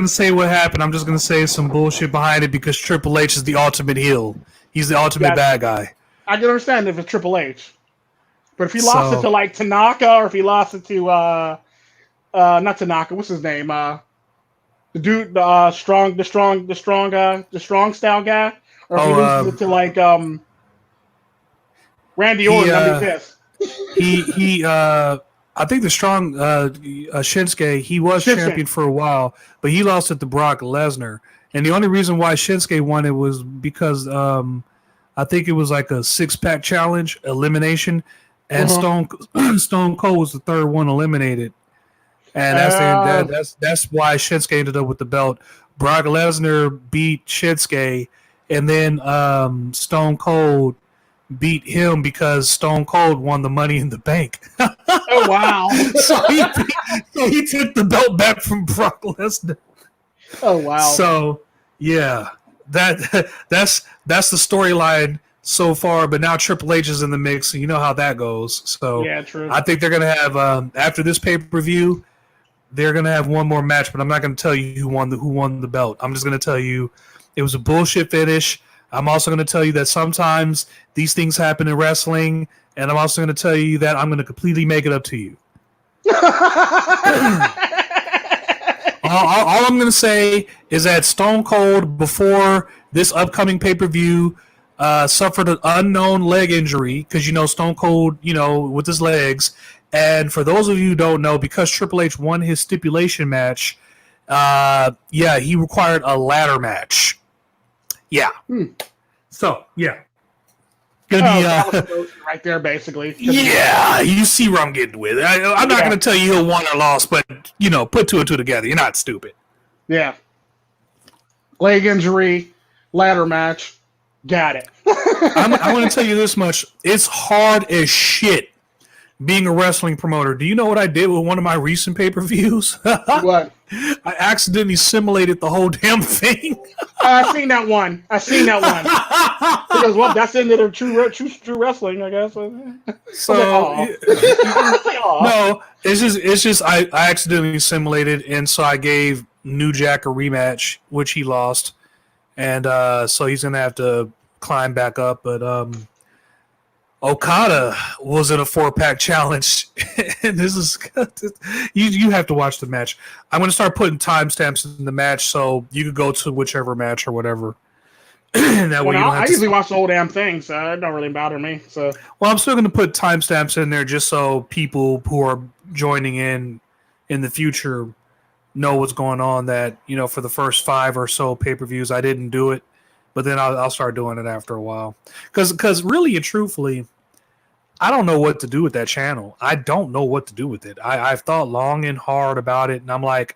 say what happened. I'm just gonna say some bullshit behind it because Triple H is the ultimate heel. He's the ultimate bad guy. I can understand if it's Triple H. But if he lost it to like Tanaka or if he lost it to not Tanaka, what's his name? The dude, the strong style guy, or if he loses it to like Randy Orton, I'd be pissed. I think the strong Shinsuke, he was champion for a while, but he lost it to Brock Lesnar. And the only reason why Shinsuke won it was because I think it was like a 6-pack challenge, elimination, and Stone Cold was the third one eliminated. And that's why Shinsuke ended up with the belt. Brock Lesnar beat Shinsuke, and then Stone Cold beat him because Stone Cold won the Money in the Bank. Oh wow! so he took the belt back from Brock Lesnar. Oh wow! So yeah, that's the storyline so far. But now Triple H is in the mix, and you know how that goes. So yeah, true. I think they're gonna have after this pay-per-view, they're gonna have one more match. But I'm not gonna tell you who won the belt. I'm just gonna tell you it was a bullshit finish. I'm also going to tell you that sometimes these things happen in wrestling, and I'm also going to tell you that I'm going to completely make it up to you. all I'm going to say is that Stone Cold, before this upcoming pay-per-view, suffered an unknown leg injury, because, Stone Cold, with his legs. And for those of you who don't know, because Triple H won his stipulation match, he required a ladder match. Yeah. So, yeah. That was right there, basically. Yeah, you see where I'm getting with it. I'm not going to tell you he'll won or lost, but, put two and two together. You're not stupid. Yeah. Leg injury, ladder match. Got it. I want to tell you this much. It's hard as shit being a wrestling promoter. Do you know what I did with one of my recent pay-per-views? What? I accidentally simulated the whole damn thing. I've seen that one. Because, that's the end of the true wrestling, I guess. So, no, it's just I accidentally simulated, and so I gave New Jack a rematch, which he lost, and so he's gonna have to climb back up, but Okada was in a 4-pack challenge, and this is you have to watch the match. I'm going to start putting timestamps in the match, so you could go to whichever match or whatever. I usually watch the whole damn thing, so it don't really bother me. So, well, I'm still going to put timestamps in there just so people who are joining in the future know what's going on. That for the first 5 or so pay-per-views, I didn't do it, but then I'll start doing it after a while. Because really and truthfully, I don't know what to do with that channel. I don't know what to do with it. I've thought long and hard about it, and I'm like,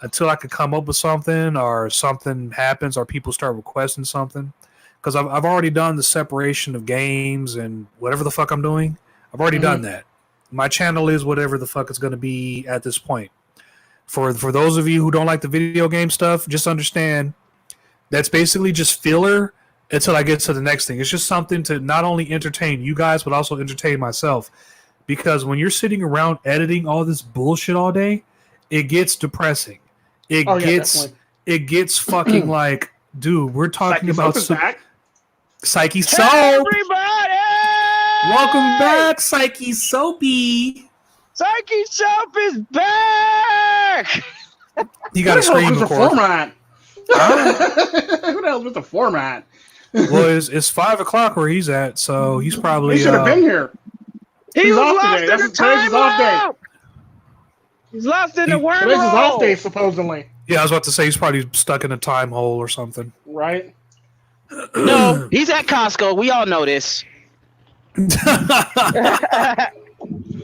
until I could come up with something or something happens or people start requesting something, because I've already done the separation of games and whatever the fuck I'm doing. I've already done that. My channel is whatever the fuck it's going to be at this point. For those of you who don't like the video game stuff, just understand that's basically just filler until I get to the next thing. It's just something to not only entertain you guys, but also entertain myself. Because when you're sitting around editing all this bullshit all day, it gets depressing. It gets fucking like, dude, we're talking about Psychesoap. Everybody! Welcome back, Psychesoapy. Psychesoap is back! You got to scream, of course. Format. Who the hell is the format? Well, it's 5 o'clock where he's at, so he's probably. He should have been here. He's off lost today. in the time off day. He's lost in the wormhole. Today's his off day, supposedly. Yeah, I was about to say he's probably stuck in a time hole or something. Right. No, he's at Costco. We all know this.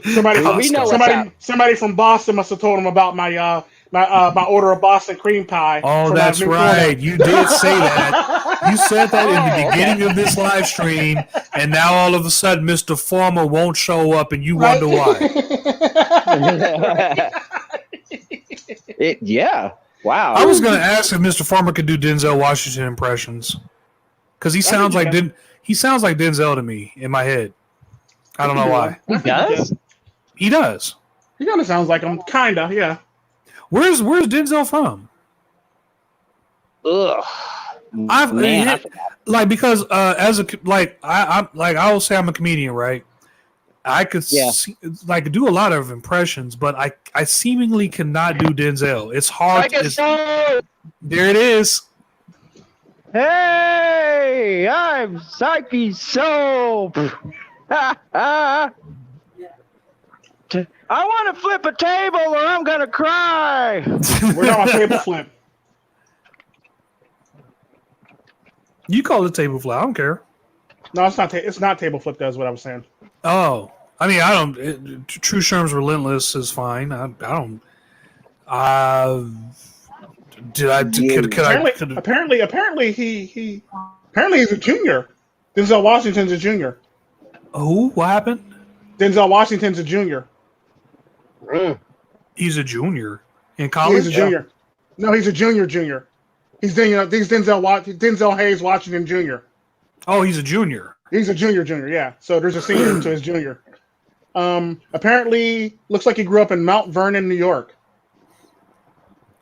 Somebody from Boston must have told him about my order of Boston cream pie. Oh, that's right. You did say that. You said that in the beginning of this live stream, and now all of a sudden Mr. Froma won't show up, and you wonder why. Yeah. Wow. I was going to ask if Mr. Froma could do Denzel Washington impressions, because he sounds like Denzel to me in my head. I don't know why. He does? He does. He kind of sounds like him, kinda, yeah. Where's Denzel from? Ugh. Because as a I will say I'm a comedian, right? I could do a lot of impressions, but I seemingly cannot do Denzel. It's hard. There it is. Hey, I'm Psychesoap. I want to flip a table or I'm going to cry. We're not on table flip. You call it table flip. I don't care. No, it's not. It's not table flip. That's what I was saying. Oh, I mean, I don't. Tru Sherm's Relentless is fine. I don't. Apparently he's a junior. Denzel Washington's a junior. Oh, what happened? Denzel Washington's a junior. He's a junior in college. He's a junior. No, he's a junior. He's Denzel Hayes Washington Jr. Oh, he's a junior. He's a junior. Yeah. So there's a senior to his junior. Apparently, looks like he grew up in Mount Vernon, New York.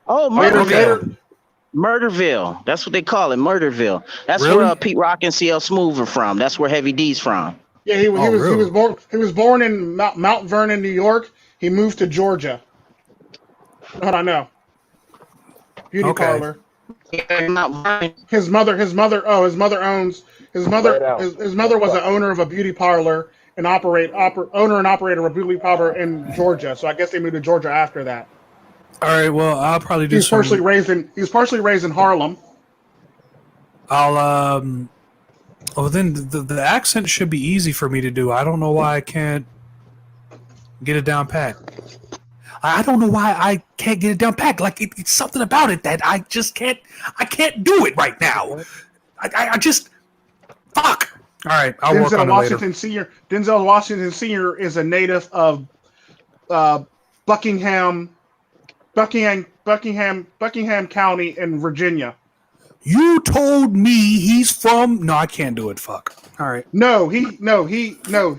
Oh, Murderville. Murderville. That's what they call it, Murderville. That's where Pete Rock and CL Smooth are from. That's where Heavy D's from. Yeah, he was born in Mount Vernon, New York. He moved to Georgia. What I know. Beauty parlor. His mother was the owner of a beauty parlor and operator of a beauty parlor in Georgia. So I guess they moved to Georgia after that. All right. Well, I'll probably do. He was partially raised in Harlem. I'll Oh, then the accent should be easy for me to do. I don't know why I can't get it down pat. I don't know why I can't get it down pat. Like it's something about it that I just can't. I can't do it right now. I just fuck. All right, I'll work on it later. Denzel Washington Sr. is a native of Buckingham County in Virginia. You told me he's from. No, I can't do it. Fuck. All right.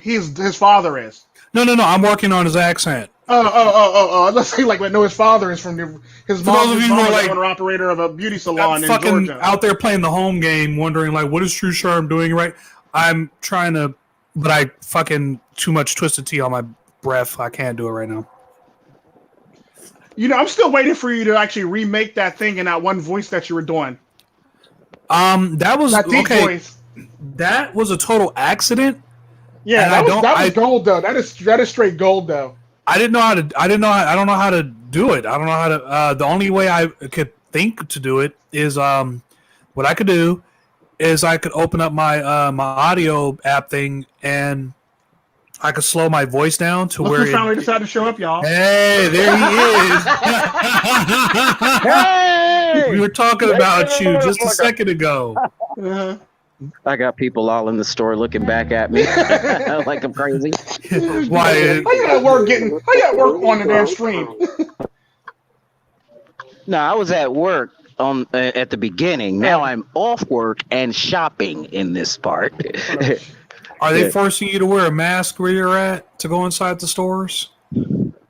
His father is. No. I'm working on his accent. Let's say his father is from his mom is the owner operator of a beauty salon in Georgia. Out there playing the home game, wondering what is Tru Sherm doing right? I'm trying to, but I fucking too much Twisted Tea on my breath. I can't do it right now. I'm still waiting for you to actually remake that thing in that one voice that you were doing. That was that deep voice. That was a total accident. Yeah, that was gold though. That is straight gold though. I don't know how to do it. I don't know how to. The only way I could think to do it is what I could do is I could open up my my audio app thing and I could slow my voice down to where he finally decided to show up, y'all. Hey, there he is. Hey! We were talking about you just a second ago. Uh-huh. I got people all in the store looking back at me like I'm crazy. Why? I got work on the damn stream. No, I was at work at the beginning. Now I'm off work and shopping in this part. Are they forcing you to wear a mask where you're at to go inside the stores?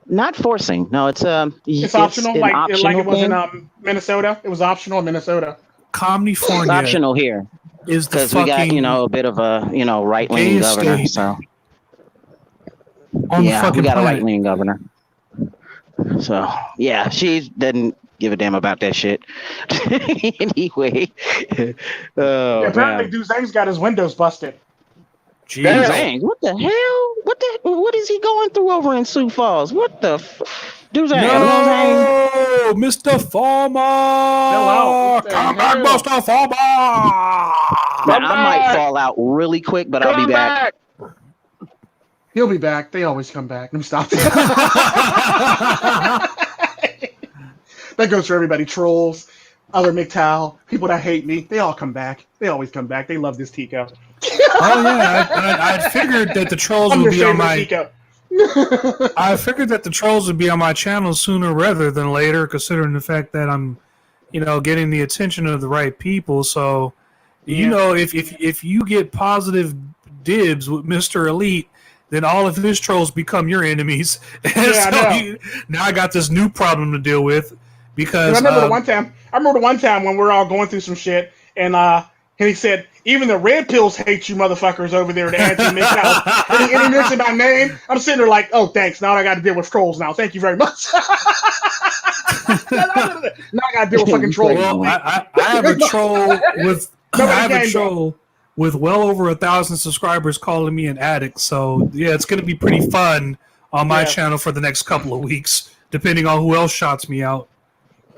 Not forcing. No, it's optional. Like it was thing. in Minnesota. It was optional in Minnesota. California. It's optional here. Is because we got a bit of a right wing governor. So we got a right wing governor. So yeah, she didn't give a damn about that shit. Anyway, apparently Duzane's got his windows busted. Duzane, what the hell? What is he going through over in Sioux Falls? What the Duzane? No, Mr. Froma. Hello. Come back, Mr. Froma. Man, I might fall out really quick, but I'll be back. He'll be back. They always come back. Let me stop. That goes for everybody. Trolls, other MiGTOW, people that hate me. They all come back. They always come back. They love this Tico. Oh yeah, I figured that the trolls would be on my. I figured that the trolls would be on my channel sooner rather than later, considering the fact that I'm, getting the attention of the right people. So, if you get positive dibs with Mr. Elite, then all of his trolls become your enemies. Now I got this new problem to deal with because I remember the one time when we're all going through some shit, and he said, even the red pills hate you motherfuckers over there, the anti-MiGTOW. and he mentioned my name. I'm sitting there like, oh, thanks. Now I got to deal with trolls now. Thank you very much. Now I got to deal with fucking trolls. Well, I have a troll with with well over 1,000 subscribers calling me an addict. So yeah, it's going to be pretty fun on my channel for the next couple of weeks, depending on who else shouts me out.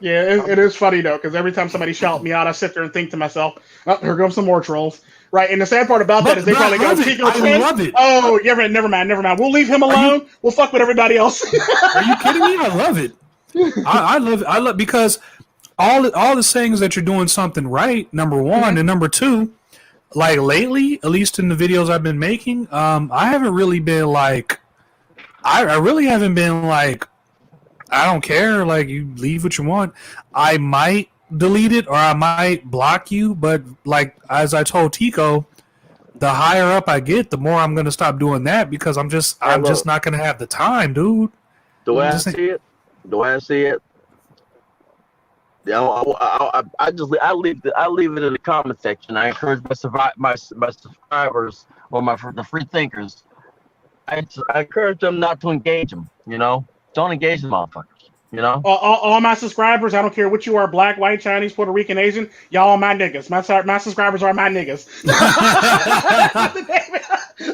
Yeah, it is funny though, because every time somebody shouts me out, I sit there and think to myself, "Oh, here comes some more trolls." Right, and the sad part about that is they probably go, "Tico Tren." Love it. Oh, yeah, never mind. We'll leave him alone. We'll fuck with everybody else. Are you kidding me? I love it. I love because all the sayings that you're doing something right. Number one, and number two, like lately, at least in the videos I've been making, I haven't really been like, I really haven't been like, I don't care. Like, you leave what you want. I might delete it or I might block you, but like as I told Tico, the higher up I get, the more I'm gonna stop doing that because I'm just not gonna have the time, dude. The way I see it. Yeah, I leave it in the comment section. I encourage my subscribers or the free thinkers. I encourage them not to engage them. Don't engage the motherfuckers. All my subscribers, I don't care what you are, black, white, Chinese, Puerto Rican, Asian, y'all are my niggas. My subscribers are my niggas.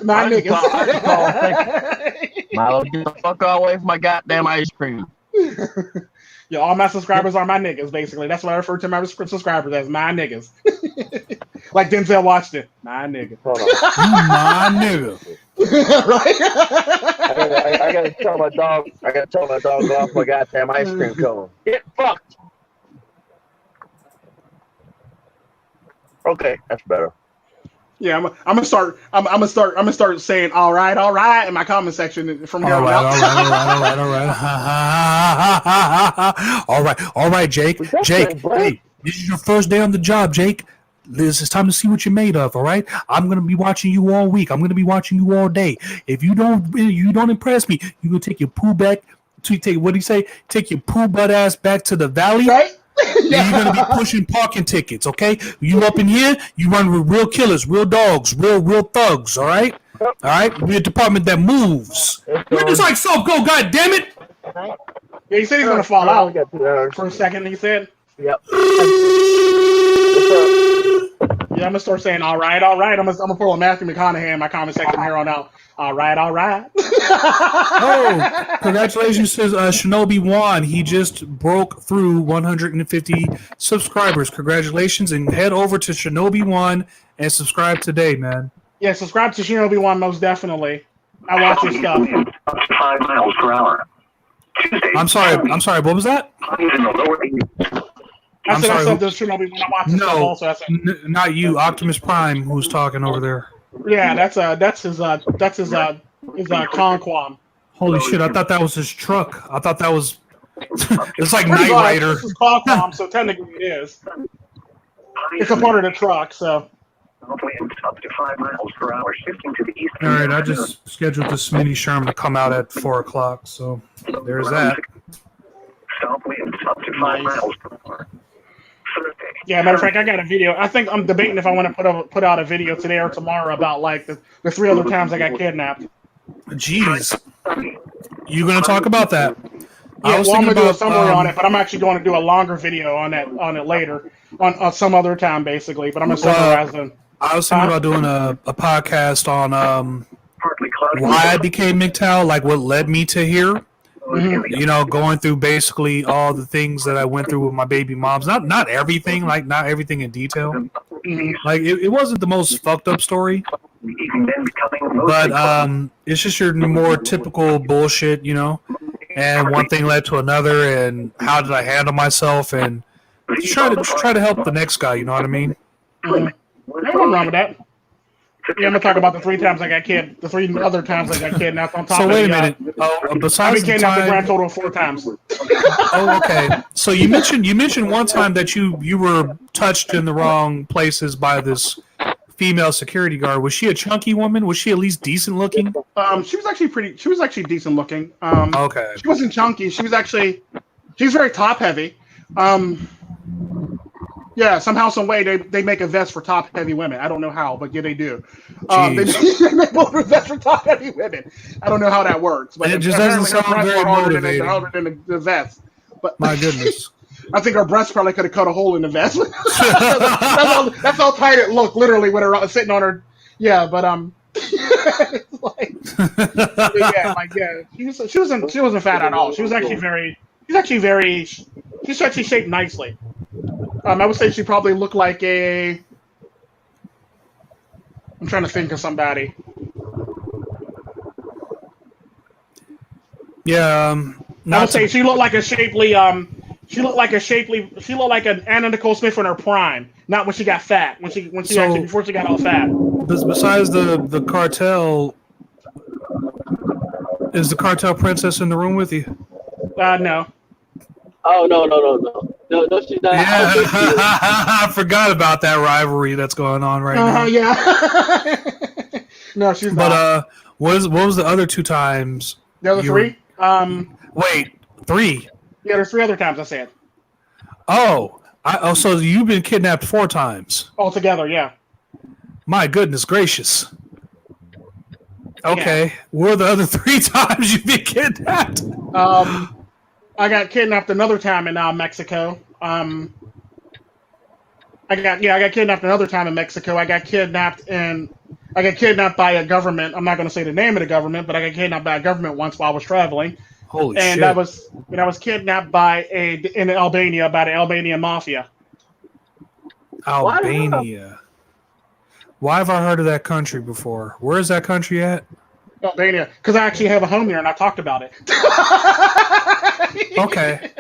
My niggas. Milo, get the fuck away from my goddamn ice cream. Yeah, all my subscribers are my niggas, basically. That's what I refer to my subscribers as, my niggas. Like Denzel Washington, my nigga. My nigga. Right? I gotta tell my dog off my goddamn ice cream cone. Get fucked. Okay, that's better. Yeah, I'm gonna start saying all right in my comment section from here on out. All right, Jake. Jake, hey, this is your first day on the job, Jake. This is time to see what you're made of. All right, I'm gonna be watching you all week. I'm gonna be watching you all day. If you don't impress me, you gonna take your poo back. Take your poo butt ass back to the valley. Right. You're going to be pushing parking tickets, okay? You up in here, you run with real killers, real dogs, real thugs, all right? All right? We're a department that moves. Where does like so go, God damn it? Yeah, he said he's going to fall out for a second, he said. Yep. Yeah, I'm going to start saying, all right. I'm going to pull a Matthew McConaughey in my comment section here on out. All right. Oh, congratulations to Shinobi Juan. He just broke through 150 subscribers. Congratulations, and head over to Shinobi Juan and subscribe today, man. Yeah, subscribe to Shinobi Juan most definitely. I watch your stuff. 5 miles per hour. I'm sorry. What was that? I said this Shinobi Juan. I watch his stuff also. Not you, Optimus Prime, who's talking over there. Yeah, that's his Conquam. Holy shit! I thought that was his truck. I thought that was. It's like Knight Rider. This is Conquam, so technically it is. It's a part of the truck, so. South winds up to 5 miles per hour, shifting to the east. All right, I just scheduled this mini Sherm to come out at 4 o'clock, so there's that. South winds up to 5 miles per hour. Thursday. Yeah, matter of fact, I got a video. I think I'm debating if I want to put out a video today or tomorrow about like the 3 other times I got kidnapped. Jeez, you gonna talk about that? Yeah, well, I'm gonna do a summary on it, but I'm actually going to do a longer video on it later, on some other time, basically. But I'm gonna summarize them. I was thinking about doing a podcast on why I became MiGTOW, like what led me to here. Mm-hmm. You know, going through basically all the things that I went through with my baby moms. Not everything, like not everything in detail. Mm-hmm. Like it wasn't the most fucked up story, but it's just your more typical bullshit, you know. And one thing led to another, and how did I handle myself, and just try to help the next guy. You know what I mean? Mm-hmm. Nothing wrong with that. Yeah, I'm gonna talk about the 3 times I got kidnapped. The 3 other times I got kidnapped on top. So of wait a minute. Besides I've been kidnapped a grand the time, total of 4 times. oh, okay. So you mentioned one time that you were touched in the wrong places by this female security guard. Was she a chunky woman? Was she at least decent looking? She was actually decent looking. Okay. She wasn't chunky. She was very top heavy. Yeah, somehow, some way they make a vest for top heavy women. I don't know how, but yeah, they do. They make a vest for top heavy women. I don't know how that works, but it just doesn't sound very motivating. Harder than the vest. But my goodness. I think her breast probably could have cut a hole in the vest. that's how tight it looked, literally, when her sitting on her. Yeah, but she wasn't fat at all. She actually shaped nicely. I would say she probably looked like a. I'm trying to think of somebody. Yeah, I would say she looked like a shapely. She looked like an Anna Nicole Smith in her prime, not when she got fat. Before she got all fat. Besides the cartel, is the cartel princess in the room with you? No. Oh no, she's not. Yeah, I forgot about that rivalry that's going on right now. Yeah. No, she's not. But what was the other 2 times? The other 3? Wait, 3? Yeah, there's 3 other times I said. So you've been kidnapped 4 times Altogether, yeah. My goodness gracious. Okay, what are the other 3 times you've been kidnapped? I got kidnapped another time in Mexico. I got kidnapped another time in Mexico. I got kidnapped by a government. I'm not going to say the name of the government, but I got kidnapped by a government once while I was traveling. Holy shit! And I was kidnapped in Albania by the Albanian mafia. Albania. Why have I heard of that country before? Where is that country at? Albania, because I actually have a home there and I talked about it. Okay.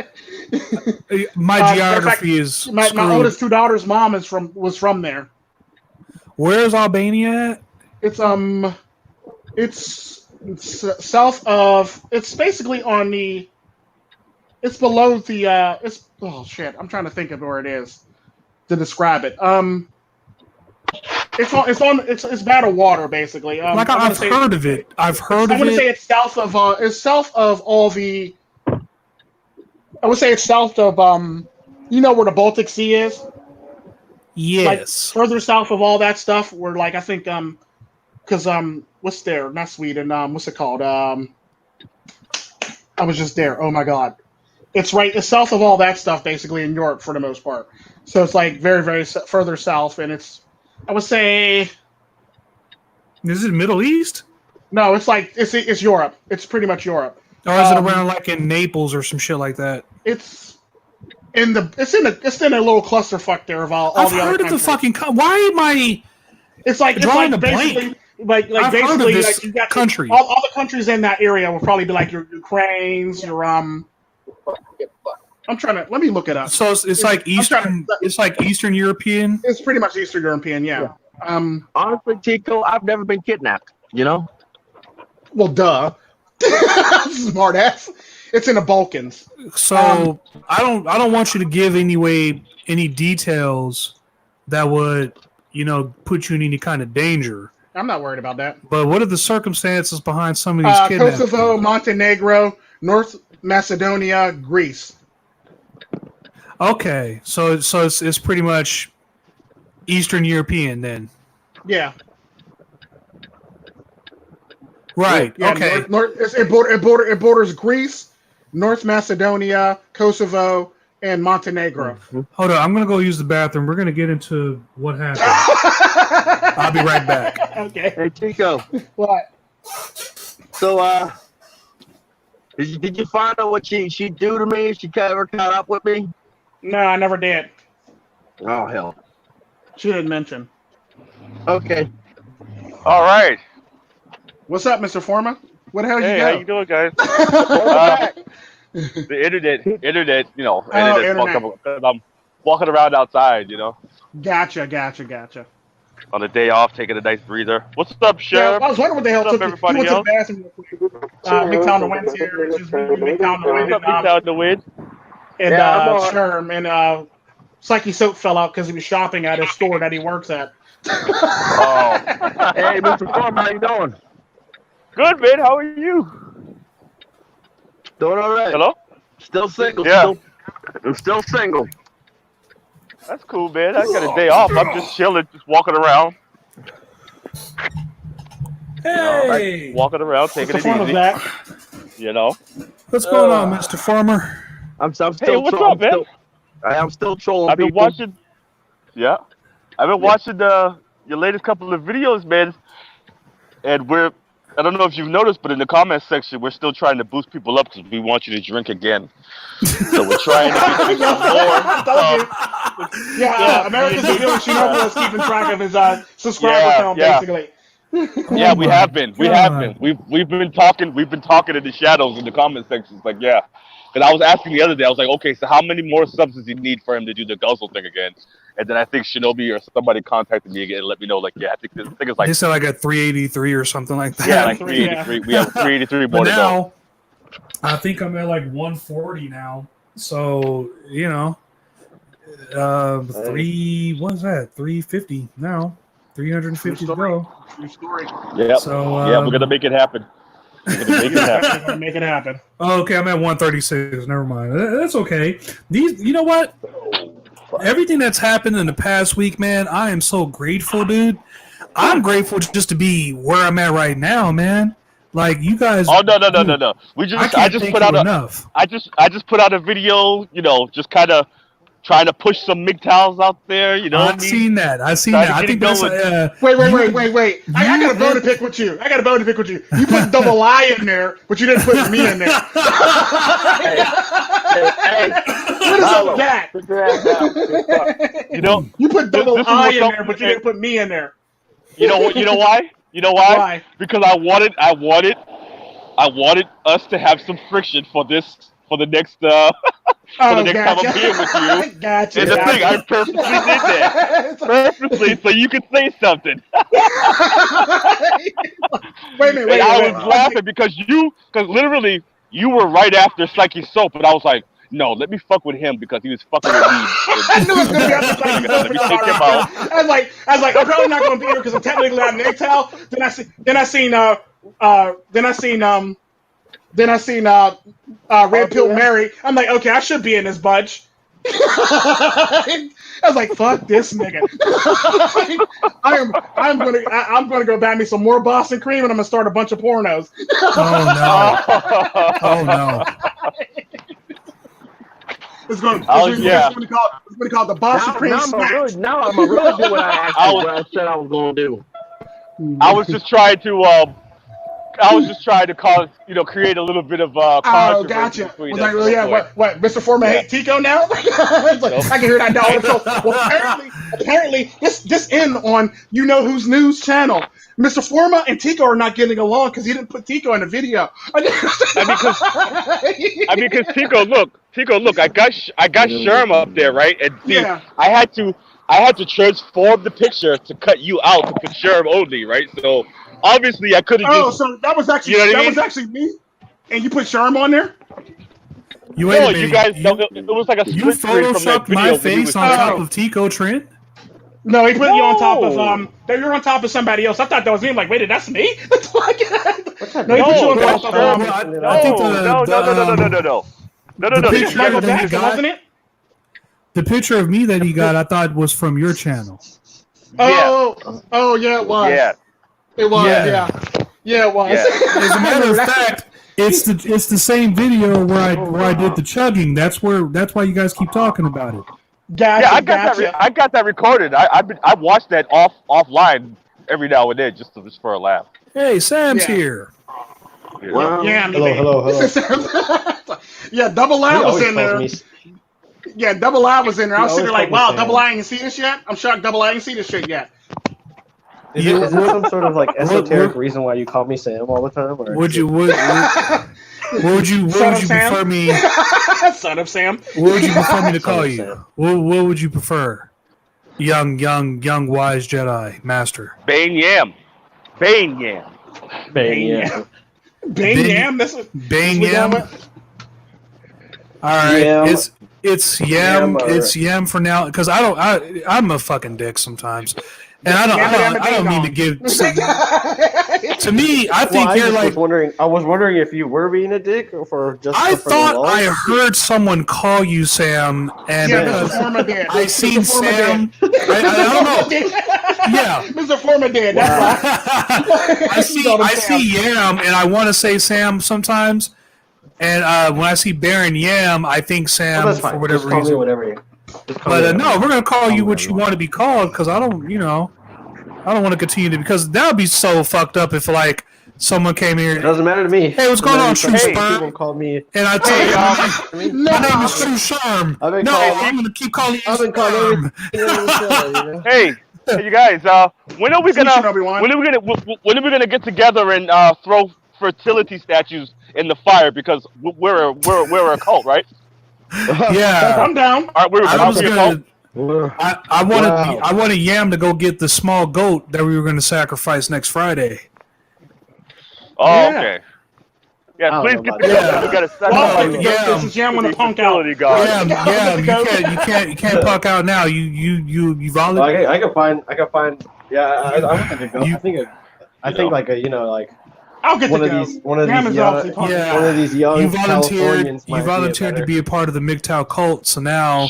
My geography is my oldest 2 daughters' mom was from there. Where is Albania at? It's south of. It's basically on the. It's below the. I'm trying to think of where it is to describe it. It's bad of water, basically. I've heard of it. I want to say it's south of. It's south of all the. I would say it's south of. You know where the Baltic Sea is? Yes. Like, further south of all that stuff, where I think because what's there? Not Sweden. What's it called? I was just there. Oh my god. It's south of all that stuff, basically in Europe for the most part. So it's like very, very further south, and it's. I would say. Is it Middle East? No, it's Europe. It's pretty much Europe. Or is it around like in Naples or some shit like that? It's in a little clusterfuck there of all the other countries. I've heard of the fucking. Why am I? It's like basically like basically like you got country. All the countries in that area will probably be like your Ukraines, your I'm trying to let me look it up. So it's like Eastern. It's like Eastern European. It's pretty much Eastern European, yeah. Honestly, Tico, I've never been kidnapped. You know. Well, duh. Smart ass. It's in the Balkans. So I don't want you to give any details that would put you in any kind of danger. I'm not worried about that. But what are the circumstances behind some of these kidnappings? Kosovo, Montenegro, North Macedonia, Greece. Okay, so it's pretty much Eastern European then. Yeah. Right. Yeah, okay. It borders Greece, North Macedonia, Kosovo, and Montenegro. Hold on, I'm gonna go use the bathroom. We're gonna get into what happened. I'll be right back. Okay. Hey Tico. What? So did you find out what she do to me? She ever caught up with me? No, I never did. Oh hell. She didn't mention. Okay. All right. What's up, Mr. Forma? What the hell you How got? you doing, guys? The internet, internet. Internet. I'm walking around outside, Gotcha. on a day off, taking a nice breather. What's up, Yeah, Sherm? I was wondering what the hell What's up, took you. everybody You went to the else? bathroom real quick. MiGTOW the Wind's here. It's just me, MiGTOW the Wind, What's up, MiGTOW the Wind? and Yeah, Sherm, and Psychesoap fell out because he was shopping at his store that he works at. Oh, Hey Mr. Froma, how you doing? good, man. How are you? Doing all right. Hello? Still single. Yeah. I'm still single. That's cool, man. I got a day off. I'm just chilling, just walking around. Hey, Walking around, taking Mr. it Forma's easy. back. what's going on, Mr. Farmer? I'm still Hey, what's trolling. up, man? I'm still trolling I've been people. watching. Yeah, I've been watching your latest couple of videos, man. And I don't know if you've noticed, but in the comments section, we're still trying to boost people up because we want you to drink again. So we're trying to get you some more. Yeah, America's the village. Shinobu is keeping track of his subscriber count, basically. Yeah, we have been. We have God. been. We've been talking. We've been talking in the shadows in the comment sections. Like, yeah. And I was asking the other day. I was like, okay, so how many more subs does he need for him to do the guzzle thing again? And then I think Shinobi or somebody contacted me again and let me know. Like, yeah, I think it's like They said I got 383 or something like that. yeah, like 383. We have 383 more But to go. now, I think I'm at like 140 now. So what is that? 350 now. 350 to go. True story. Yeah. So Yeah, we're gonna make it happen. We're gonna make it happen. We're gonna make it happen. Oh, okay, I'm at 136. Never mind. That's okay. You know what? Everything that's happened in the past week, man, I am so grateful, dude. I'm grateful just to be where I'm at right now, man. Like you guys. Oh no. I just put out enough. I just put out a video, just kind of trying to push some MiGTOWs out there, I've seen that. I think that's Wait. I got a bone to pick with you. You put double I in there, but you didn't put me in there. What is up with that? You put double I in there, but you didn't put me in there. You know why? Why? Because I wanted us to have some friction for the next time I'm here with you. Gotcha. And the thing, I purposely did that. Purposely, so you could say something. Wait. I was laughing because literally you were right after Psychesoap, and I was like, no, let me fuck with him because he was fucking with me. I knew it was gonna be after Psychesoap. Let me take him out. I was like, I'm probably not gonna be here because I'm technically not MiGTOW. Then I seen Red Pill Mary. I'm like, okay, I should be in this bunch. I was like, fuck this nigga. I'm gonna go buy me some more Boston cream and I'm gonna start a bunch of pornos. Oh no. It's going to be called the Boston cream smash. Now I'm gonna really do what I said I was gonna do. I was just trying to cause, create a little bit of controversy. Oh, gotcha. Between Was like, us. well, yeah, what, Mr. Forma hate Tico now? It's like, I can hear that dog. So, well, apparently, this in on You Know Who's News channel. Mr. Forma and Tico are not getting along because he didn't put Tico in the video. Because Tico, look, I got Sherm up there, right? And see, Yeah. I had to transform the picture to cut you out to put Sherm only, right? So obviously I couldn't. So that was actually was actually me, and you put Sherm on there. You guys, it was like a You split screen from that photoshopped video. my face on top of Tico Tren? No, he put you on top of you're on top of somebody else. I thought that was me. I'm like, wait, that's me? No, he put you on top of No. Michael Jackson, wasn't it? The picture of me that he got, I thought was from your channel. Oh, yeah, it was. Yeah. It was, yeah, it was. Yeah. As a matter of fact, it's the same video where I did the chugging. That's why you guys keep talking about it. Gotcha, Yeah, I got that recorded. I watched that offline every now and then just for a laugh. Hey, Sam's here. Wow. Yeah, Hello. Yeah, Double I was in there. Yeah, Double I was in there. I was sitting there like, wow, Double I ain't see this yet? I'm shocked Double I ain't see this shit yet. Is there some sort of like esoteric reason why you call me Sam all the time? Or would you prefer me? Son of Sam. What would you prefer me to call you? What would you prefer? Young wise Jedi Master. Bane Yam. Bane Yam. Bane Yam. All right, Yam. It's Yam. It's Yam for now because I'm a fucking dick sometimes, and I don't mean to give. To me, I think you're like. I was wondering if you were being a dick or for just. I thought I heard someone call you Sam, and I seen Sam. I don't know. Yeah, Mr. Former did. That's why. I see Yam, and I want to say Sam sometimes. And when I see Baron Yam, I think Sam for whatever reason. No, we're gonna call you what you want to be called because I don't want to continue to because that would be so fucked up if like someone came here. It doesn't matter to me. Hey, what's going on, Tru Sherm? People call me. And I tell you, my name is Tru Sherm. I'm gonna keep calling you Sherm. Hey, you guys. When are we gonna get together and throw fertility statues in the fire because we're a cult, right? Yeah, I'm down. All right, I wanted Yam to go get the small goat that we were going to sacrifice next Friday. Oh, okay. Yeah, please get together. We got to sacrifice. Yam want to punk out. You can't punk out now. You volunteer. I can find. Yeah, I think like a I'll get one of these young you volunteered to be a part of the MiGTOW cult, so now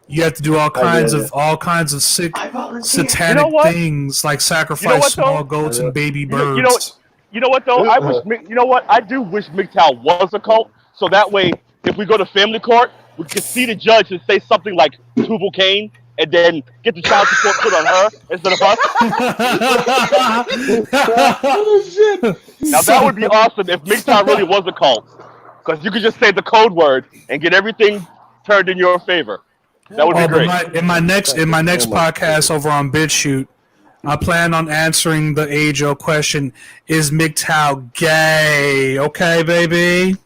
you have to do all kinds of sick satanic things like sacrifice small goats and baby birds. You know what though? I do wish MiGTOW was a cult, so that way if we go to family court, we can see the judge and say something like Tubal Cain, and then get the child support put on her instead of us. Oh shit! Now that would be awesome if MiGTOW really was a cult, because you could just say the code word and get everything turned in your favor. That would be great. In my next podcast over on BitChute, I plan on answering the age-old question: is MiGTOW gay? Okay, baby.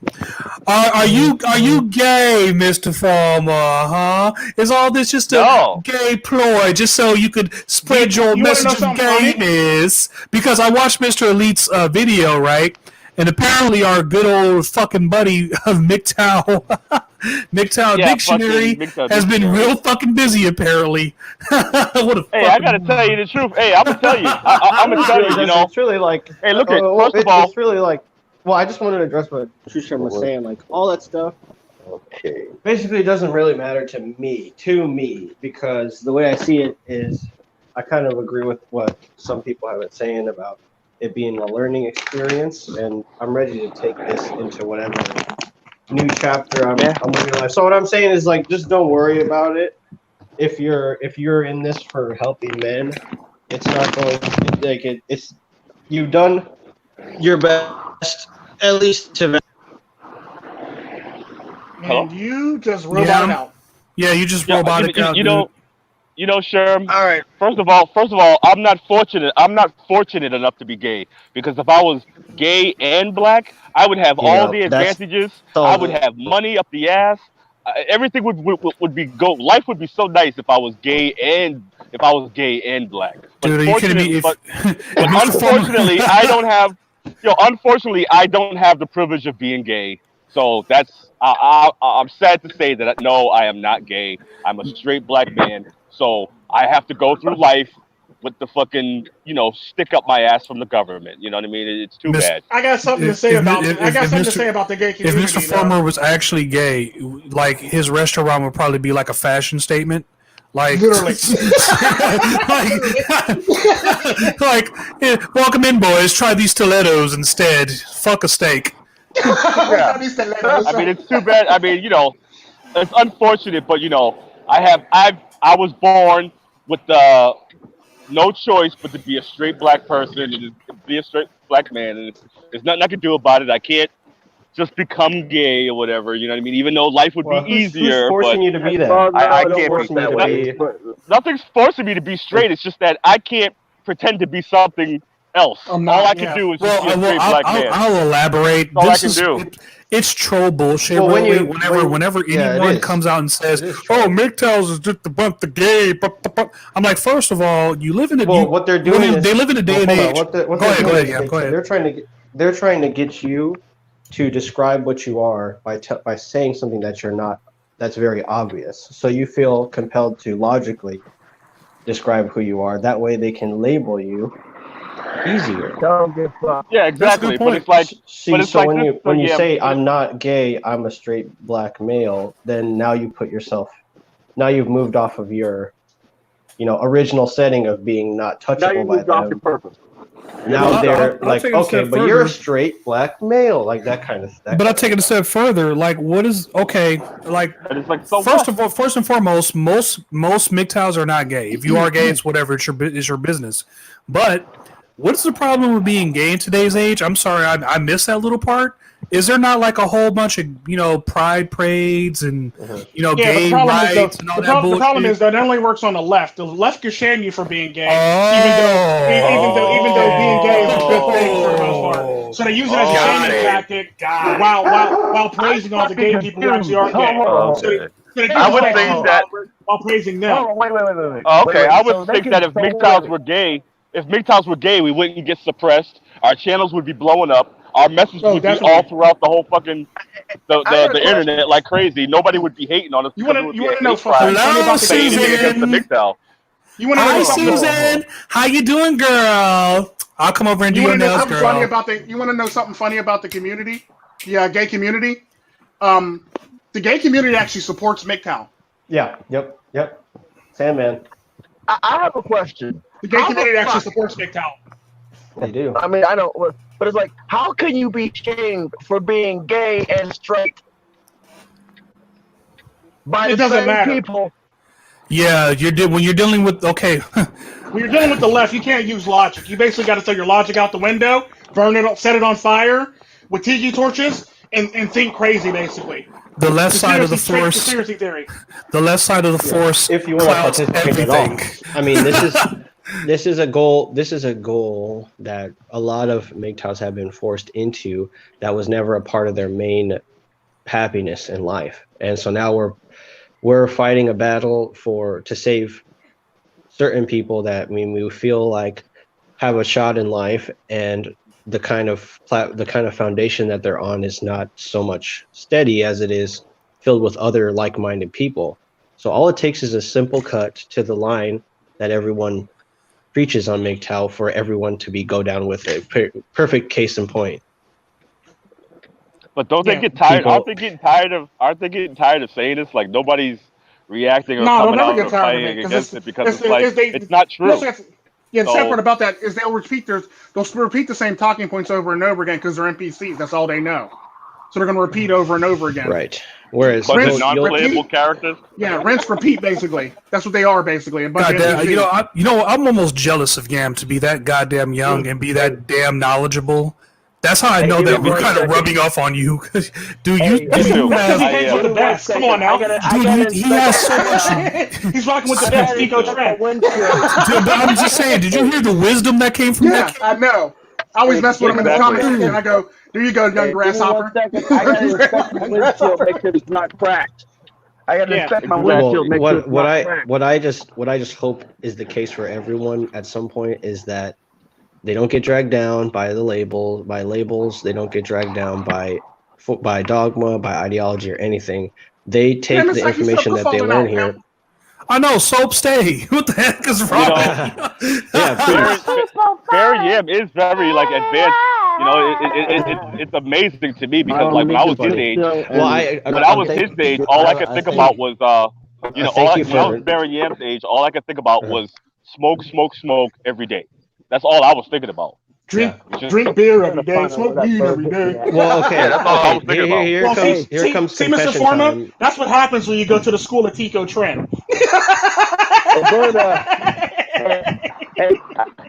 Are you gay, Mr. Froma? Huh? Is all this just a gay ploy, just so you could spread your message of gayness? Because I watched Mr. Elite's video, right? And apparently our good old fucking buddy of MiGTOW, MiGTOW Dictionary has been real fucking busy apparently. I gotta tell you the truth. Hey, I'm gonna tell you. I'm gonna tell you. You know, it's really like. Hey, look at first of all, it's really like. Well, I just wanted to address what Tru Sherm was saying. Like all that stuff. Okay. Basically, it doesn't really matter to me, because the way I see it is, I kind of agree with what some people have been saying about it being a learning experience, and I'm ready to take this into whatever new chapter I'm living in life. So what I'm saying is like, just don't worry about it. If you're in this for helping men, it's not going it's you've done your best, at least to. And you just roboted out. Yeah, you just robotic out. You know, Sherm. All right. First of all, I'm not fortunate enough to be gay, because if I was gay and black, I would have all the advantages. I would have money up the ass. Everything would be go. Life would be so nice if I was gay and black. But dude, unfortunately, I don't have. Unfortunately, I don't have the privilege of being gay. So that's. I'm sad to say that no, I am not gay. I'm a straight black man. So I have to go through life with the fucking, stick up my ass from the government. You know what I mean? It's too bad. I got something to say about the gay community. If Mr. Former was actually gay, like his restaurant would probably be like a fashion statement. Like literally, welcome in, boys. Try these stilettos instead. Fuck a steak. Yeah. I mean, it's too bad. I mean, it's unfortunate, but I was born with no choice but to be a straight black person and to be a straight black man, and there's nothing I can do about it. I can't just become gay or whatever. You know what I mean? Even though life would be easier, who's forcing you to be that? I can't be that way. Nothing's forcing me to be straight. It's just that I can't pretend to be something else. All I can do is just be a straight black man. I'll elaborate. That's all I can do. It's troll bullshit. Well, whenever anyone comes out and says, "Oh, MiGTOW is just a bunch of gay," I'm like, first of all, you live in a what they're doing they live in a day and age. Go ahead. They're trying to get you to describe what you are by saying something that you're not. That's very obvious. So you feel compelled to logically describe who you are. That way, they can label you easier. Yeah, exactly. But it's like, when you say I'm not gay, I'm a straight black male, then now you've moved off of your, original setting of being not touchable by them. Off your purpose. Now they're like, okay, but you're a straight black male, like that kind of stuff. But I'll take it a step further. Like, what is okay? Like, first and foremost, most MiGTOWs are not gay. If you are gay, it's whatever. It's your business. But what's the problem with being gay in today's age? I'm sorry, I missed that little part. Is there not like a whole bunch of pride parades and gay rights and all that bullshit? The problem is that it only works on the left. The left can shame you for being gay, even though being gay is a good thing for the most part. So they use it as a shaming tactic while praising all the gay people who actually are gay. I would think that while praising them. Wait. Okay, I would think that if MiGTOWs were gay, we wouldn't get suppressed. Our channels would be blowing up. Our message would be all throughout the whole fucking the internet like crazy. Nobody would be hating on us. You want to know something funny about the MiGTOW? Hi, Susan. How you doing, girl? I'll come over and do your nails, girl. You want to know something funny about the community? The gay community? The gay community actually supports MiGTOW. Yeah. Yep. Sandman. I have a question. The gay community actually supports MiGTOW. They do. I mean, I don't. But it's like, how can you be shamed for being gay and straight? By the same people. Yeah, when you're dealing with when you're dealing with the left, you can't use logic. You basically got to throw your logic out the window, burn it, set it on fire with tiki torches, and think crazy, basically. The left side of the force. Conspiracy theory. The left side of the force. If you want to participate at all. I mean, this is a goal. This is a goal that a lot of MiGTOWs have been forced into. That was never a part of their main happiness in life, and so now we're fighting a battle to save certain people that we feel like have a shot in life, and the kind of foundation that they're on is not so much steady as it is filled with other like-minded people. So all it takes is a simple cut to the line that everyone preaches on MiGTOW for everyone to go down with it. Perfect case in point. But don't they get tired? Aren't they getting tired of saying this? Like nobody's reacting or coming out or fighting against it because it's not true. The sad part about that is they'll repeat the same talking points over and over again because they're NPCs. That's all they know. So they're going to repeat over and over again. Right. Whereas non-playable characters. Yeah, rinse, repeat. Basically, that's what they are. Basically, a bunch of NPCs. I'm almost jealous of Yam to be that goddamn young and be that damn knowledgeable. That's how I know that we're kind of rubbing off on you. Dude, you have the best. Come on now. Dude, he has so much. He's rocking with the best Tico Tren. Dude, but I'm just saying, did you hear the wisdom that came from that? I know. I always mess with him in the comments and I go, there you go, young grasshopper. I gotta inspect my windshield, make sure it's not cracked. I gotta inspect my windshield, make sure it's not cracked. What I just hope is the case for everyone at some point is that they don't get dragged down by labels. They don't get dragged down by dogma, by ideology, or anything. They take the information that they learn here. I know, soap stay. What the heck is wrong? Barry Yam is very like advanced. You know, it's amazing to me because like when I was his age, when I was his age, all I could think about was you know, when I was Barry Yam's age, all I could think about was smoke, smoke, smoke every day. That's all I was thinking about. Drink beer every day, smoke weed every day. Well, okay, that's all I was thinking about. Here comes see, Mr. Froma, that's what happens when you go to the school of Tico Tren. Hey,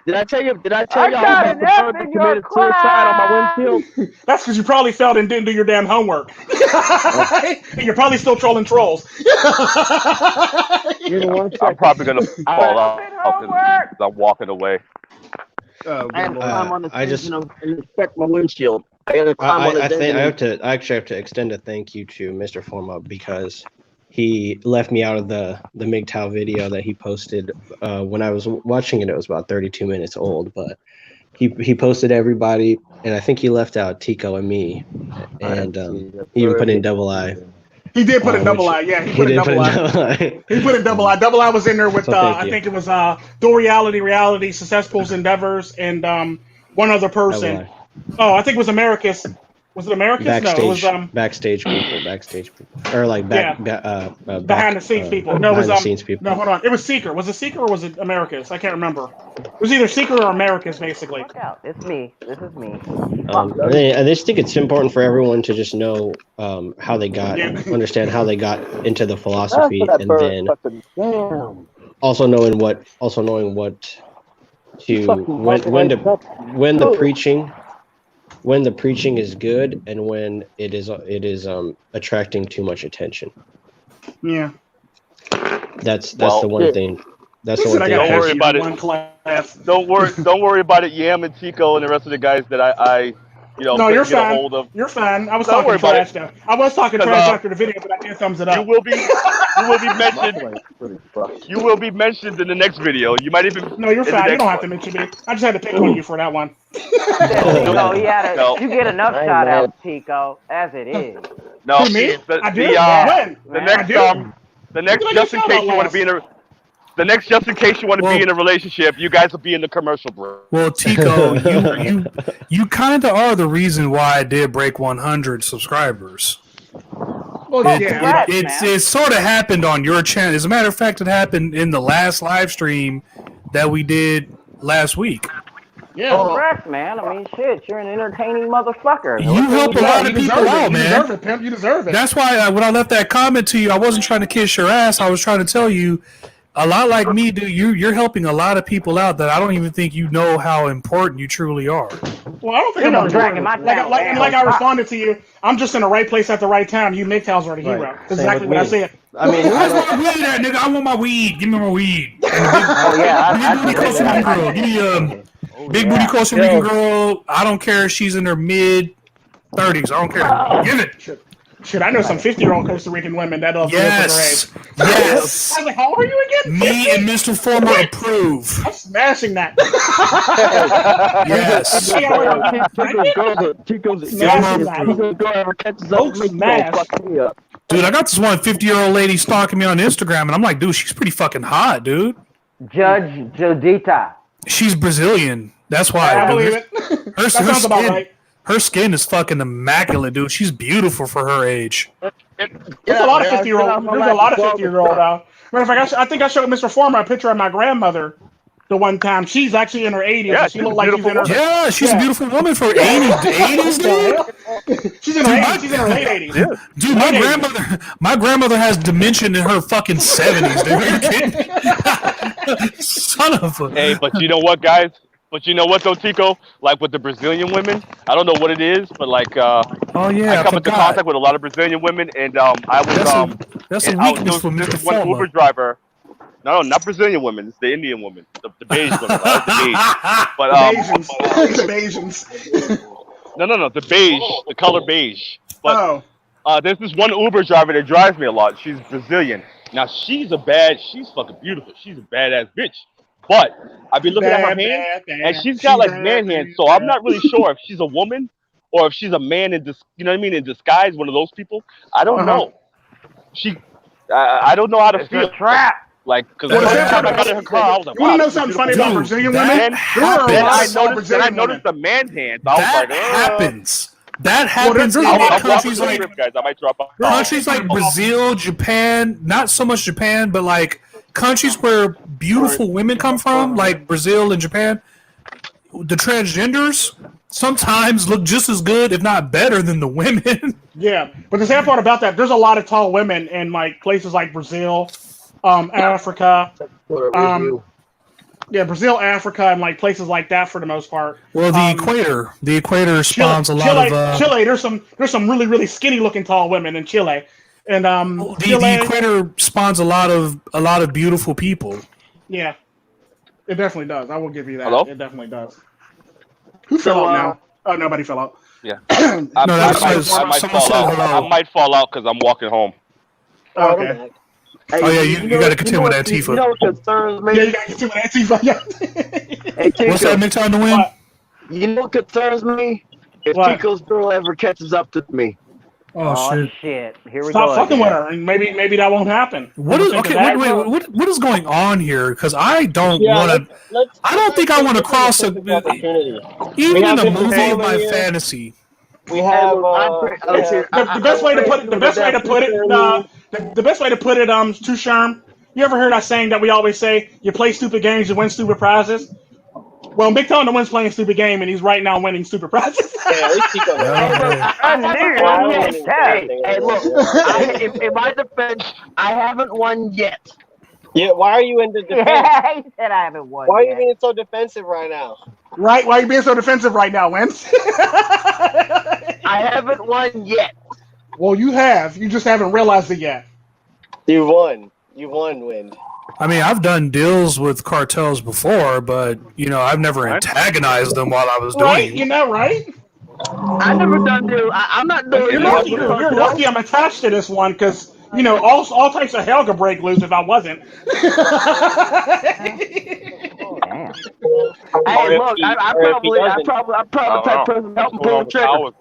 did I tell you about the bird that committed suicide on my windshield? That's because you probably failed and didn't do your damn homework. And you're probably still trolling trolls. I'm probably gonna fall out because I'm walking away. I just inspect my windshield. I actually have to extend a thank you to Mr. Forma because he left me out of the MiGTOW video that he posted when I was watching it. It was about 32 minutes old, but he posted everybody, and I think he left out Tico and me, and he even put in Double I. He did put a double I, yeah. He put a double I. He put a double I. Double I was in there with I think it was Dual Reality, Successful's Endeavors, and one other person. Oh, I think it was Americus. Was it Americus? Backstage, no, it was backstage people, or like behind the scenes people. No, it was scenes people. No, hold on. It was Seeker. Was it Seeker or was it Americus? I can't remember. It was either Seeker or Americus, basically. Look out. It's me. This is me. I just think it's important for everyone to just know how they got, understand how they got into the philosophy, and then also knowing what to when the preaching is good and when it is attracting too much attention. Yeah. That's the one thing. That's the one thing. Don't worry about it. Don't worry about it. Yam and Tico and the rest of the guys that I no, you're fine. Hold of. You're fine. I was talking trash though. I was talking trash after the video, but I did thumbs it up. You will be mentioned. You will be mentioned in the next video. You might even. No, you're fine. You don't have to mention me. I just had to pick on you for that one. Tico, you get enough shout outs, Tico, as it is. No, me? I do. The next just in case you want to be in a. The next, just in case you want to be in a relationship, you guys will be in the commercial break. Well, Tico, you kind of are the reason why I did break 100 subscribers. Well, it sort of happened on your channel. As a matter of fact, it happened in the last live stream that we did last week. Yeah, correct, man. I mean, shit, you're an entertaining motherfucker. You help a lot of people out, man. You deserve it, pimp. You deserve it. That's why when I left that comment to you, I wasn't trying to kiss your ass. I was trying to tell you. A lot like me, dude, you're helping a lot of people out that I don't even think you know how important you truly are. Well, I don't think I'm dragging my like I responded to you. I'm just in the right place at the right time. You MiGTOW's are the hero. That's exactly what I said. I mean, where's my weed at, nigga? I want my weed. Give me my weed. Big booty Costa Rican girl. I don't care if she's in her mid-30s. I don't care. Give it. Shit, I know some 50-year-old Costa Rican women that love yes. I was like, how old are you again? Me and Mr. Former approve. I'm smashing that. Yes. Dude, I got this one 50-year-old lady stalking me on Instagram, and I'm like, dude, she's pretty fucking hot, dude. Judge Jodita. She's Brazilian. That's why. I believe it. That sounds about right. Her skin is fucking immaculate, dude. She's beautiful for her age. There's a lot of 50-year-old. There's a lot of 50-year-old out. Matter of fact, I think I showed Mr. Former a picture of my grandmother the one time. She's actually in her 80s. Yeah, she looked like she's in her. Yeah, she's a beautiful woman for 80s, dude. She's in her late 80s. Yeah. Dude, my grandmother has dementia in her fucking 70s, dude. Are you kidding? Son of a. Hey, but you know what, guys? But you know what, though, Tico? Like with the Brazilian women, I don't know what it is, but like, I come into contact with a lot of Brazilian women, and I was that's a weakness for Mr. One Uber driver. No, not Brazilian women. It's the Indian women, the beige women. I like the beige. But Asians. No, the beige, the color beige. But there's this one Uber driver that drives me a lot. She's Brazilian. Now she's fucking beautiful. She's a badass bitch. But I've been looking at her hands, and she's got like man hands. So I'm not really sure if she's a woman or if she's a man in in disguise. One of those people. I don't know. I don't know how to feel. Trap. Like, because when I got in her car, I was like, "You want to know something funny about Brazilian women? Then I noticed the man hands. I was like, happens. That happens in countries like guys. I might drop out. Countries like Brazil, Japan, not so much Japan, but like countries where beautiful women come from, like Brazil and Japan. The transgenders sometimes look just as good, if not better, than the women. Yeah, but the sad part about that, there's a lot of tall women in like places like Brazil, Africa, Brazil, Africa, and like places like that for the most part. Well, the equator spawns Chile, a lot of Chile. There's some really really skinny looking tall women in Chile, and the equator spawns a lot of beautiful people. Yeah, it definitely does. I will give you that. Hello? It definitely does. Who fell out now? Oh, nobody fell out. Yeah. I might fall out because I'm walking home. Oh, okay. Oh yeah, you got to continue with Antifa. You know what concerns me? Yeah, you got to continue with Antifa. Yeah. Hey, Tico, what's that, MiGTOW to win? You know what concerns me? If Tico's girl ever catches up to me. Oh shit! Here we Stop go. fucking with her, and maybe that won't happen. What is what is going on here? Because I don't want to. I don't think I want to cross a. Even in a movie of my fantasy. We have the best way to put it. The best way to put it. Tru Sherm. You ever heard that saying that we always say? You play stupid games, you win stupid prizes. Well, MiGTOW the one's playing stupid game, and he's right now winning stupid prizes. Hey, look, in my defense, I haven't won yet. Yeah, why are you in the defense? Yeah, he said I haven't won. Why are you being so defensive right now? Right? Why are you being so defensive right now, Wentz? I haven't won yet. Well, you have. You just haven't realized it yet. You won. You won, Wind. I mean, I've done deals with cartels before, but I've never antagonized them while I was doing. Right? You know, right? I never done deals. I'm not doing. You're lucky I'm attached to this one because all types of hell could break loose if I wasn't. Damn. Hey, look, I'm probably the type of person to help him pull the trigger.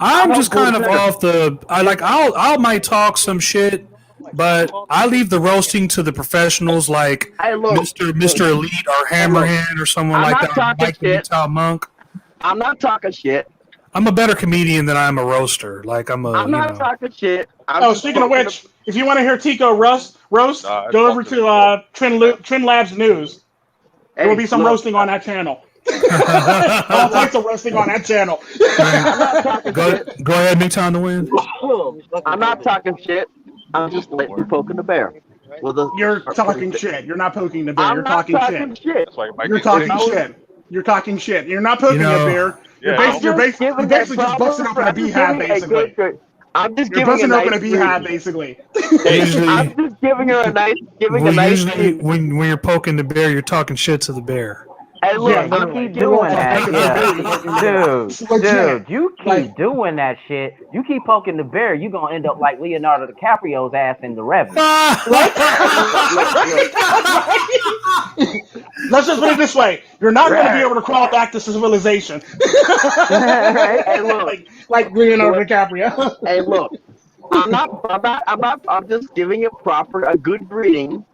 I'm just kind of off the. I might talk some shit, but I leave the roasting to the professionals like Mr. Elite or Hammerhand or someone like that. Like MiGTOW Monk. I'm not talking shit. I'm a better comedian than I'm a roaster. I'm not talking shit. Speaking of which, if you want to hear Tico roast, go over to Tren Labs News. There will be some roasting on that channel. All types of roasting on that channel. Go ahead, MiGTOW to win. I'm not talking shit. I'm just letting you poking the bear. You're talking shit. You're not poking the bear. You're talking shit. You're talking shit. You're talking shit. You're not poking the bear. You're basically just busting open a beehive, basically. I'm just You're busting open a beehive, basically. I'm just giving her a nice. Usually, when you're poking the bear, you're talking shit to the bear. Hey, look, you keep doing that, dude. You keep doing that shit. You keep poking the bear, you gonna end up like Leonardo DiCaprio's ass in The Revenant. Let's just put it this way: you're not going to be able to crawl back to civilization, Hey, look, like Leonardo DiCaprio. Hey, look, I'm just giving it a good greeting,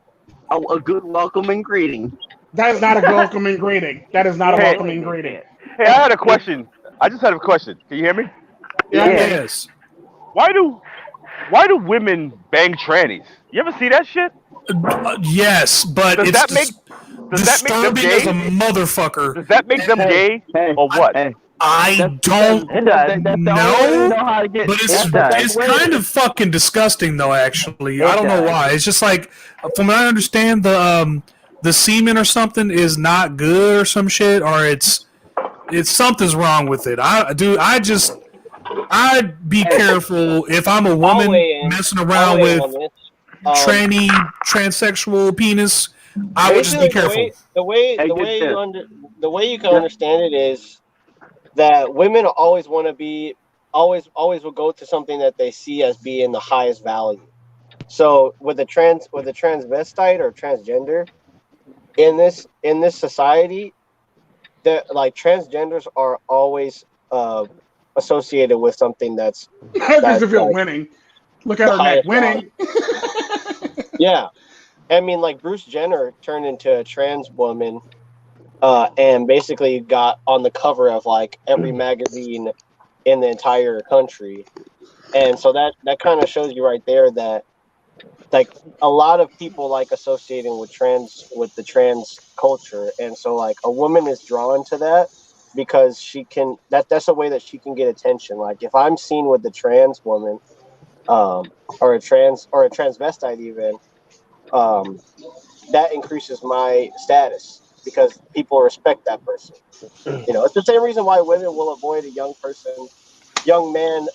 a good welcoming greeting. That is not a welcoming greeting. That is not a welcoming greeting. Hey, I had a question. I just had a question. Can you hear me? Yes. Why do women bang trannies? You ever see that shit? Yes, but does it's that make them gay? As a motherfucker. Does that make them gay or what? I don't know, but it's kind of fucking disgusting though. Actually, I don't know why. It's just like, from what I understand, the semen or something is not good or some shit, or it's something's wrong with it. I'd be careful if I'm a woman messing around with transsexual penis. I would just be careful. The way you can understand it is that women always want to be always will go to something that they see as being the highest value. So with a transvestite or transgender in this society, that like transgenders are always associated with something that's winning. Look at her neck, winning. Yeah. I mean, like Bruce Jenner turned into a trans woman, and basically got on the cover of like every magazine in the entire country, and so that kind of shows you right there that like a lot of people like associating with the trans culture, and so like a woman is drawn to that because that's a way that she can get attention. Like if I'm seen with the trans woman, or a transvestite even, that increases my status because people respect that person. It's the same reason why women will avoid a young man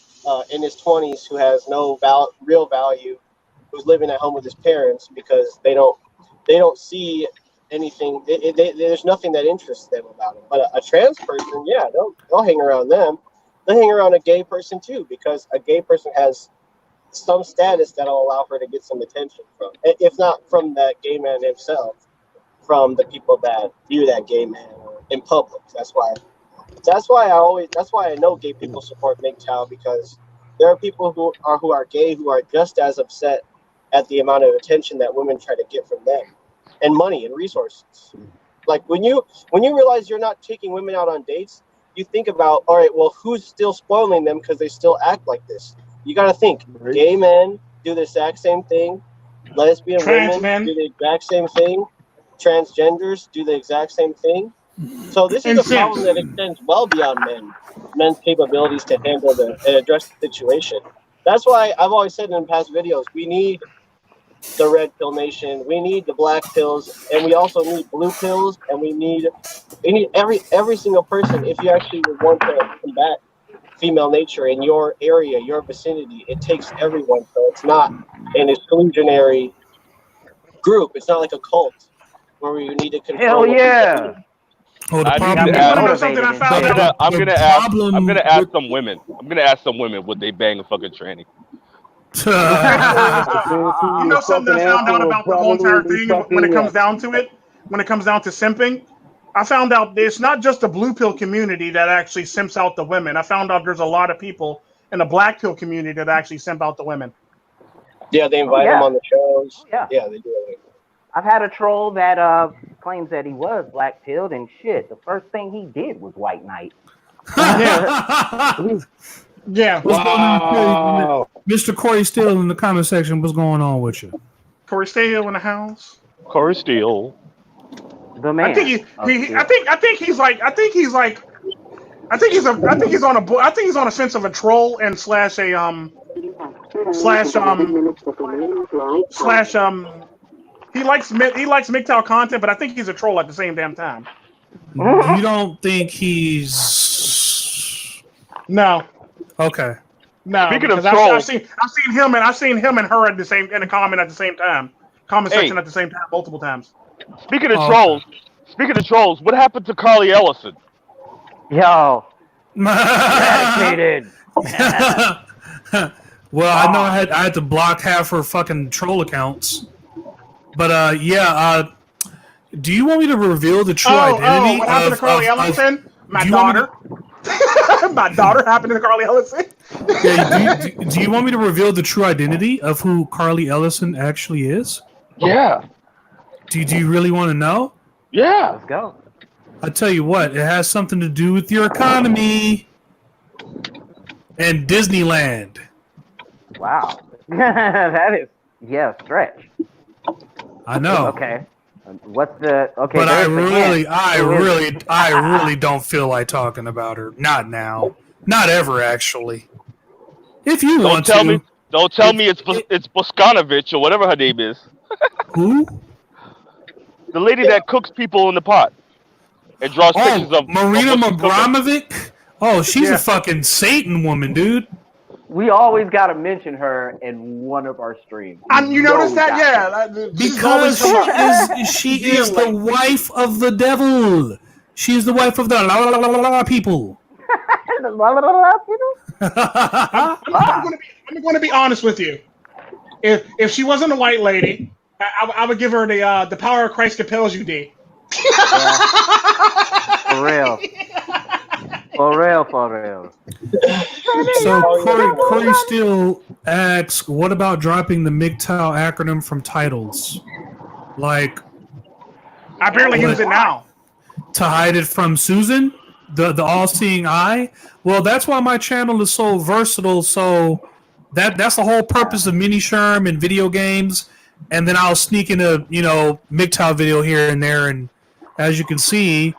in his 20s who has no real value, who's living at home with his parents, because they don't see anything. There's nothing that interests them about him. But a trans person, yeah, they'll hang around them. They'll hang around a gay person too, because a gay person has some status that'll allow her to get some attention from, if not from that gay man himself, from the people that view that gay man in public. That's why I know gay people support MiGTOW, because there are people who are gay who are just as upset at the amount of attention that women try to get from them, and money and resources. Like when you realize you're not taking women out on dates, you think about, all right, well, who's still spoiling them because they still act like this? You got to think. Gay men do the exact same thing. Lesbian women do the exact same thing. Transgenders do the exact same thing. So this is a problem that extends well beyond men's capabilities to handle and address the situation. That's why I've always said in past videos, we need the red pill nation, we need the black pills, and we also need blue pills, and we need every single person. If you actually want to combat female nature in your area, your vicinity, it takes everyone. So it's not an exclusionary group. It's not like a cult where you need to control. Hell yeah. Oh, I'm gonna ask some women. I'm gonna ask some women, would they bang a fucking tranny? You know something I found out about the whole entire thing when it comes down to it? When it comes down to simping, I found out it's not just the blue pill community that actually simps out the women. I found out there's a lot of people in the black pill community that actually simp out the women. Yeah, they invite them on the shows. Yeah, they do it. I've had a troll that claims that he was black pilled, and shit, the first thing he did was white knight. Yeah. Wow. Mr. Corey Steele in the comment section, what's going on with you? Corey Steele in the house. Corey Steele. The man. I think he's on a fence of a troll and slash he likes MiGTOW content, but I think he's a troll at the same damn time. You don't think he's No. Okay. No. Speaking of trolls, trolls, I've seen him and her in the comment at the same time. Comment section at the same time multiple times. Speaking of trolls, what happened to Carly Ellison? Yo. Eradicated. Well, I know I had to block half her fucking troll accounts. But do you want me to reveal the true identity what happened to Carly Ellison? My daughter. My daughter happened to Carly Ellison. Do you want me to reveal the true identity of who Carly Ellison actually is? Yeah. Do you really want to know? Yeah. Let's go. I tell you what, it has something to do with your economy and Disneyland. Wow. That is stretch. I know. Okay. What's the okay? But I really don't feel like talking about her. Not now. Not ever, actually. If you want to. Don't tell me it's Boskanovich or whatever her name is. Who? The lady that cooks people in the pot and draws pictures of Marina Abramovic. Oh, she's a fucking Satan woman, dude. We always got to mention her in one of our streams. You notice that? Yeah. Because she is the wife of the devil. She is the wife of the people. I'm going to be honest with you. If she wasn't a white lady, I would give her the power of Christ compels you, D. For real. For real. So Corey Steele asks, what about dropping the MiGTOW acronym from titles? Like, I barely use it now. To hide it from Susan, the all-seeing eye. Well, that's why my channel is so versatile. So that's the whole purpose of Mini Sherm and video games. And then I'll sneak in a MiGTOW video here and there. And as you can see,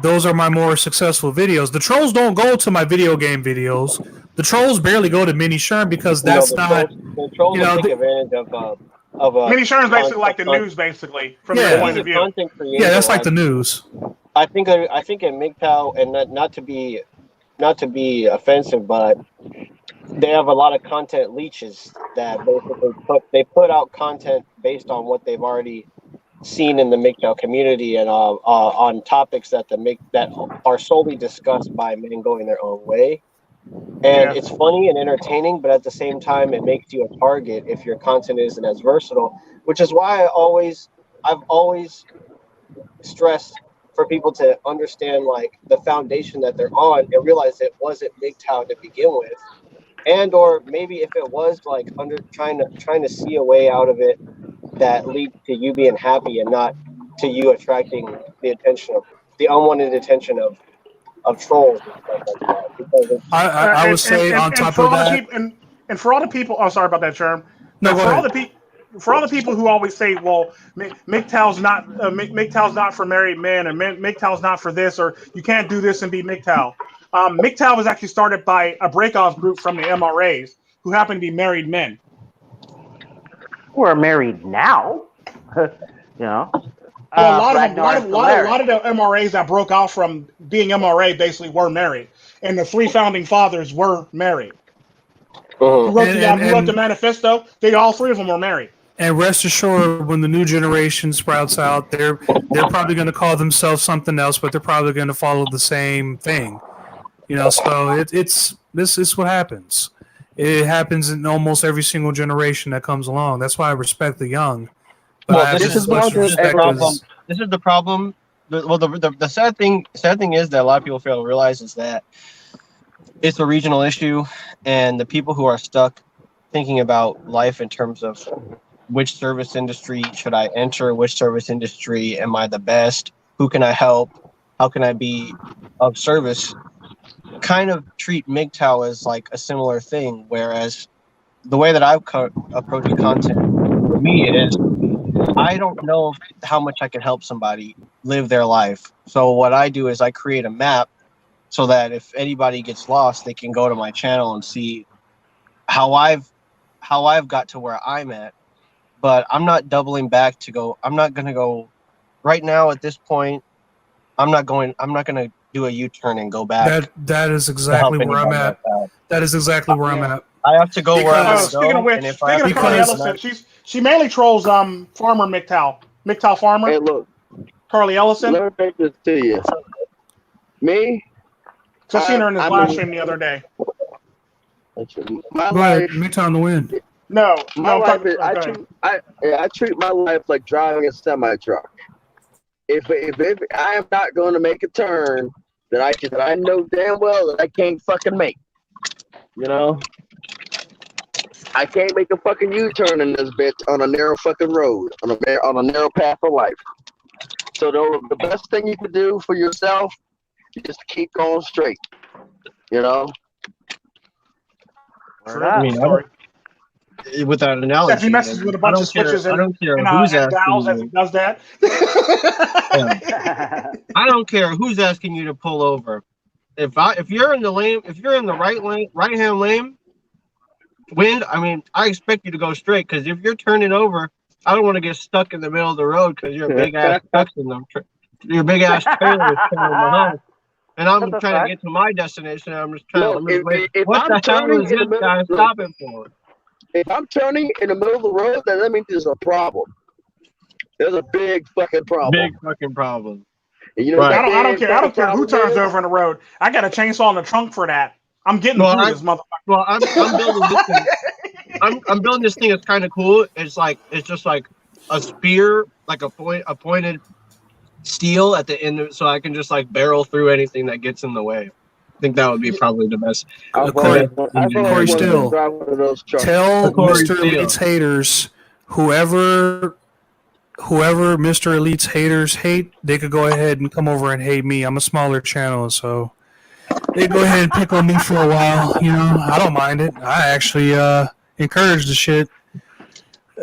those are my more successful videos. The trolls don't go to my video game videos. The trolls barely go to Mini Sherm because that's not. The trolls take advantage of Mini Sherm is basically like the news, basically, from their point of view. Yeah, that's like the news. I think in MiGTOW, and not to be offensive, but they have a lot of content leeches that basically put out content based on what they've already seen in the MiGTOW community and on topics that are solely discussed by men going their own way. And it's funny and entertaining, but at the same time, it makes you a target if your content isn't as versatile, which is why I've always stressed for people to understand like the foundation that they're on and realize it wasn't MiGTOW to begin with. And or maybe if it was like trying to see a way out of it that leads to you being happy and not to you attracting the unwanted attention of trolls and stuff like that. Because I would say on top of that, and for all the people, oh, sorry about that, Sherm. No, for all the people who always say, well, MiGTOW's not for married men, and MiGTOW's not for this, or you can't do this and be MiGTOW. MiGTOW was actually started by a breakoff group from the MRAs who happen to be married men. Who are married now, you know. Well, a lot of the MRAs that broke out from being MRA basically were married, and the three founding fathers were married. Who wrote the manifesto? All three of them were married. And rest assured, when the new generation sprouts out, they're probably going to call themselves something else, but they're probably going to follow the same thing. You know, so this is what happens. It happens in almost every single generation that comes along. That's why I respect the young. Well, this is the problem. The sad thing is that a lot of people fail to realize is that it's a regional issue, and the people who are stuck thinking about life in terms of which service industry should I enter, which service industry am I the best, who can I help, how can I be of service, kind of treat MiGTOW as like a similar thing, whereas the way that I approach content, for me, it is I don't know how much I can help somebody live their life. So what I do is I create a map so that if anybody gets lost, they can go to my channel and see how I've got to where I'm at. But I'm not doubling back to go. I'm not going to go right now at this point. I'm not going to do a U-turn and go back. That is exactly where I'm at. That is exactly where I'm at. I have to go where I'm going. Speaking of which, speaking of Carly Ellison, she mainly trolls Farmer MiGTOW Farmer. Hey, look, Carly Ellison. Let me make this to you. Me? So I seen her in his live stream the other day. Go ahead, MiGTOW on the wind. No, my life is, I treat my life like driving a semi truck. If I am not going to make a turn that I know damn well that I can't fucking make, you know, I can't make a fucking U-turn in this bitch on a narrow fucking road, on a narrow path of life. So the best thing you can do for yourself is just keep going straight, you know. I mean, with that analogy, he messes with a bunch of switches and dials as he does that. I don't care who's asking you to pull over. If you're in the lane, if you're in the right hand lane, wind. I mean, I expect you to go straight, because if you're turning over, I don't want to get stuck in the middle of the road because you're a big ass your big ass trailer is turning behind. And I'm trying to get to my destination. I'm just trying to wait. What the hell is this guy stopping for? If I'm turning in the middle of the road, then that means there's a problem. There's a big fucking problem. Big fucking problem. You know, right. I don't care who turns over in the road. I got a chainsaw in the trunk for that. I'm getting through this motherfucker. Well, I'm building this thing. I'm building this thing. It's kind of cool. It's just like a spear, like a pointed steel at the end, so I can just like barrel through anything that gets in the way. think that would be probably the best. Corey Still, tell Mr. Elite's haters, whoever Mr. Elite's haters hate, they could go ahead and come over and hate me. I'm a smaller channel, so they go ahead and pick on me for a while. You know, I don't mind it. I actually encourage the shit.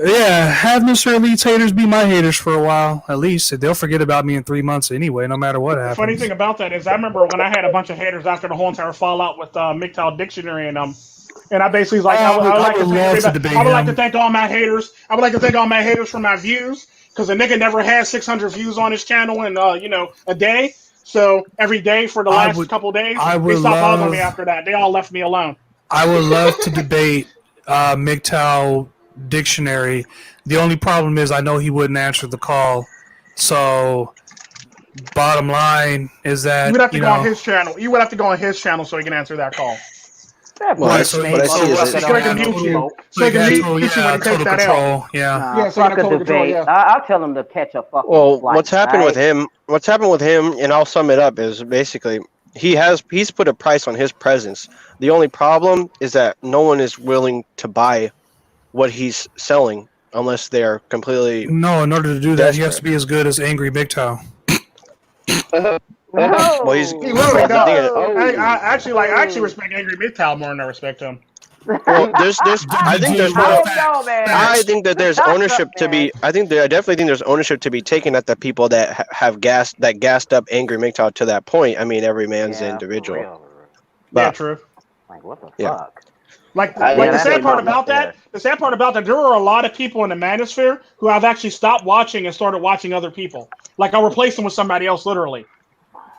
Yeah, have Mr. Elite's haters be my haters for a while, at least. They'll forget about me in 3 months anyway, no matter what happens. The funny thing about that is I remember when I had a bunch of haters after the whole entire fallout with MiGTOW Dictionary and I basically was like, I would like to thank all my haters. I would like to thank all my haters for my views, because the nigga never had 600 views on his channel in a day. So every day for the last couple days, they stopped bothering me after that. They all left me alone. I would love to debate MiGTOW Dictionary. The only problem is I know he wouldn't answer the call. So bottom line is that you would have to go on his channel. You would have to go on his channel so he can answer that call. Well, so he can mute you. So he can mute you when he takes that out. Yeah, so total control, yeah. I'll tell him to catch a fucking Well, flight, what's happened with him, and I'll sum it up, is basically he's put a price on his presence. The only problem is that no one is willing to buy what he's selling unless they're completely No, in order to do that, he has to be as good as Angry MiGTOW. Well, he's he really does. I actually respect Angry MiGTOW more than I respect him. Well, I think that there's ownership to be. I definitely think there's ownership to be taken at the people that have gassed up Angry MiGTOW to that point. I mean, every man's individual. Yeah, true. Like, what the fuck? Like the sad part about that, there are a lot of people in the manosphere who have actually stopped watching and started watching other people. Like, I'll replace them with somebody else, literally.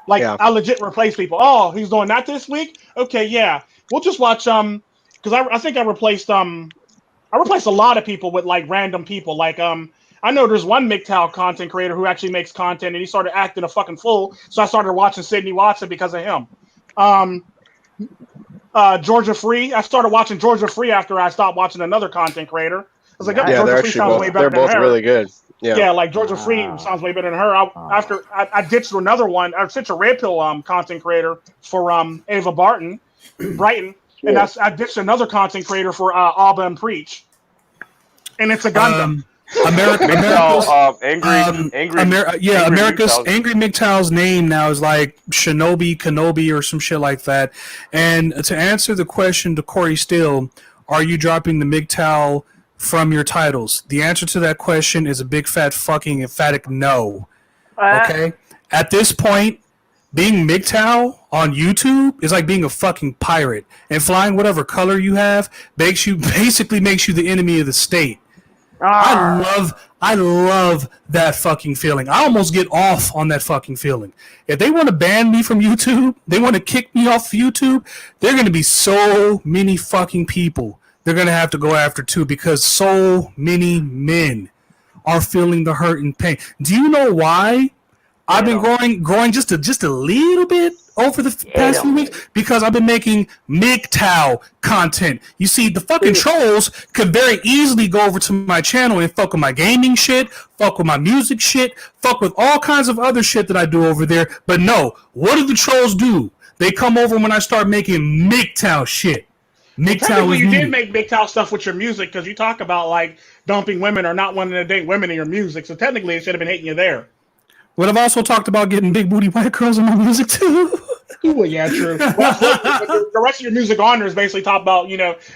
Like, I legit replace people. Oh, he's doing that this week? Okay, yeah. We'll just watch, because I think I replaced a lot of people with, like, random people. Like, I know there's one MiGTOW content creator who actually makes content, and he started acting a fucking fool, so I started watching Sydney Watson because of him. Georgia Free. I started watching Georgia Free after I stopped watching another content creator. I was like, Georgia Free sounds way better than her. They're both really good. Yeah, like Georgia Free sounds way better than her. After I ditched another one, I ditched a Red Pill content creator for Ava Brighton, and I ditched another content creator for Alba and Preach. And it's a Gundam. America's MiGTOW. Angry MiGTOW's name now is like Shinobi Kenobi or some shit like that. And to answer the question to Corey Still, are you dropping the MiGTOW from your titles? The answer to that question is a big fat fucking emphatic no. Okay? At this point, being MiGTOW on YouTube is like being a fucking pirate, and flying whatever color you have basically makes you the enemy of the state. I love that fucking feeling. I almost get off on that fucking feeling. If they want to ban me from YouTube, they want to kick me off YouTube, there are going to be so many fucking people they're going to have to go after too, because so many men are feeling the hurt and pain. Do you know why I've been growing just a little bit over the past few weeks? Because I've been making MiGTOW content. You see, the fucking trolls could very easily go over to my channel and fuck with my gaming shit, fuck with my music shit, fuck with all kinds of other shit that I do over there. But no, what do the trolls do? They come over when I start making MiGTOW shit. MiGTOW you did make MiGTOW stuff with your music, because you talk about like dumping women or not wanting to date women in your music. So technically, it should have been hating you there. But I've also talked about getting big booty white girls in my music too. Well, yeah, true. The rest of your music on there is basically talk about,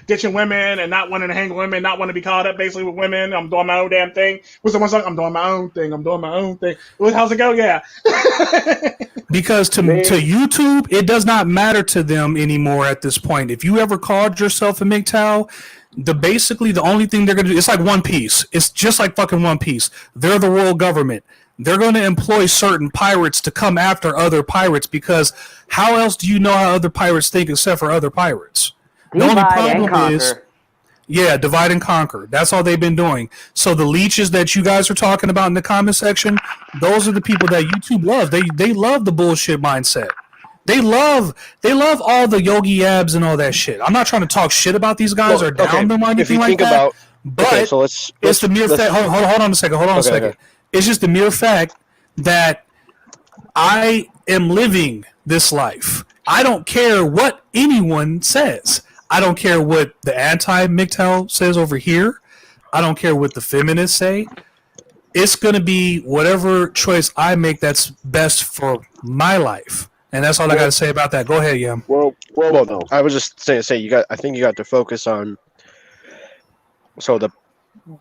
ditching women and not wanting to hang with women, not wanting to be caught up basically with women. I'm doing my own damn thing. What's the one song? I'm doing my own thing. I'm doing my own thing. How's it go? Yeah. Because to YouTube, it does not matter to them anymore at this point. If you ever called yourself a MiGTOW, basically the only thing they're going to do, it's like One Piece. It's just like fucking One Piece. They're the world government. They're going to employ certain pirates to come after other pirates, because how else do you know how other pirates think except for other pirates? The only problem is, divide and conquer. That's all they've been doing. So the leeches that you guys are talking about in the comment section, those are the people that YouTube loves. They love the bullshit mindset. They love all the yogi abs and all that shit. I'm not trying to talk shit about these guys or down them or anything like that. But it's the mere fact. Hold on a second. Okay. It's just the mere fact that I am living this life, I don't care what anyone says. I don't care what the anti-MiGTOW says over here. I don't care what the feminists say. It's going to be whatever choice I make that's best for my life. And that's all I got to say about that. Go ahead, Yam. Well, I was just saying I think you got to focus on. So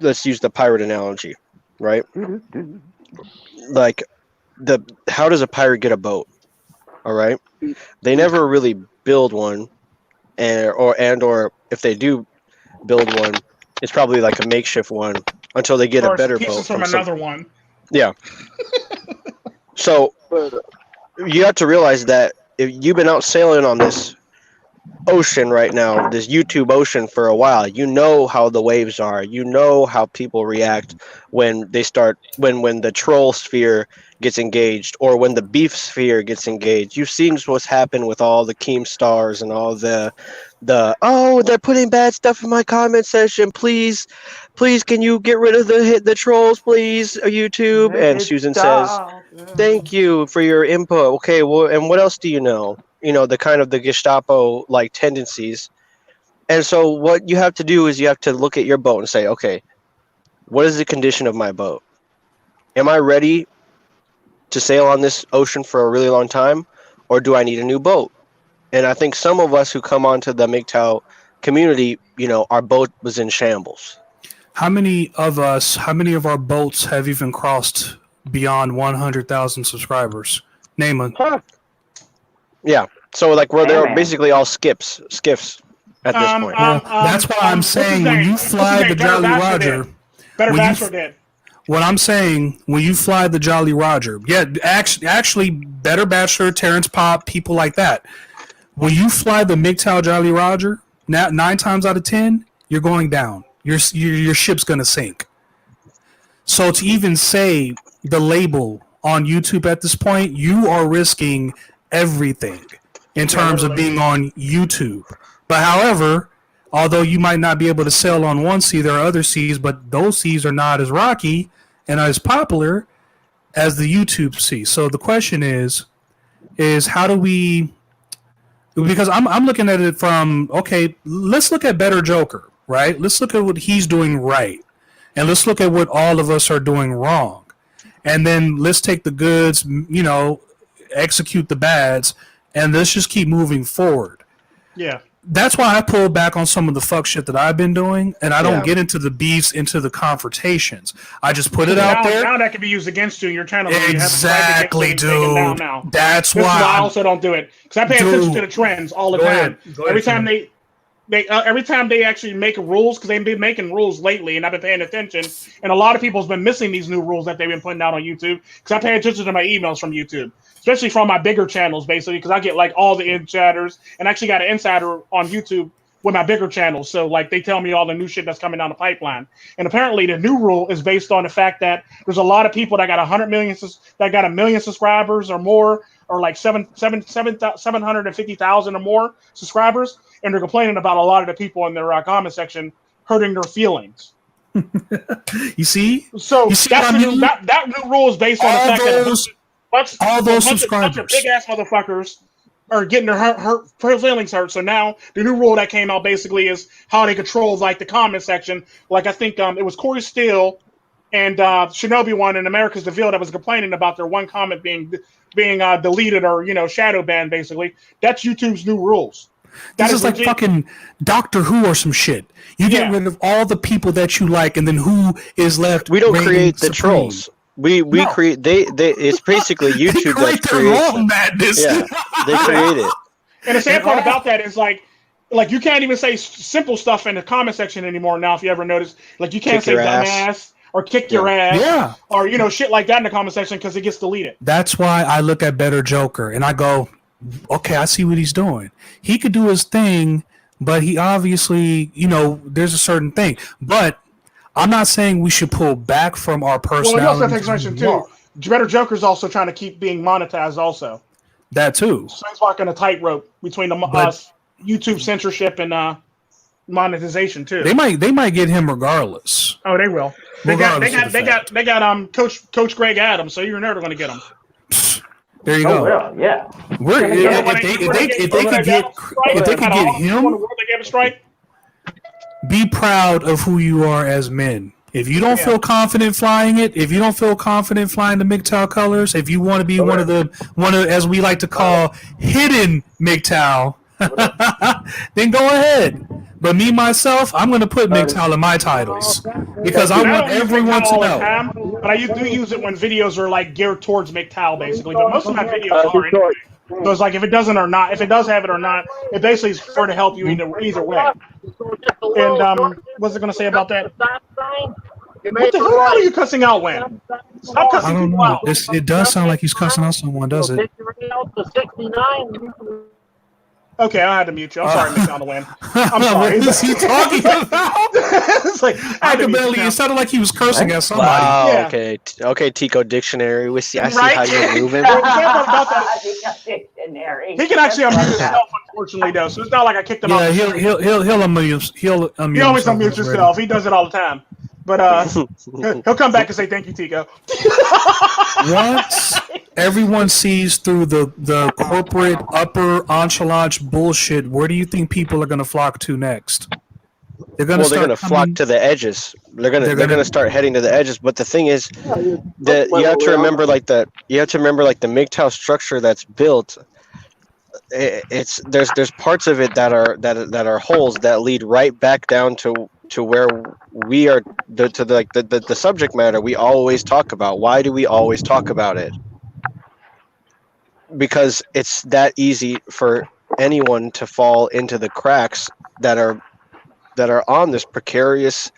let's use the pirate analogy, right? Like how does a pirate get a boat? All right, they never really build one, or if they do build one, it's probably like a makeshift one until they get a better boat from another one. Yeah. So you have to realize that if you've been out sailing on this ocean right now, this YouTube ocean for a while, you know how the waves are. You know how people react when they start when the troll sphere gets engaged or when the beef sphere gets engaged. You've seen what's happened with all the Keemstars and all the they're putting bad stuff in my comment section. Please can you get rid of the trolls, please, YouTube? And Susan says, thank you for your input. Okay, well, and what else do you know? You know, the kind of the Gestapo like tendencies. And so what you have to do is you have to look at your boat and say, okay, what is the condition of my boat? Am I ready to sail on this ocean for a really long time, or do I need a new boat? And I think some of us who come onto the MiGTOW community, you know, our boat was in shambles. How many of our boats have even crossed beyond 100,000 subscribers? Name them. Yeah. So like they're basically all skiffs at this point. That's why I'm saying when you fly the Jolly Roger, what I'm saying, when you fly the Jolly Roger, yeah, actually, Better Bachelor, Terrence Pop, people like that. When you fly the MiGTOW Jolly Roger, 9 times out of 10, you're going down. Your ship's gonna sink. So to even say the label on YouTube at this point, you are risking everything in terms of being on YouTube. But however, although you might not be able to sail on one sea, there are other seas, but those seas are not as rocky and as popular as the YouTube sea. So the question is how do we? Because I'm looking at it from, okay, let's look at Better Joker, right? Let's look at what he's doing right, and let's look at what all of us are doing wrong, and then let's take the goods, you know, execute the bads, and let's just keep moving forward. Yeah. That's why I pulled back on some of the fuck shit that I've been doing, and I don't get into the beefs, into the confrontations. I just put it out there. Now that can be used against you in your channel. Exactly, dude. That's why I also don't do it, because I pay attention to the trends all the time. Every time they actually make rules, because they've been making rules lately, and I've been paying attention, and a lot of people's been missing these new rules that they've been putting out on YouTube, because I pay attention to my emails from YouTube. Especially from my bigger channels, basically, because I get like all the insiders, and actually got an insider on YouTube with my bigger channels. So like they tell me all the new shit that's coming down the pipeline. And apparently the new rule is based on the fact that there's a lot of people that got 1 million subscribers or more, or like 750,000 or more subscribers, and they're complaining about a lot of the people in their comment section hurting their feelings. You see? So that new rule is based on the fact that all those subscribers, big ass motherfuckers, are getting their feelings hurt. So now the new rule that came out basically is how they control like the comment section. Like I think it was Corey Steele and Shinobi one in America's DeVille that was complaining about their one comment being deleted or shadow banned. Basically, that's YouTube's new rules. This is like fucking Doctor Who or some shit. You get rid of all the people that you like, and then who is left? We don't create the trolls. We create they it's basically YouTube that creates madness. Yeah, they create it. And the sad part about that is like you can't even say simple stuff in the comment section anymore now. If you ever notice, like you can't say dumbass or kick your ass, or shit like that in the comment section because it gets deleted. That's why I look at Better Joker and I go, okay, I see what he's doing. He could do his thing, but he obviously, there's a certain thing, but. I'm not saying we should pull back from our personality. Well, you also have to mention too. Better Joker's also trying to keep being monetized, also. That too. So he's walking a tightrope between YouTube censorship and monetization too. They might get him regardless. Oh, they will. They got Coach Greg Adams, so you're never going to get him. There you go. Well, yeah. If they could get him, they gave a strike. Be proud of who you are as men. If you don't feel confident flying it, if you don't feel confident flying the MiGTOW colors, if you want to be one of as we like to call hidden MiGTOW, then go ahead. But me myself, I'm going to put MiGTOW in my titles because I want everyone to know. But I do use it when videos are like geared towards MiGTOW, basically. But most of my videos are anyway. So it's like if it doesn't or not, if it does have it or not, it basically is for to help you either way. And what's it going to say about that? What the hell are you cussing out, Wayne? Stop cussing people out. It does sound like he's cussing out someone, does it? Okay, I had to mute you. I'm sorry, Mr. Wayne. I'm sorry. What is he talking about? It's like I could barely. It sounded like he was cursing at somebody. Wow, yeah. Okay, Tico Dictionary. I see how you're moving. He can actually unmute himself, unfortunately, though. So it's not like I kicked him out. Yeah, he'll unmute. He'll unmute. He always unmutes himself. He does it all the time. But he'll come back and say thank you, Tico. Once everyone sees through the corporate upper entourage bullshit, where do you think people are going to flock to next? They're going to flock to the edges. They're going to start heading to the edges. But the thing is that you have to remember like the MiGTOW structure that's built. There's parts of it that are holes that lead right back down to where we are the subject matter we always talk about. Why do we always talk about it? Because it's that easy for anyone to fall into the cracks that are on this precarious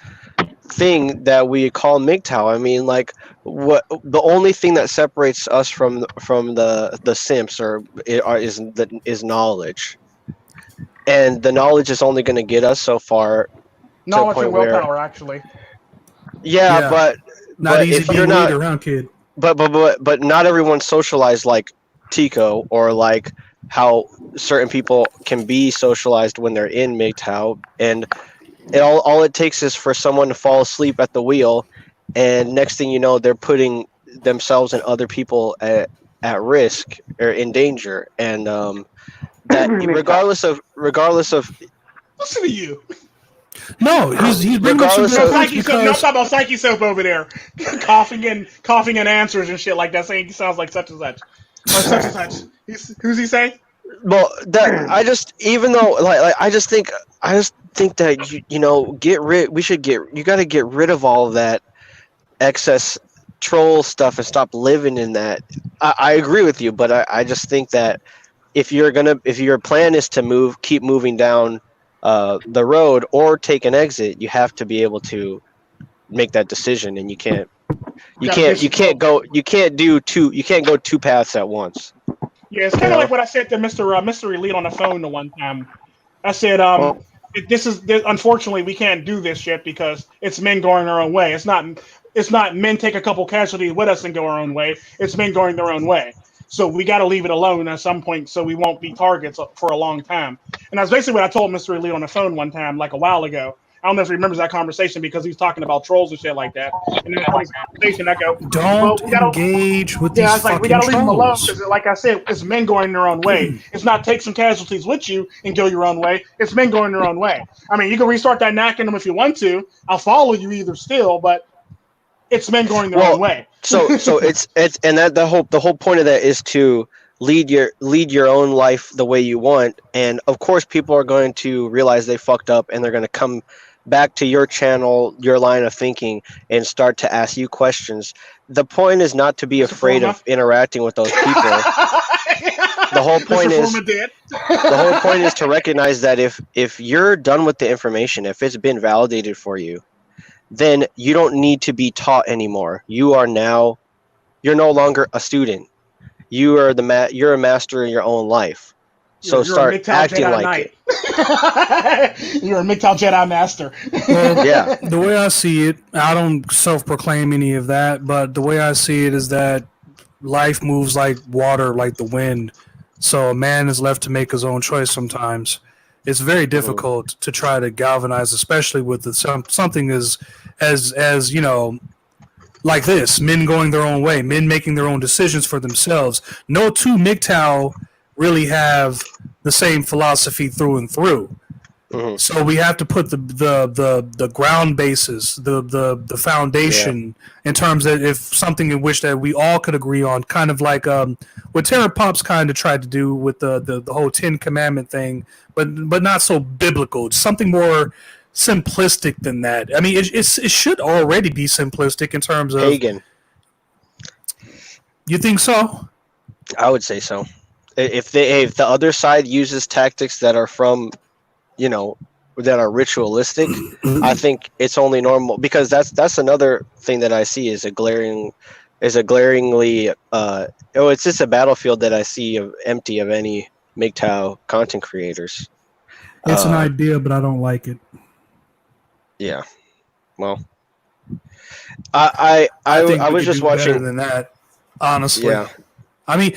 thing that we call MiGTOW. I mean, like, what the only thing that separates us from the simps is knowledge, and the knowledge is only going to get us so far. Knowledge and willpower, actually. Yeah, but easy being a lead around, kid. But not everyone's socialized like Tico, or like how certain people can be socialized when they're in MiGTOW, and all it takes is for someone to fall asleep at the wheel, and next thing you know, they're putting themselves and other people at risk or in danger, and that regardless of listen to you. No, he's bringing up some because I'm talking about Psychesoap over there, coughing in answers and shit like that, saying he sounds like such and such, or such and such. Who's he saying? Well, I just think that you got to get rid of all of that excess troll stuff and stop living in that. I agree with you, but I just think that if your plan is to keep moving down the road or take an exit, you have to be able to make that decision, and you can't go two paths at once. Yeah, it's kind of like what I said to Mr. Elite on the phone the one time. I said, unfortunately, we can't do this shit because it's men going our own way. It's not men take a couple casualties with us and go our own way. It's men going their own way. So we got to leave it alone at some point so we won't be targets for a long time. And that's basically what I told Mr. Elite on the phone one time, like a while ago. I don't know if he remembers that conversation because he was talking about trolls and shit like that. And in that conversation, I go, don't engage with these fucking trolls. Yeah, I was like, we got to leave them alone because, like I said, it's men going their own way. It's not take some casualties with you and go your own way. It's men going their own way. I mean, you can restart that knacking them if you want to. I'll follow you either still, but it's men going their own way. So it's and that the whole point of that is to lead your own life the way you want, and of course people are going to realize they fucked up and they're going to come back to your channel, your line of thinking, and start to ask you questions. The point is not to be afraid of interacting with those people. The whole point is to recognize that if you're done with the information, if it's been validated for you, then you don't need to be taught anymore. You're no longer a student. You're a master in your own life. So start acting like it. You're a MiGTOW Jedi Master. Well, yeah. The way I see it, I don't self-proclaim any of that, but the way I see it is that life moves like water, like the wind. So a man is left to make his own choice sometimes. It's very difficult to try to galvanize, especially with something as like this, men going their own way, men making their own decisions for themselves. No two MiGTOW really have the same philosophy through and through. Mm-hmm. So we have to put the ground basis, the foundation in terms of if something in which that we all could agree on, kind of like what Terra Pops kind of tried to do with the whole 10 Commandment thing, but not so biblical. It's something more simplistic than that. I mean, it should already be simplistic in terms of pagan. You think so? I would say so. If the other side uses tactics that are from, that are ritualistic, I think it's only normal, because that's another thing that I see is a glaringly it's just a battlefield that I see empty of any MiGTOW content creators. It's an idea, but I don't like it. Yeah, well, I was just watching better than that, honestly. Yeah, I mean,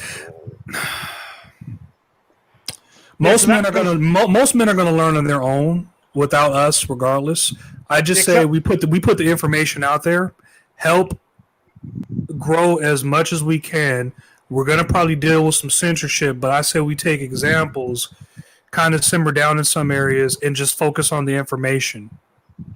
most men are gonna learn on their own without us, regardless. I just say we put the information out there, help grow as much as we can. We're gonna probably deal with some censorship, but I say we take examples, kind of simmer down in some areas, and just focus on the information.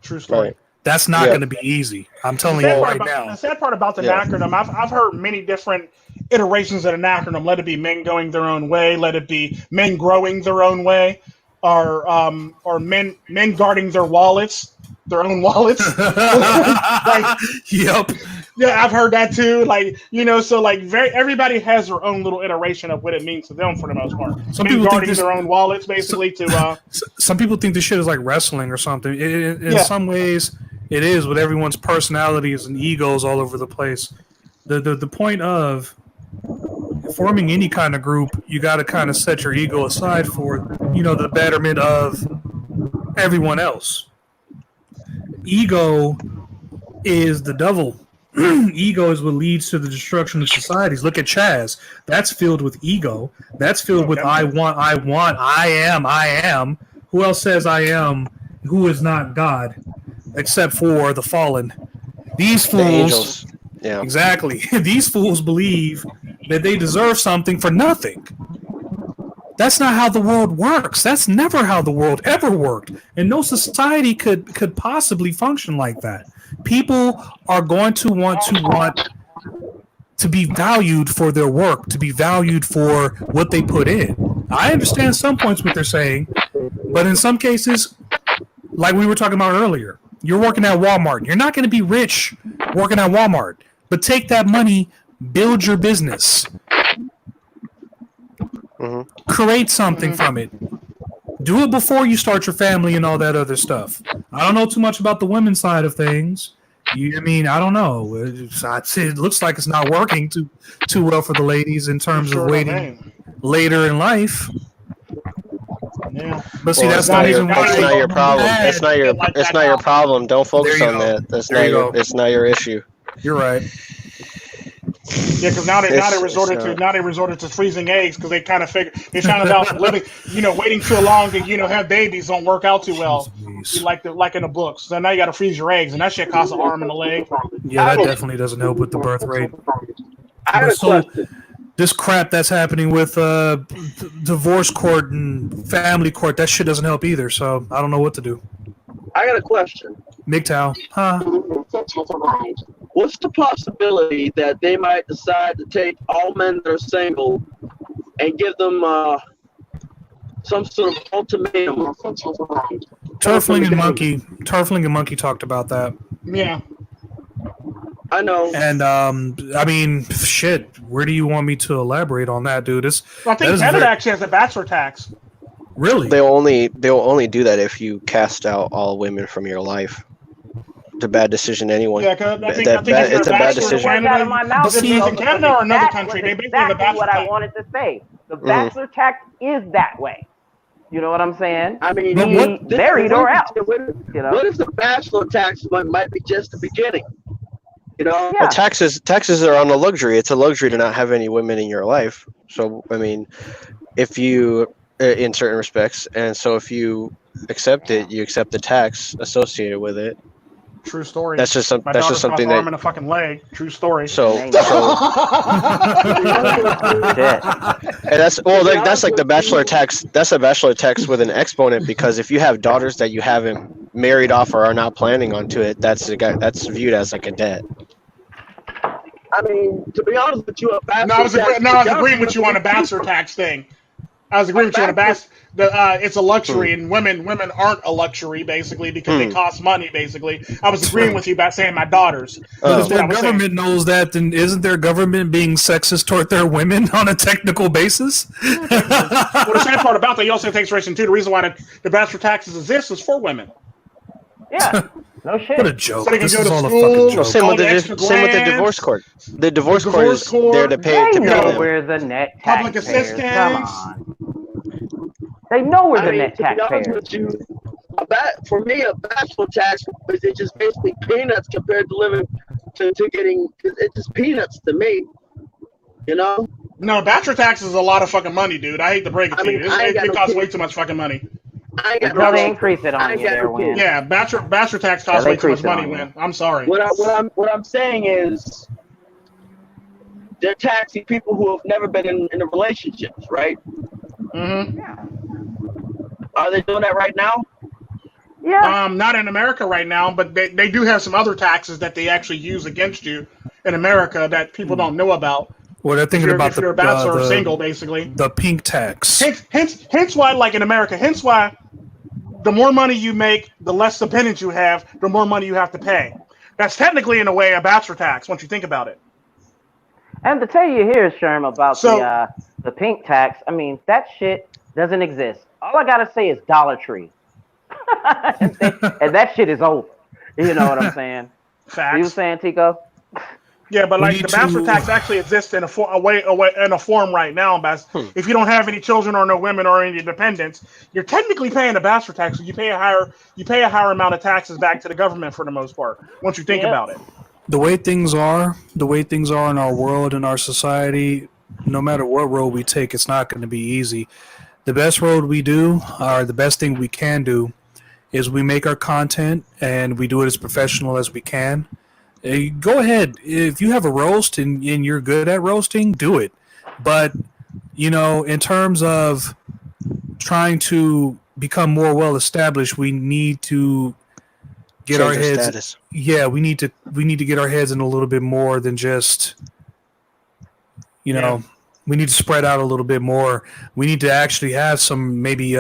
True story. Right. That's not going to be easy. I'm telling you right now. The sad part about the acronym, I've heard many different iterations of an acronym. Let it be men going their own way. Let it be men growing their own way, or men guarding their wallets, their own wallets. Yep. Yeah, I've heard that too. So everybody has their own little iteration of what it means to them for the most part. Some men people guarding their own wallets, basically. Some people think this shit is like wrestling or something. In some ways, it is, with everyone's personalities and egos all over the place. The point of forming any kind of group, you got to kind of set your ego aside for the betterment of everyone else. Ego is the devil. Ego is what leads to the destruction of societies. Look at Chaz. That's filled with ego. That's filled with I want, I am. Who else says I am? Who is not God? Except for the fallen. These fools. The angels. Yeah. Exactly. These fools believe that they deserve something for nothing. That's not how the world works. That's never how the world ever worked. And no society could possibly function like that. People are going to want to be valued for their work, to be valued for what they put in. I understand some points what they're saying, but in some cases, like we were talking about earlier, you're working at Walmart. You're not going to be rich working at Walmart, but take that money, build your business. Mm-hmm. Create something from it. Do it before you start your family and all that other stuff. I don't know too much about the women's side of things. I don't know. It looks like it's not working too well for the ladies in terms of waiting later in life. Yeah. But see, that's not even why. It's not your problem. It's not your problem. Don't focus on that. It's not your issue. You're right. Yeah, because now they resorted to freezing eggs because they found out living, waiting too long to have babies don't work out too well. Like in the books. So now you got to freeze your eggs, and that shit costs an arm and a leg. Yeah, that definitely doesn't help with the birth rate. This crap that's happening with divorce court and family court, that shit doesn't help either. So I don't know what to do. I got a question. MiGTOW, huh? What's the possibility that they might decide to take all men that are single and give them some sort of ultimatum? Turfling and Monkey talked about that. Yeah. I know. And shit, where do you want me to elaborate on that, dude? I think Canada actually has a bachelor tax. Really? They'll only do that if you cast out all women from your life. It's a bad decision anyway. Yeah, it's a bad decision. Out of my mouth. In Canada or another country, they basically have a bachelor tax. I wanted to say. The bachelor tax is that way. You know what I'm saying? I mean, married or else. What if the bachelor tax might be just the beginning? Yeah. Well, taxes are on a luxury. It's a luxury to not have any women in your life. So, if you, in certain respects, and so if you accept it, you accept the tax associated with it. True story. That's just My that's daughter just something lost an arm that. and a fucking leg. True story. So and that's like the bachelor tax. That's a bachelor tax with an exponent, because if you have daughters that you haven't married off or are not planning onto it, that's viewed as like a debt. I mean, to be honest with you, I was agreeing with you on the bachelor tax thing. I was agreeing with you on it's a luxury, and women aren't a luxury basically because they cost money. Basically, I was agreeing with you by saying my daughters. If their government knows that, then isn't their government being sexist toward their women on a technical basis? Well, the sad part about that, you also take consideration too. The reason why the bachelor taxes exist is for women. Yeah. No shit. What a joke. So they can this go is to all school, a fucking joke. Same with the divorce court. The divorce court is there to pay. They to know pay we're the net public taxpayers. assistance. Come on. They know we're the net to be honest taxpayers. with you, for me, a bachelor tax is just basically peanuts compared to living to getting. It's just peanuts to me. You know. No, bachelor tax is a lot of fucking money, dude. I hate to break it to you. It costs way too much fucking money. Until they increase it on you, there, Win. Yeah, bachelor tax costs way too much money, Win. I'm sorry. What I'm saying is, they're taxing people who have never been in a relationship, right? Mm-hmm. Yeah. Are they doing that right now? Yeah. Not in America right now, but they do have some other taxes that they actually use against you in America that people don't know about. Well, they're thinking about if you're a bachelor or single, basically. The pink tax. Hence why, like in America, the more money you make, the less dependents you have, the more money you have to pay. That's technically, in a way, a bachelor tax once you think about it. And to tell you here, Sherm, about the pink tax, I mean, that shit doesn't exist. All I gotta say is Dollar Tree. and that shit is over. You know what I'm saying? Facts. You saying, Tico? Yeah, but like the bachelor tax actually exists in a form right now. But if you don't have any children or no women or any dependents, you're technically paying a bachelor tax. So you pay a higher amount of taxes back to the government for the most part. Once you think about it, the way things are in our world and our society, no matter what road we take, it's not going to be easy. The best road we do, or the best thing we can do, is we make our content and we do it as professional as we can. Go ahead. If you have a roast and you're good at roasting, do it. But, in terms of trying to become more well established, we need to get our heads. Status. Yeah, we need to get our heads in a little bit more than just, we need to spread out a little bit more. We need to actually have some maybe.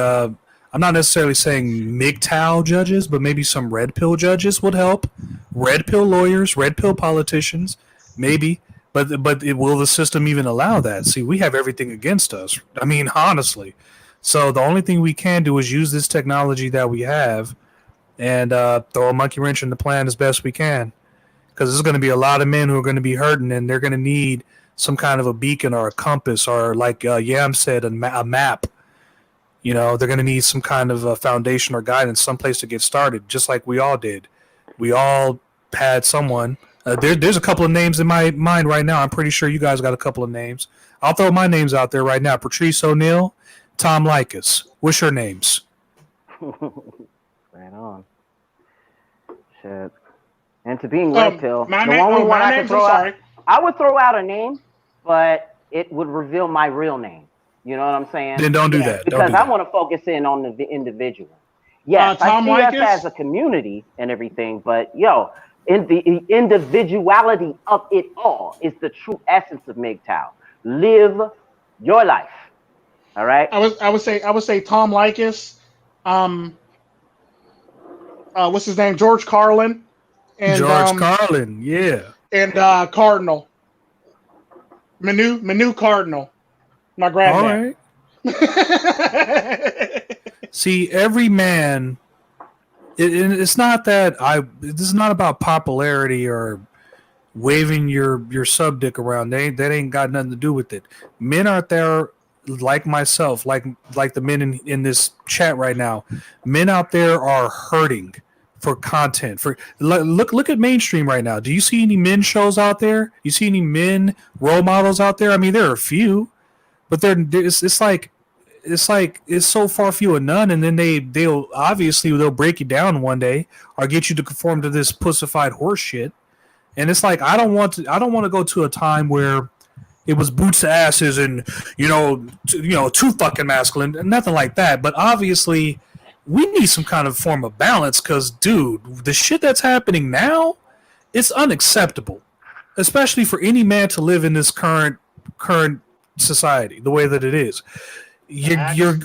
I'm not necessarily saying MiGTOW judges, but maybe some red pill judges would help. Red pill lawyers, red pill politicians, maybe. But will the system even allow that? See, we have everything against us. I mean, honestly. So the only thing we can do is use this technology that we have and throw a monkey wrench in the plan as best we can. Because there's going to be a lot of men who are going to be hurting, and they're going to need some kind of a beacon or a compass or, like Yam said, a map. They're going to need some kind of a foundation or guidance, someplace to get started, just like we all did. We all had someone. There's a couple of names in my mind right now. I'm pretty sure you guys got a couple of names. I'll throw my names out there right now. Patrice O'Neill, Tom Likas. What's your names? Right on. Shit. And to being red pill, the only one I can throw out, I would throw out a name, but it would reveal my real name. You know what I'm saying? Then don't do that. Because I want to focus in on the individual. Yes, I see us as a community and everything, but in the individuality of it all is the true essence of MiGTOW. Live your life. All right. I would say Tom Likas, what's his name? George Carlin. And George Carlin, yeah. And Cardinal. Manu Cardinal. My granddad. All right. See, every man, it's not that this is not about popularity or waving your sub dick around. That ain't got nothing to do with it. Men out there like myself, like the men in this chat right now, men out there are hurting for content. Look at mainstream right now. Do you see any men shows out there? You see any men role models out there? I mean, there are a few. But it's like it's like it's so far few and none, and then they'll break you down one day or get you to conform to this pussified horse shit. And it's like I don't want to go to a time where it was boots to asses and too fucking masculine, nothing like that. But obviously, we need some kind of form of balance because, dude, the shit that's happening now, it's unacceptable, especially for any man to live in this current society the way that it is.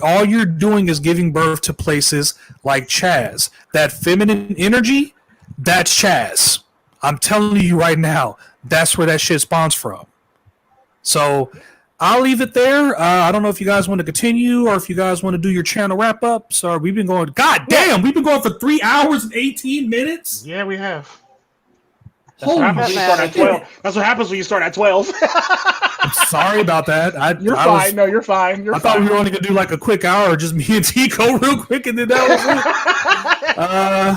All you're doing is giving birth to places like Chaz. That feminine energy, that's Chaz. I'm telling you right now, that's where that shit spawns from. So I'll leave it there. I don't know if you guys want to continue or if you guys want to do your channel wrap up. Sorry, we've been going. God damn, we've been going for 3 hours and 18 minutes. Yeah, we have. That's what happens when you start at 12. That's what happens when you start at 12. I'm sorry about that. You're fine. No, you're fine. I thought we were only gonna do like a quick hour, just me and Tico, real quick, and then that was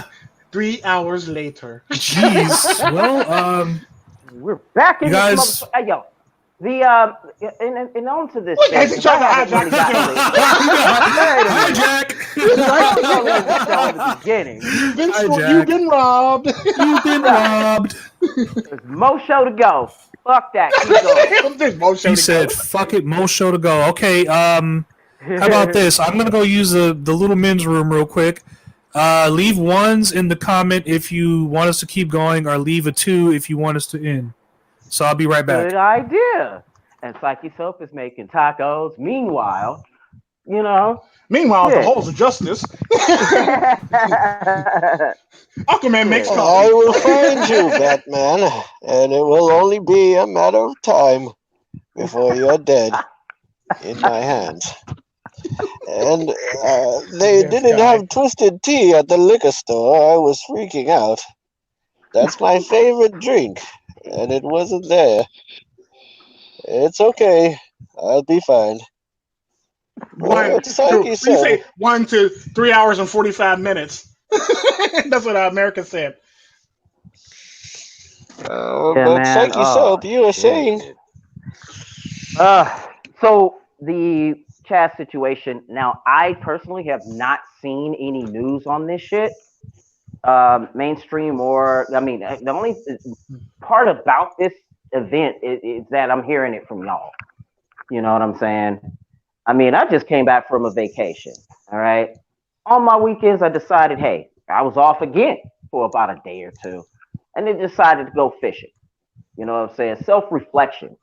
it. 3 hours later. Jeez. Well, we're back in you guys. Hey, yo. And on to this. Look, he's trying to hijack. Beginning. You've been robbed. You've been robbed. There's more show to go. Fuck that. Keep going. He said, "Fuck it, more show to go." Okay. How about this? I'm gonna go use the little men's room real quick. Leave ones in the comment if you want us to keep going, or leave a 2 if you want us to end. So I'll be right back. Good idea. And Psychesoap is making tacos. Meanwhile, the halls of justice. Aquaman makes coffee. I will find you, Batman, and it will only be a matter of time before you're dead in my hands. And they didn't have twisted tea at the liquor store. I was freaking out. That's my favorite drink. And it wasn't there. It's okay. I'll be fine. You say 1 to 3 hours and 45 minutes. That's what America said. But Psychesoap, you were saying. So the Chaz situation. Now, I personally have not seen any news on this shit. Mainstream the only part about this event is that I'm hearing it from y'all. You know what I'm saying? I mean, I just came back from a vacation. All right. On my weekends, I decided, hey, I was off again for about a day or two, and then decided to go fishing. You know what I'm saying? Self-reflection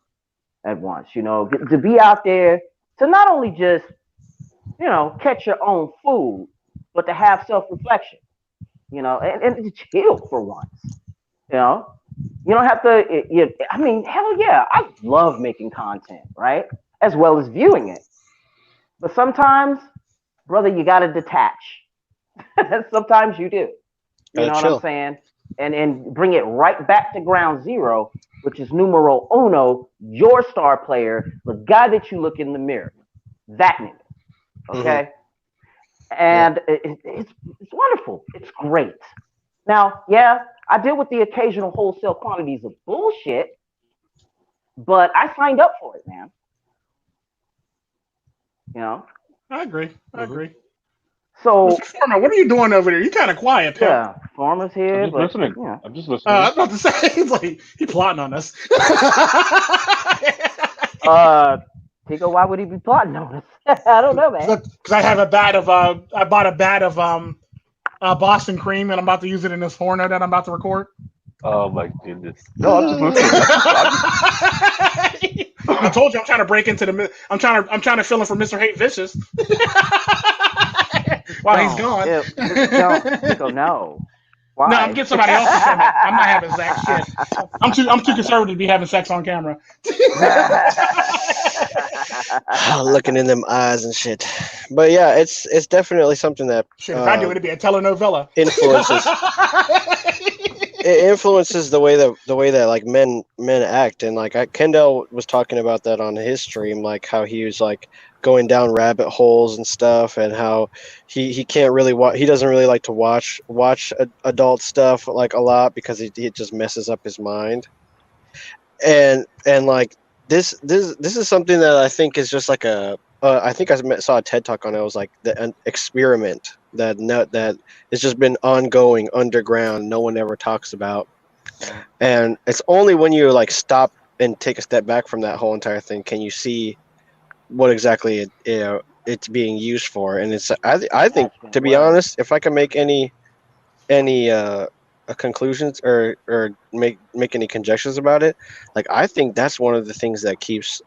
at once. To be out there to not only just catch your own food, but to have self-reflection. And to chill for once. You don't have to. Hell yeah, I love making content, right? As well as viewing it. But sometimes, brother, you got to detach. Sometimes you do. You know what I'm saying? And bring it right back to ground zero, which is numero uno, your star player, the guy that you look in the mirror. That nigga. Okay? And it's wonderful. It's great. Now, yeah, I deal with the occasional wholesale quantities of bullshit, but I signed up for it, man. I agree. So, Mr. Froma, what are you doing over there? You kind of quiet, pal. Yeah, Forma's here. I'm just listening. Yeah. I'm just listening. I was about to say, he's like, he plotting on us. Tico, why would he be plotting on us? I don't know, man. Because I have I bought a bat of Boston cream, and I'm about to use it in this porno that I'm about to record. Oh my goodness! No, I'm just listening. I told you I'm trying to break into the. I'm trying to fill in for Mr. Hate Vicious while he's gone. Tico, no. Why? No, I'm getting somebody else to film it. I'm not having sex. Shit. I'm too conservative to be having sex on camera. Looking in them eyes and shit. But yeah, it's definitely something that shit, if I do it'd be a telenovela. It influences the way that like men act, and like Kendall was talking about that on his stream, like how he was like going down rabbit holes and stuff, and how he can't really he doesn't really like to watch adult stuff like a lot because it just messes up his mind, and like this is something that I think is just like a I think I saw a TED talk on it. It was like an experiment that it's just been ongoing underground. No one ever talks about, and it's only when you like stop and take a step back from that whole entire thing can you see what exactly it's being used for. And it's I think, to be honest, if I can make any conclusions or make any conjectures about it, like I think that's one of the things that keeps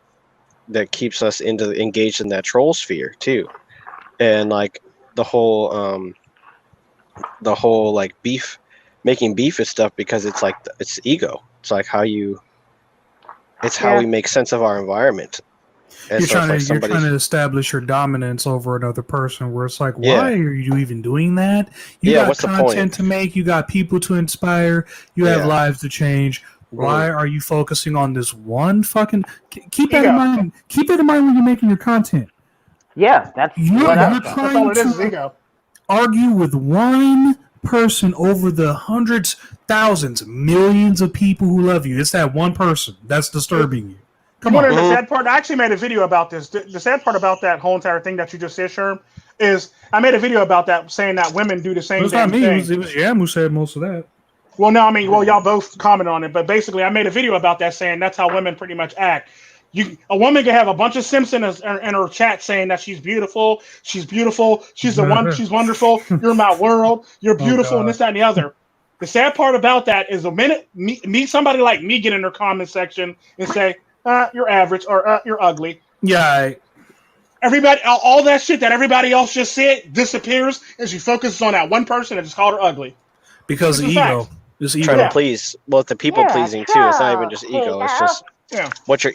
us engaged in that troll sphere too, and like the whole like making beef and stuff, because it's like it's ego. It's like how we make sense of our environment. And you're trying to establish your dominance over another person, where it's like, why are you even doing that? You got content to make, you got people to inspire, you have lives to change. Why are you focusing on this one fucking? Keep that in mind. Keep that in mind when you're making your content. Yeah, that's trying to argue with one person over the hundreds, thousands, millions of people who love you. It's that one person that's disturbing you. Come on. The sad part, I actually made a video about this. The sad part about that whole entire thing that you just said, Sherm, is I made a video about that, saying that women do the same thing. It was Yam who said most of that. Well, no, I mean, y'all both comment on it, but basically I made a video about that, saying that's how women pretty much act. A woman can have a bunch of simps in her chat saying that she's beautiful, she's the one, she's wonderful, you're my world, you're beautiful, and this, that, and the other. The sad part about that is the minute somebody like me get in their comment section and say, you're average, or you're ugly. Yeah. Everybody, all that shit that everybody else just said disappears, and she focuses on that one person and just called her ugly. Because of ego. It's ego. Trying to please. Well, the people pleasing too. It's not even just ego. It's just what your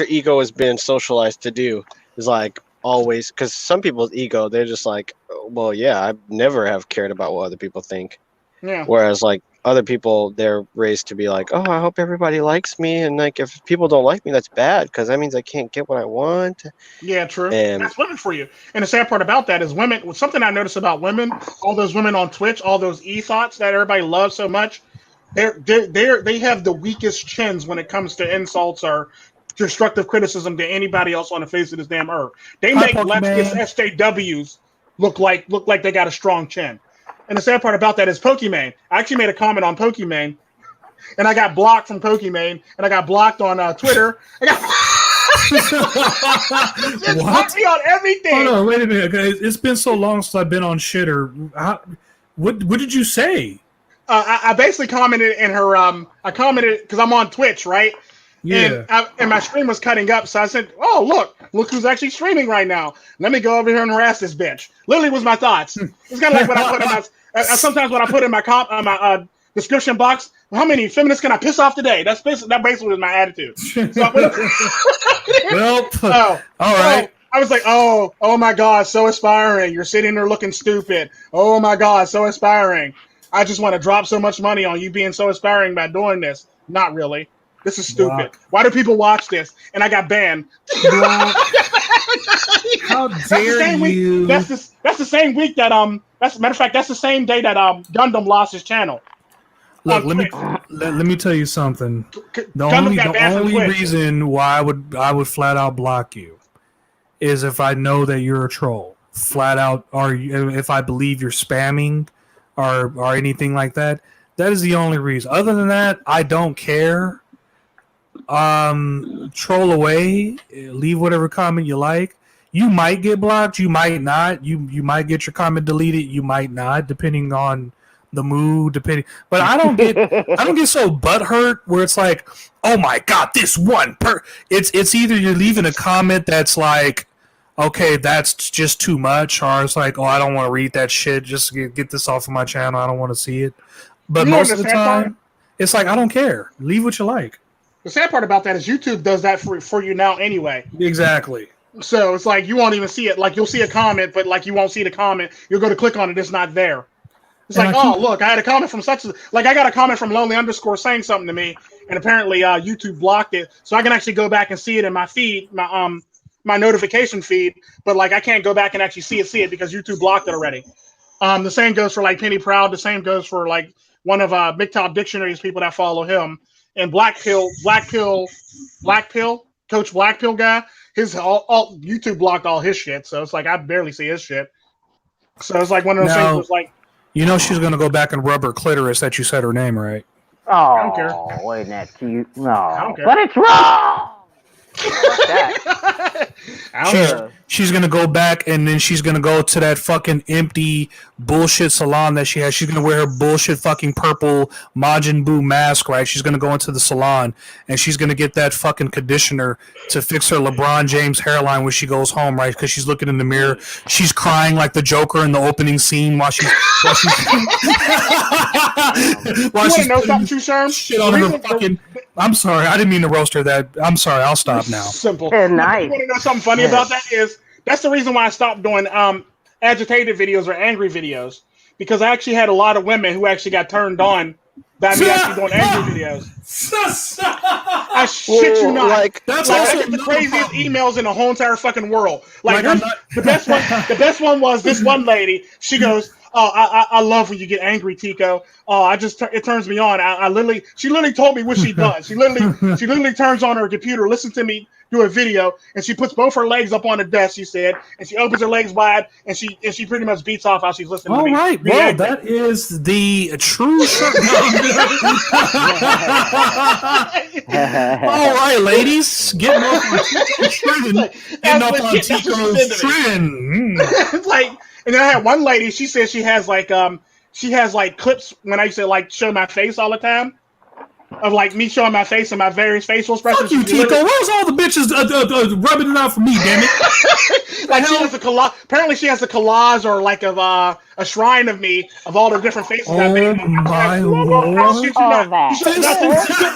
ego has been socialized to do is like always. Because some people's ego, they're just like, well, yeah, I never have cared about what other people think. Yeah. Whereas like other people, they're raised to be like, oh, I hope everybody likes me, and like if people don't like me, that's bad because that means I can't get what I want. Yeah, true. And that's women for you. And the sad part about that is women. Something I noticed about women, all those women on Twitch, all those e-thoughts that everybody loves so much, they have the weakest chins when it comes to insults or constructive criticism to anybody else on the face of this damn earth. They make leftist SJWs look like they got a strong chin. And the sad part about that is Pokimane. I actually made a comment on Pokimane, and I got blocked from Pokimane, and I got blocked on Twitter. Blocked me on everything. Hold on, wait a minute. Okay. It's been so long since I've been on Shitter. What did you say? I basically commented in her. I commented because I'm on Twitch, right? Yeah. And my stream was cutting up, so I said, "Oh, look who's actually streaming right now. Let me go over here and harass this bitch." Literally was my thoughts. It's kind of like what I put in my. Sometimes what I put in my description box. How many feminists can I piss off today? That basically was my attitude. So all right. I was like, oh my God, so inspiring. You're sitting there looking stupid. Oh my God, so inspiring. I just want to drop so much money on you being so inspiring by doing this. Not really. This is stupid. Why do people watch this? And I got banned. How dare you? That's the same week that That's matter of fact. That's the same day that Gundam lost his channel. Look, let me tell you something. The only reason why I would flat out block you is if I know that you're a troll. Flat out, or if I believe you're spamming or anything like that. That is the only reason. Other than that, I don't care. Troll away, leave whatever comment you like. You might get blocked, you might not. You might get your comment deleted, you might not, depending on the mood, but I don't get so butthurt where it's like, oh my God, this one it's either you're leaving a comment that's like, okay, that's just too much, or it's like, oh, I don't want to read that shit, just get this off of my channel, I don't want to see it. But most of the time, it's like, I don't care. Leave what you like. The sad part about that is YouTube does that for you now anyway. Exactly. So it's like you won't even see it. Like you'll see a comment, but like you won't see the comment. You'll go to click on it, it's not there. It's like, oh, look, I had a comment from I got a comment from Lonely_ saying something to me, and apparently YouTube blocked it. So I can actually go back and see it in my feed, my notification feed, but like I can't go back and actually see it because YouTube blocked it already. The same goes for like Penny Proud. The same goes for like one of MiGTOW Dictionary's people that follow him. And Black Pill, Coach Black Pill guy, his all YouTube blocked all his shit, so it's like I barely see his shit. So it's like one of those things. Was like, you know, she's gonna go back and rub her clitoris that you said her name right. Oh, I don't care. Wasn't that cute? No, I don't care. But it's wrong. She's gonna go back and then she's gonna go to that fucking empty bullshit salon that she has. She's gonna wear her bullshit fucking purple Majin Buu mask, right? She's gonna go into the salon and she's gonna get that fucking conditioner to fix her LeBron James hairline when she goes home, right? Because she's looking in the mirror, she's crying like the Joker in the opening scene while she's you want to know something, Tru Sherm? Shit on her fucking. I'm sorry, I didn't mean to roast her. I'm sorry. I'll stop now. Simple. Nice. You want to know something funny about that? That's the reason why I stopped doing agitated videos or angry videos, because I actually had a lot of women who actually got turned on by me actually doing angry videos. I shit you not. I get the craziest emails in the whole entire fucking world. The best one was this one lady. She goes, "Oh, I love when you get angry, Tico. Oh, it turns me on. She literally told me what she does. She literally turns on her computer, listens to me do a video, and she puts both her legs up on the desk, she said, and she opens her legs wide, and she pretty much beats off while she's listening to me. All right, well, that is the Tru Sherm. All right, ladies, getting off on Tico's Tren. It's like, and then I had one lady, she said she has clips when I used to like show my face all the time. Of like me showing my face and my various facial expressions. Fuck you, Tico. Where's all the bitches rubbing it out for me, damn it? Like she has a collage. Apparently, she has a collage or like of a shrine of me of all the different faces I've made. Oh my lord! She sent me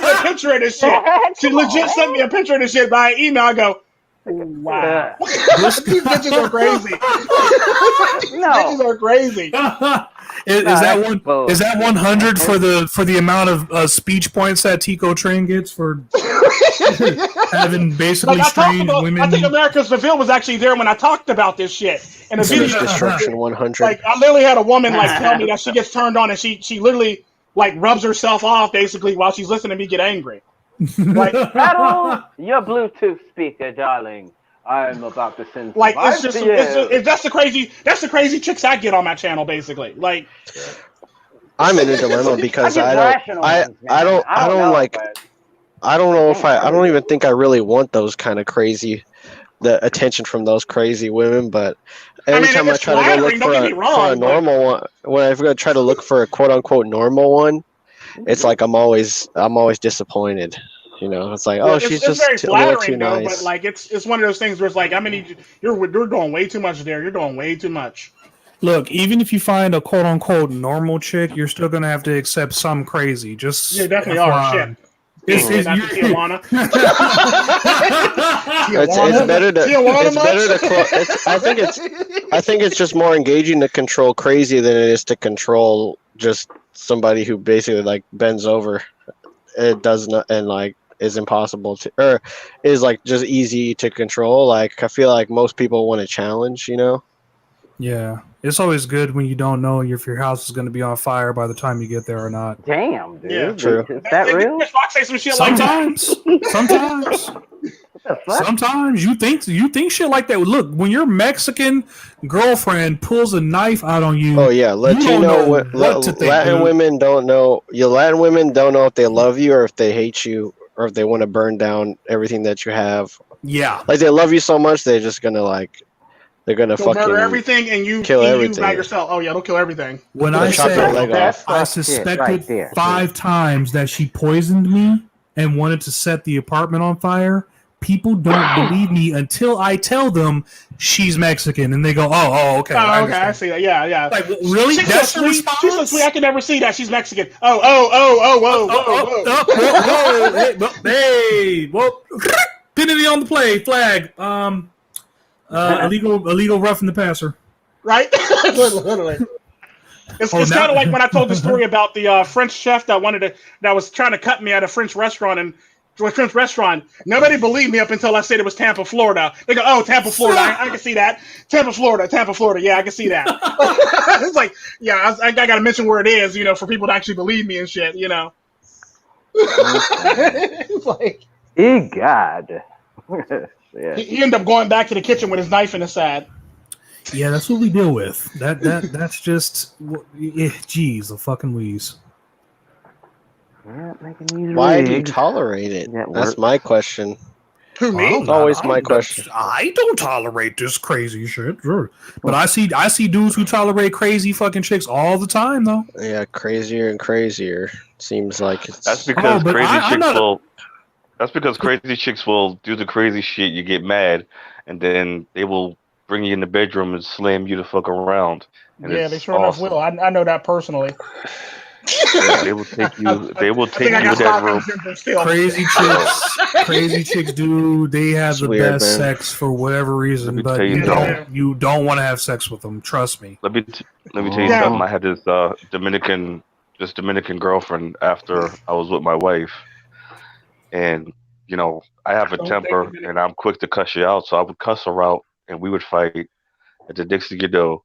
a picture of this shit. She legit sent me a picture of this shit by email. I go, wow, these bitches are crazy. Bitches are crazy. Is that 100 for the amount of speech points that Tico Tren gets for having basically strange women? I think America's Fulfilled was actually there when I talked about this shit in a video. Destruction 100. Like I literally had a woman like tell me that she gets turned on and she literally like rubs herself off basically while she's listening to me get angry. Like settle your Bluetooth speaker, darling. I'm about to send. Like that's the crazy chicks I get on my channel, basically. Like I'm in a dilemma because I don't even think I really want those kind of crazy, the attention from those crazy women. But every time I try to go look for a normal one, when I try to look for a quote unquote normal one, it's like I'm always disappointed. You know, it's like, she's just a little too nice. But like, it's one of those things where it's like, you're doing way too much there. You're doing way too much. Look, even if you find a quote unquote normal chick, you're still gonna have to accept some crazy. Just you definitely are. Shit. It's Tijuana. It's better to. I think it's just more engaging to control crazy than it is to control just somebody who basically like bends over. It does not and like is impossible to or is like just easy to control. Like I feel like most people want a challenge, you know. Yeah, it's always good when you don't know if your house is going to be on fire by the time you get there or not. Damn, dude. Yeah, true. Is that real? Say some shit sometimes. Sometimes you think shit like that. Look, when your Mexican girlfriend pulls a knife out on you. Oh yeah, Latin women don't know. Latin women don't know if they love you or if they hate you or if they want to burn down everything that you have. Yeah, like they love you so much they're just gonna they're gonna fucking murder everything and you kill everything by yourself. Oh yeah, they'll kill everything. When I suspected 5 times that she poisoned me and wanted to set the apartment on fire. People don't believe me until I tell them she's Mexican, and they go, "Oh, okay." I see that. Yeah. Like, really? That's the response? She's so sweet. I can never see that she's Mexican. Whoa. Hey, whoa! Penalty on the play, flag. Illegal roughing the passer. Right. Literally. It's kind of like when I told the story about the French chef that was trying to cut me at a French restaurant Nobody believed me up until I said it was Tampa, Florida. They go, "Oh, Tampa, Florida. I can see that. Tampa, Florida. Yeah, I can see that." It's like, yeah, I got to mention where it is, for people to actually believe me and shit, It's like, God. Yeah. He ended up going back to the kitchen with his knife in his side. Yeah, that's what we deal with. That's just, geez, the fucking wheeze. Why do you tolerate it? That's my question. Who, me? It's always my question. I don't tolerate this crazy shit, sure. But I see dudes who tolerate crazy fucking chicks all the time, though. Yeah, crazier and crazier. Seems like it's... That's because That's because crazy chicks will do the crazy shit. You get mad, and then they will bring you in the bedroom and slam you the fuck around. And yeah, they sure enough will. I know that personally. Yeah, they will take you. They will take you to that room. Crazy chicks do. They have the best sex for whatever reason, but you don't want to have sex with them. Trust me. Let me tell you something. I had this Dominican girlfriend after I was with my wife, and you know I have a temper and I'm quick to cuss you out, so I would cuss her out and we would fight at the Dixie Godot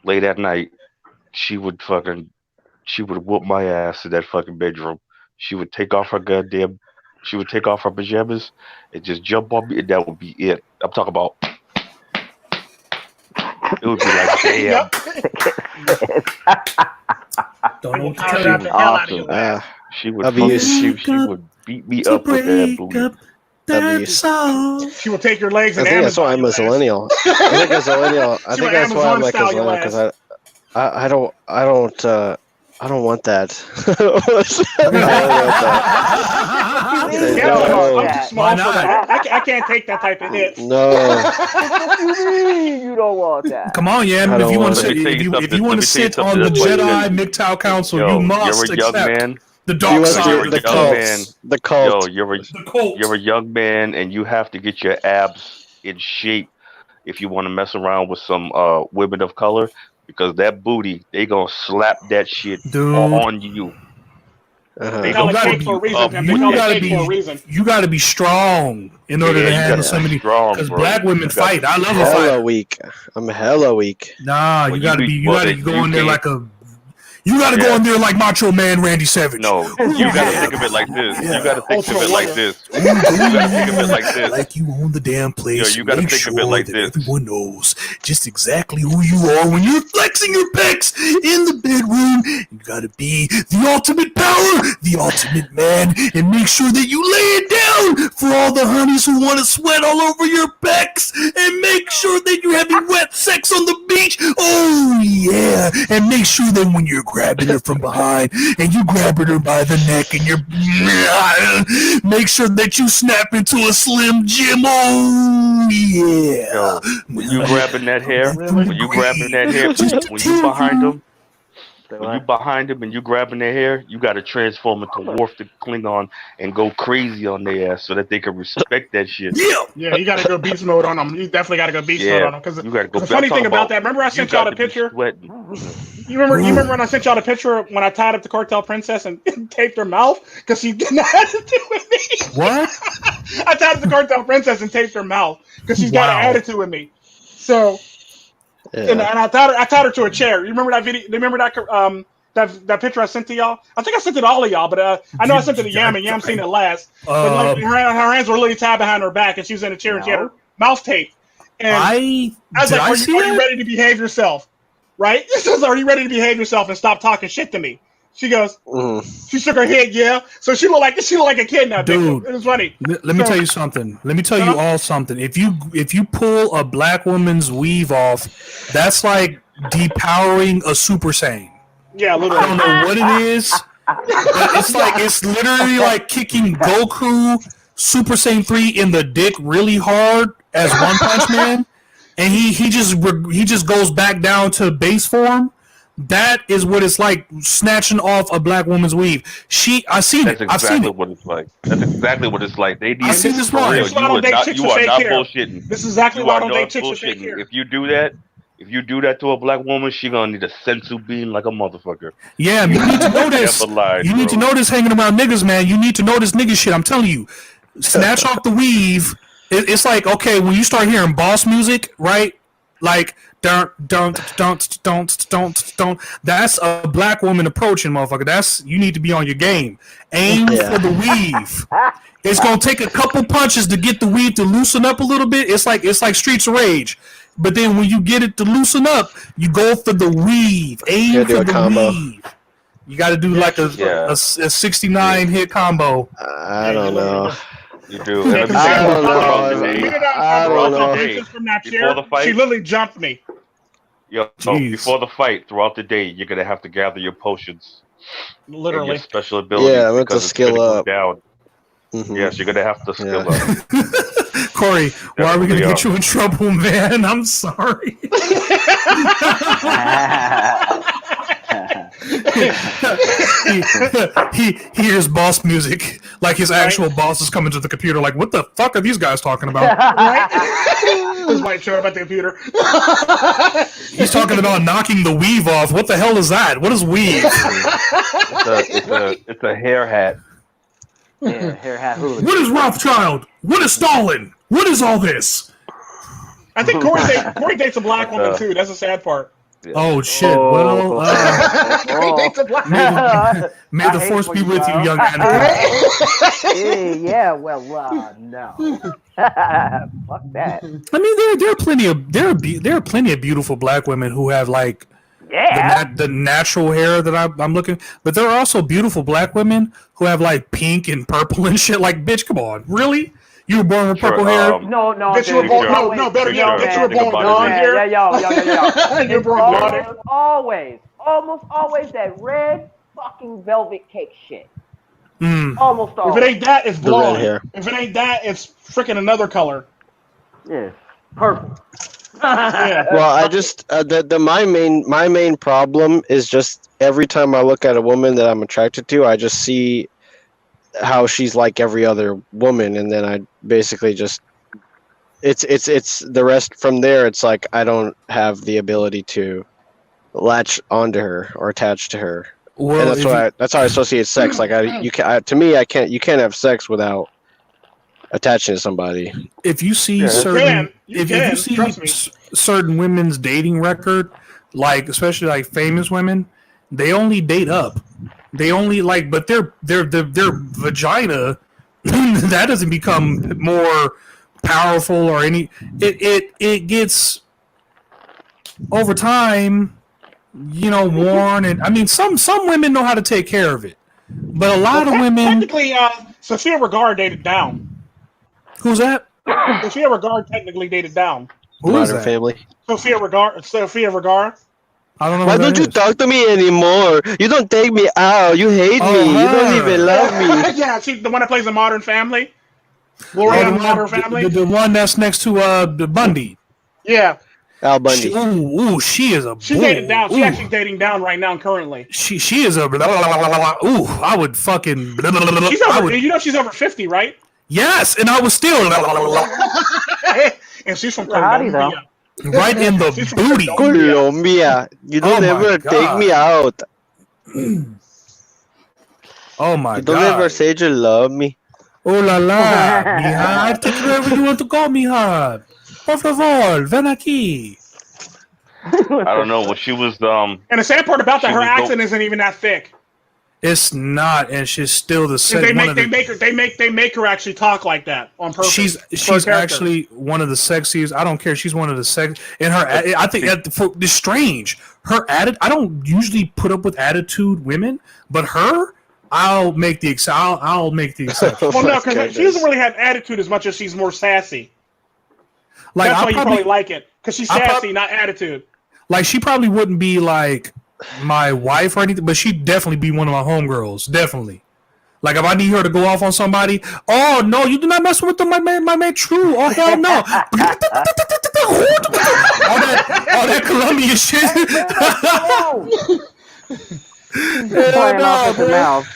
late at night. She would whoop my ass in that fucking bedroom. She would take off her pajamas and just jump on me, and that would be it. I'm talking about. It would be like, damn. Don't know what to tell you. Awesome. She would beat me up with that booty. She will take your legs and I think that's why I'm a millennial. I think that's why I'm like a millennial, because I don't want that. I'm small for that. I can't take that type of hit. No. You don't want that. Come on, yeah. If you want to sit on the Jedi MiGTOW Council, you must accept the dark side. The cult. You're a young man, and you have to get your abs in shape if you want to mess around with some women of color. Because that booty, they gonna slap that shit on you. You gotta be strong in order to handle somebody. Because black women fight. I love a fight. I'm hella weak. Nah, you gotta go in there like a. You gotta go in there like Macho Man Randy Savage. No, you gotta think of it like this. You gotta think of it like this. You gotta think of it like this. Like you own the damn place. You gotta think of it like this. Everyone knows just exactly who you are when you're flexing your pecs in the bedroom. You gotta be the ultimate power, the ultimate man, and make sure that you lay it down for all the honeys who want to sweat all over your pecs, and make sure that you're having wet sex on the beach. Oh yeah, and make sure that when you're grabbing her from behind and you grabbing her by the neck and you're make sure that you snap into a Slim Jim. Oh yeah. Yo, when you grabbing that hair, when you behind him and you grabbing their hair, you got to transform into Worf the Klingon and go crazy on their ass so that they can respect that shit. Yeah, you got to go beast mode on them. You definitely got to go beast mode on them. Because the funny thing about that, remember I sent y'all the picture? You remember when I sent y'all the picture when I tied up the cartel princess and taped her mouth because she didn't have to do with me? What? I tied up the cartel princess and taped her mouth because she's got an attitude with me. So. Yeah. And I tied her to a chair. You remember that video? Remember that picture I sent to y'all? I think I sent it to all of y'all, but I know I sent it to Yam, and Yam seen it last. But like, her hands were literally tied behind her back, and she was in a chair and she had her mouth taped. And I was like, are you ready to behave yourself? Right? It says, are you ready to behave yourself and stop talking shit to me? She goes, she shook her head, yeah. So she looked like a kid now, dude. It was funny. Let me tell you something. Let me tell you all something. If you pull a black woman's weave off, that's like depowering a Super Saiyan. Yeah, literally. I don't know what it is. It's literally like kicking Goku Super Saiyan 3 in the dick really hard as One Punch Man, and he just goes back down to base form. That is what it's like snatching off a black woman's weave. I've seen it. That's exactly what it's like. That's exactly what it's like. They need I've seen this for real. You are not bullshitting. This is exactly why I don't date chicks with fake hair. If you do that to a black woman, she gonna need a sensu bean like a motherfucker. Yeah, you need to know this. You need to know this hanging around niggas, man. You need to know this nigga shit. I'm telling you. Snatch off the weave. It's like, okay, when you start hearing boss music, right? Like don't. That's a black woman approaching, motherfucker. You need to be on your game. Aim for the weave. It's gonna take a couple punches to get the weave to loosen up a little bit. It's like Streets of Rage. But then when you get it to loosen up, you go for the weave. Aim for the weave. You got to do like a 69 hit combo. I don't know. You do. I don't know. From that chair, she literally jumped me. Before the fight, throughout the day, you're gonna have to gather your potions. Literally. Your special abilities. Yeah, I'm to skill up. Down. Mm-hmm. Yes, you're gonna have to skill up. Corey, why are we gonna get you in trouble, man? I'm sorry. he hears boss music, like his actual boss is coming to the computer. Like, what the fuck are these guys talking about? This white shirt about the computer. He's talking about knocking the weave off. What the hell is that? What is weave? It's a hair hat. Yeah, hair hat hooligan. What is Rothschild? What is Stalin? What is all this? I think Corey dates a black woman too. That's the sad part. Oh shit! Well, may the force be with you, young Anakin. Yeah, well, no. Fuck that. I mean, there are plenty of beautiful black women who have like the natural hair that I'm looking. But there are also beautiful black women who have like pink and purple and shit. Like, bitch, come on, really? You were born with purple hair? No. Bitch, you were born. No, better yet, bitch, you were born blonde hair. Yo. You're born blonde hair. Almost always that red fucking velvet cake shit. Almost always. If it ain't that, it's blonde. If it ain't that, it's freaking another color. Yeah, purple. Yeah. Well, I just my main problem is just every time I look at a woman that I'm attracted to, I just see how she's like every other woman, and then I basically just it's the rest from there. It's like I don't have the ability to latch onto her or attach to her. Well, and that's how I associate sex. Like you can't have sex without attaching to somebody. If you see certain women's dating record, like especially like famous women, they only date up. They only but their vagina that doesn't become more powerful or any. It gets over time, worn, and I mean some women know how to take care of it, but a lot of women. Technically, Sophia Vergara dated down. Who's that? Sophia Vergara technically dated down. Who is that? Family. Sophia Vergara. I don't know. Why don't you talk to me anymore? You don't take me out. You hate me. You don't even love me. Yeah, the one that plays in Modern Family. Gloria Modern Family. The one that's next to Bundy. Yeah. Al Bundy. She is a. She's dating down. She's actually dating down right now currently. She is a. I would fucking. She's over. She's over 50, right? Yes, and I was still. And she's from Colombia. Right in the booty. Colombia. You don't ever take me out. Oh my God. You don't ever say you love me. Oh la la. Mija, I'll take you wherever you want to go, mija. Por favor, ven aquí. I don't know. When she was And the sad part about that, her accent isn't even that thick. It's not, and she's still the same. They make her actually talk like that on purpose. She's actually one of the sexiest. I don't care. She's one of the sex. And her, I think it's strange. Her attitude. I don't usually put up with attitude women, but her, I'll make the exception. Well, no, because she doesn't really have attitude as much as she's more sassy. That's why you probably like it, because she's sassy, not attitude. Like she probably wouldn't be like my wife or anything, but she'd definitely be one of my homegirls. Definitely. Like if I need her to go off on somebody, oh no, you do not mess with my man Tru. Oh hell no. all that Colombian shit. Flying off at the mouth.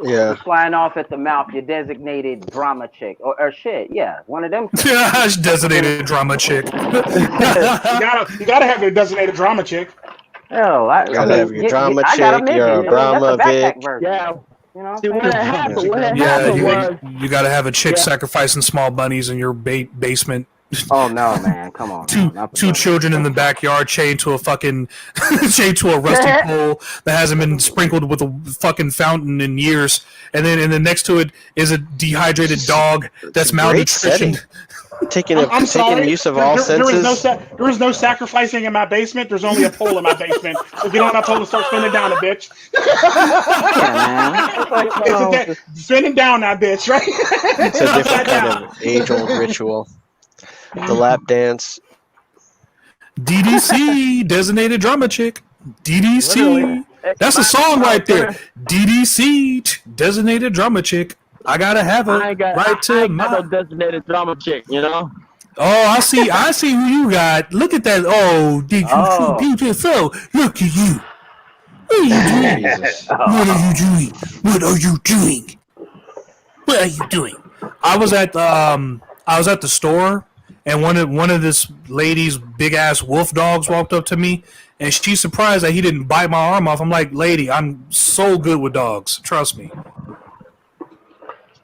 Yeah. Flying off at the mouth, your designated drama chick. Or shit, yeah. One of them. Yeah, designated drama chick. You gotta have your designated drama chick. Oh, you gotta have your drama chick, your Abramovic. Yeah. You know, you gotta have a chick sacrificing small bunnies in your basement. Oh no, man! Come on. Two children in the backyard chained to a fucking chained to a rusty pole that hasn't been sprinkled with a fucking fountain in years, and then next to it is a dehydrated dog that's malnutritioned. Taking use of all senses. There is no sacrificing in my basement. There's only a pole in my basement. So get on that pole and start spinning down a bitch. Spinning down that bitch, right? It's a different kind of age-old ritual. The lap dance. DDC, designated drama chick. DDC. Literally. That's a song right there. DDC, designated drama chick. I gotta have a right to my designated drama chick, you know. Oh, I see who you got. Look at that. Oh, beautiful. Look at you. What are you doing? What are you doing? What are you doing? What are you doing? I was at the store, and one of this lady's big ass wolf dogs walked up to me, and she's surprised that he didn't bite my arm off. I'm like, lady, I'm so good with dogs. Trust me.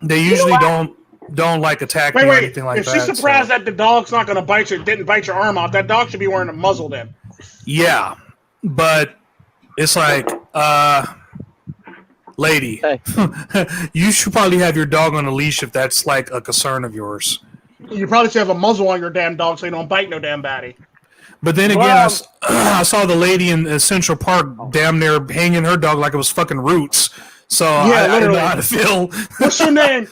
They usually don't like attack me or anything like that. If she's surprised that the dog's not going to didn't bite your arm off, that dog should be wearing a muzzle then. Yeah, but it's like, lady, you should probably have your dog on a leash if that's like a concern of yours. You probably should have a muzzle on your damn dog so you don't bite no damn baddie. But then again, I saw the lady in Central Park damn near hanging her dog like it was fucking Roots. So I don't know how to feel. What's your name?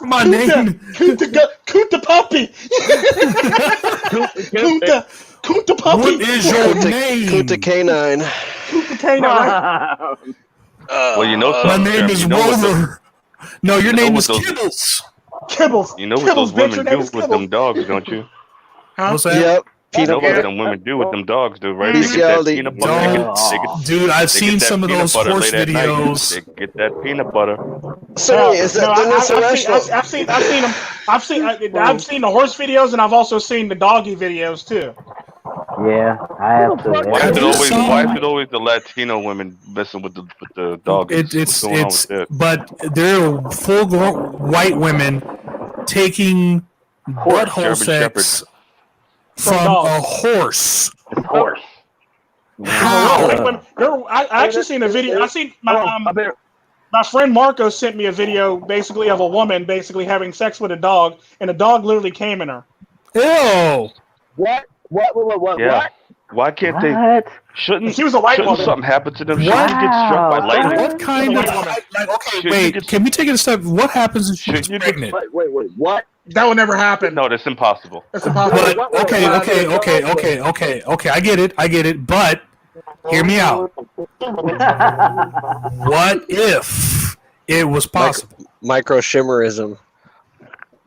My name? Kunta Puppy. Kunta Puppy. What is your name? Kunta Canine. Kunta Canine. Well, you know my name is Rover. No, your name is Kibbles. Kibbles. You know what those women do with them dogs, don't you? Huh? What's that? Yep. You know what them women do with them dogs, dude, right? They get that peanut butter. Dude, I've seen some of those horse videos. They get that peanut butter. Sorry, is that I've seen them. I've seen the horse videos, and I've also seen the doggy videos too. Yeah, I have to. Why is it always the Latino women messing with the dog? But they're full-grown white women taking butthole sex from a horse. How? I actually seen a video. I seen my friend Marco sent me a video basically of a woman basically having sex with a dog, and the dog literally came in her. Ew. What? Yeah. What? Why can't they? Shouldn't she was a white woman? Something happen to them? Shouldn't they get struck by lightning? What kind of wait? Can we take it a step? What happens if she's pregnant? Wait, what? That will never happen. No, that's impossible. That's impossible. But, okay. I get it. But hear me out. What if it was possible? Micro shimmerism.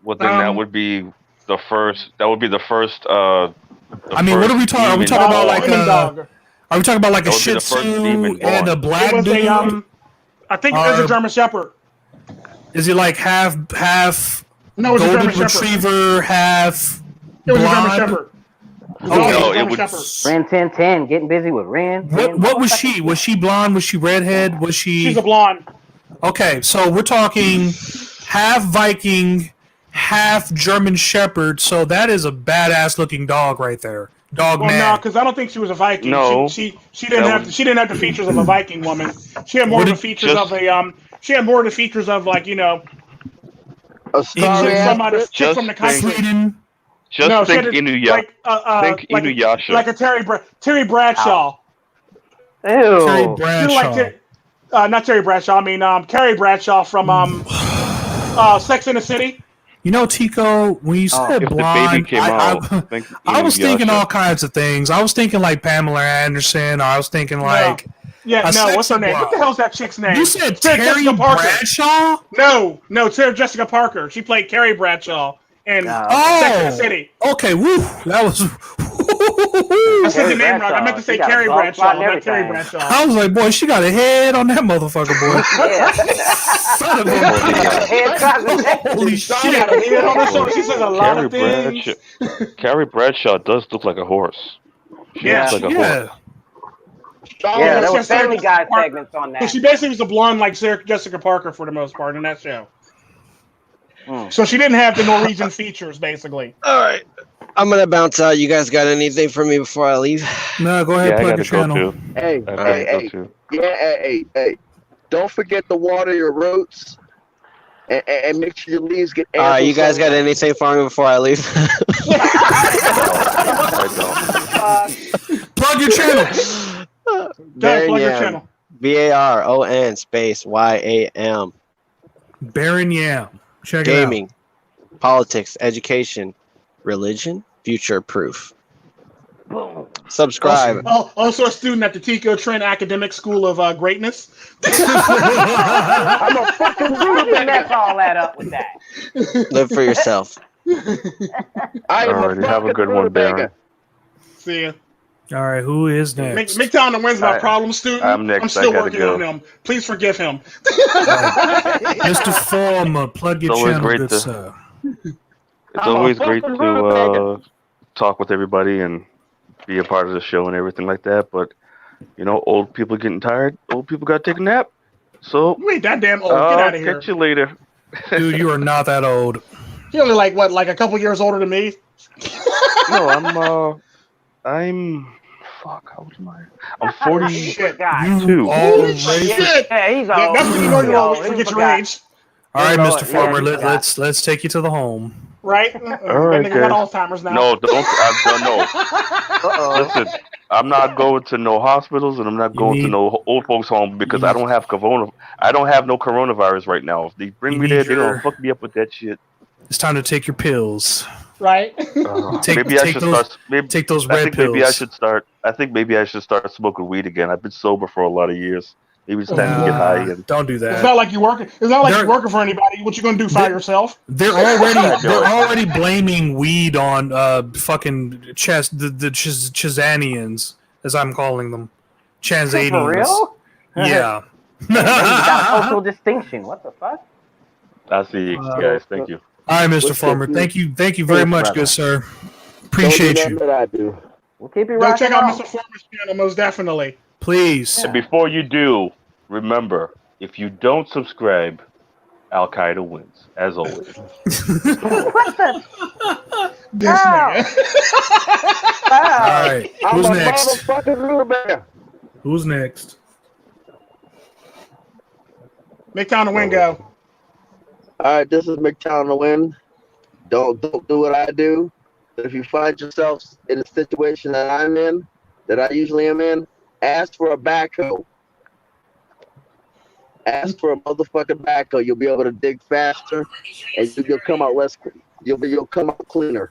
Well, then that would be the first. That would be the first. I mean, what are we talking? Are we talking about like a? Are we talking about like a Shih Tzu and a black dude? I think it was a German Shepherd. Is it like half? No, it was a golden German retriever, half. It was a German Shepherd. No, it was Ren 1010, getting busy with Ren. What was she? Was she blonde? Was she redhead? Was she? She's a blonde. Okay, so we're talking half Viking, half German Shepherd. So that is a badass looking dog right there. Dog man. No, because I don't think she was a Viking. No, she didn't have the features of a Viking woman. She had more of the features of a She had more of the features of like a chick from the country. Just think Inuyasha. Like a Terry Bradshaw. Ew. Terry Bradshaw. Not Terry Bradshaw. I mean Carrie Bradshaw from Sex and the City. You know, Tico, when you said blonde, I was thinking all kinds of things. I was thinking like Pamela Anderson. Or I was thinking like... what's her name? What the hell's that chick's name? You said Terry Bradshaw? No, Sarah Jessica Parker. She played Carrie Bradshaw in Sex and the City. Okay, woo. That was... I said the name wrong. I meant to say Carrie Bradshaw, not Terry Bradshaw. I was like, boy, she got a head on that motherfucker, boy. Son of a holy shit. She got a head on her shoulder. She says a lot of things. Carrie Bradshaw does look like a horse. She looks like a horse. Yeah, there was Family Guy segments on that. She basically was a blonde like Sarah Jessica Parker for the most part in that show. So she didn't have the Norwegian features, basically. All right. I'm gonna bounce out. You guys got anything for me before I leave? No, go ahead. Plug your channel. Hey. Don't forget to water your roots. And make sure your leaves get. You guys got anything for me before I leave? Plug your channel. Plug your channel. BARON space YAM. Baron Yam. Check Gaming, it out. politics, education, religion, future proof. Subscribe. Also a student at the Tico Tren Academic School of Greatness. I'm a fucking rooster. Mess all that up with that. Live for yourself. Alrighty, have a good one, Baron. See ya. All right, who is next? MiGTOW and the Wins my problem student. I'm next. I'm still I gotta working go. on him. Please forgive him. Mr. Froma, plug your channel, good sir. It's always great to talk with everybody and be a part of the show and everything like that. But you know, old people getting tired. Old people got to take a nap. So you ain't that damn old. Get out of here. Catch you later. Dude, you are not that old. You're only like what, like a couple years older than me? No, I'm fuck. How old am I? I'm 42. Holy shit! Yeah, he's Yeah, old. that's when you know you're old. Forget your age. All right, Mr. Farmer, let's take you to the home. Right? All right, I got Alzheimer's now. No, don't. No. Listen, I'm not going to no hospitals and I'm not going to no old folks home because I don't have corona. I don't have no coronavirus right now. If they bring me there, they're gonna fuck me up with that shit. It's time to take your pills. Right? Maybe I should start. Take those red pills. Maybe I should start. I think maybe I should start smoking weed again. I've been sober for a lot of years. Maybe it's time to get high again. Don't do that. It's not like you're working. It's not like you're working for anybody. What you gonna do? Fire yourself? They're already blaming weed on fucking the Chazanians, as I'm calling them, Chazanians. For real? Yeah. You got a social distinction. What the fuck? I see you guys. Thank you. All right, Mr. Farmer. Thank you very much, good sir. Appreciate you. That I do. We'll keep you Go rocking check out on. Mr. Farmer's channel, most definitely. Please. And before you do, remember, if you don't subscribe, Al Qaeda wins, as always. What the? This man. All right. Who's next? Who's next? MiGTOW to win, go. All right, this is MiGTOW to win. Don't do what I do. But if you find yourself in a situation that I'm in, that I usually am in, ask for a backhoe. Ask for a motherfucking backhoe. You'll be able to dig faster, and you'll come out less. You'll come out cleaner.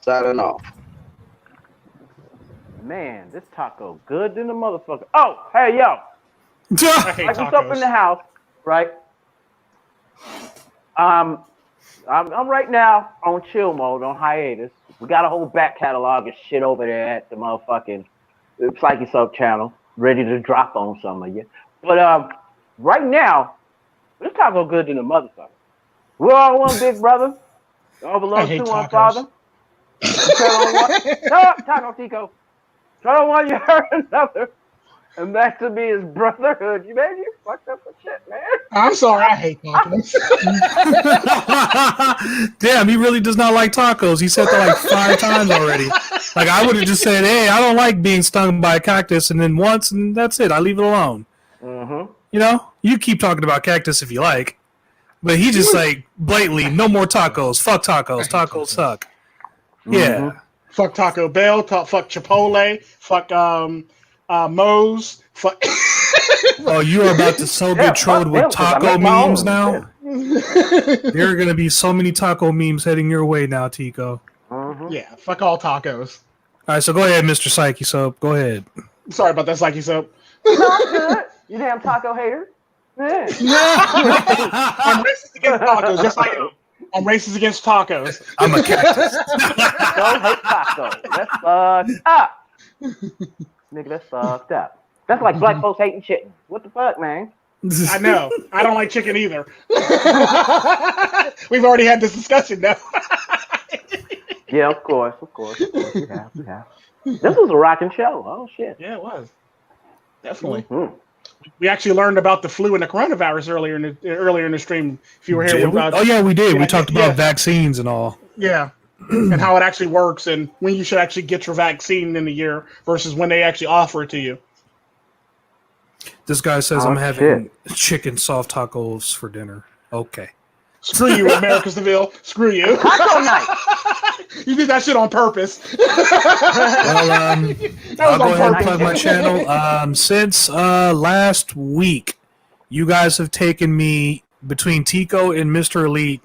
Signing off. Man, this taco good than the motherfucker. Oh, hey yo. Like what's up in the house, right? I'm right now on chill mode, on hiatus. We got a whole back catalog of shit over there at the motherfucking Psychesoap channel, ready to drop on some of you. But right now, this taco good than the motherfucker. We're all one big brother. All belong to one father. Turn on one. No, Taco Tico. Turn on one, you heard another. And that to me is brotherhood. You fucked up with shit, man. I'm sorry, I hate tacos. Damn, he really does not like tacos. He said that like 5 times already. Like I would have just said, "Hey, I don't like being stung by a cactus," and then once, and that's it. I leave it alone. Mm-hmm. You know, you keep talking about cactus if you like, but he just like blatantly, no more tacos. Fuck tacos. Tacos suck. Yeah. Mm-hmm. Fuck Taco Bell. Fuck Chipotle. Fuck Moe's. Fuck. Oh, you are about to so get trolled with taco memes now? There are going to be so many taco memes heading your way now, Tico. Mm-hmm. Yeah, fuck all tacos. All right, so go ahead, Mr. Psychesoap. Go ahead. Sorry about that, Psychesoap. No, I'm good. You damn taco hater. Yeah. I'm racist against tacos, just like you. I'm racist against tacos. I'm a cactus. Don't hate tacos. That's fucked up. Nigga, that's fucked up. That's like black folks hating chicken. What the fuck, man? I know. I don't like chicken either. We've already had this discussion now. Yeah, of course. We have. This was a rocking show. Oh, shit. Yeah, it was. Definitely. Mm-hmm. We actually learned about the flu and the coronavirus earlier in the stream. If you were here, we did. Yeah, we talked about vaccines and all. Yeah, and how it actually works, and when you should actually get your vaccine in the year versus when they actually offer it to you. This guy says I'm having chicken soft tacos for dinner. Okay. Screw you, America Seville. Screw you. Taco night. You did that shit on purpose. Well, I'll go ahead and plug my channel. Since last week, you guys have taken me, between Tico and Mr. Elite,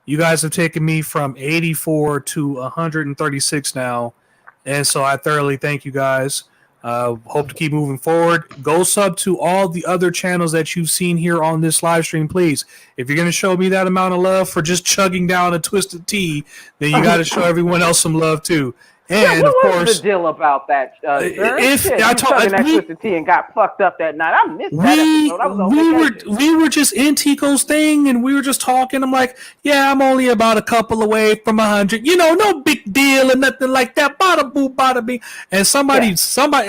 you guys have taken me from 84 to 136 now. And so I thoroughly thank you guys. Hope to keep moving forward. Go sub to all the other channels that you've seen here on this live stream, please. If you're going to show me that amount of love for just chugging down a twisted tea, then you got to show everyone else some love too. And what of was course, the deal about that? if shit, I told that twisted tea and got fucked up that night, I missed that episode. I was on we were just in Tico's thing, and we were just talking. I'm like, yeah, I'm only about a couple away from 100. You know, no big deal and nothing like that. Bada boo, bada bing. And somebody,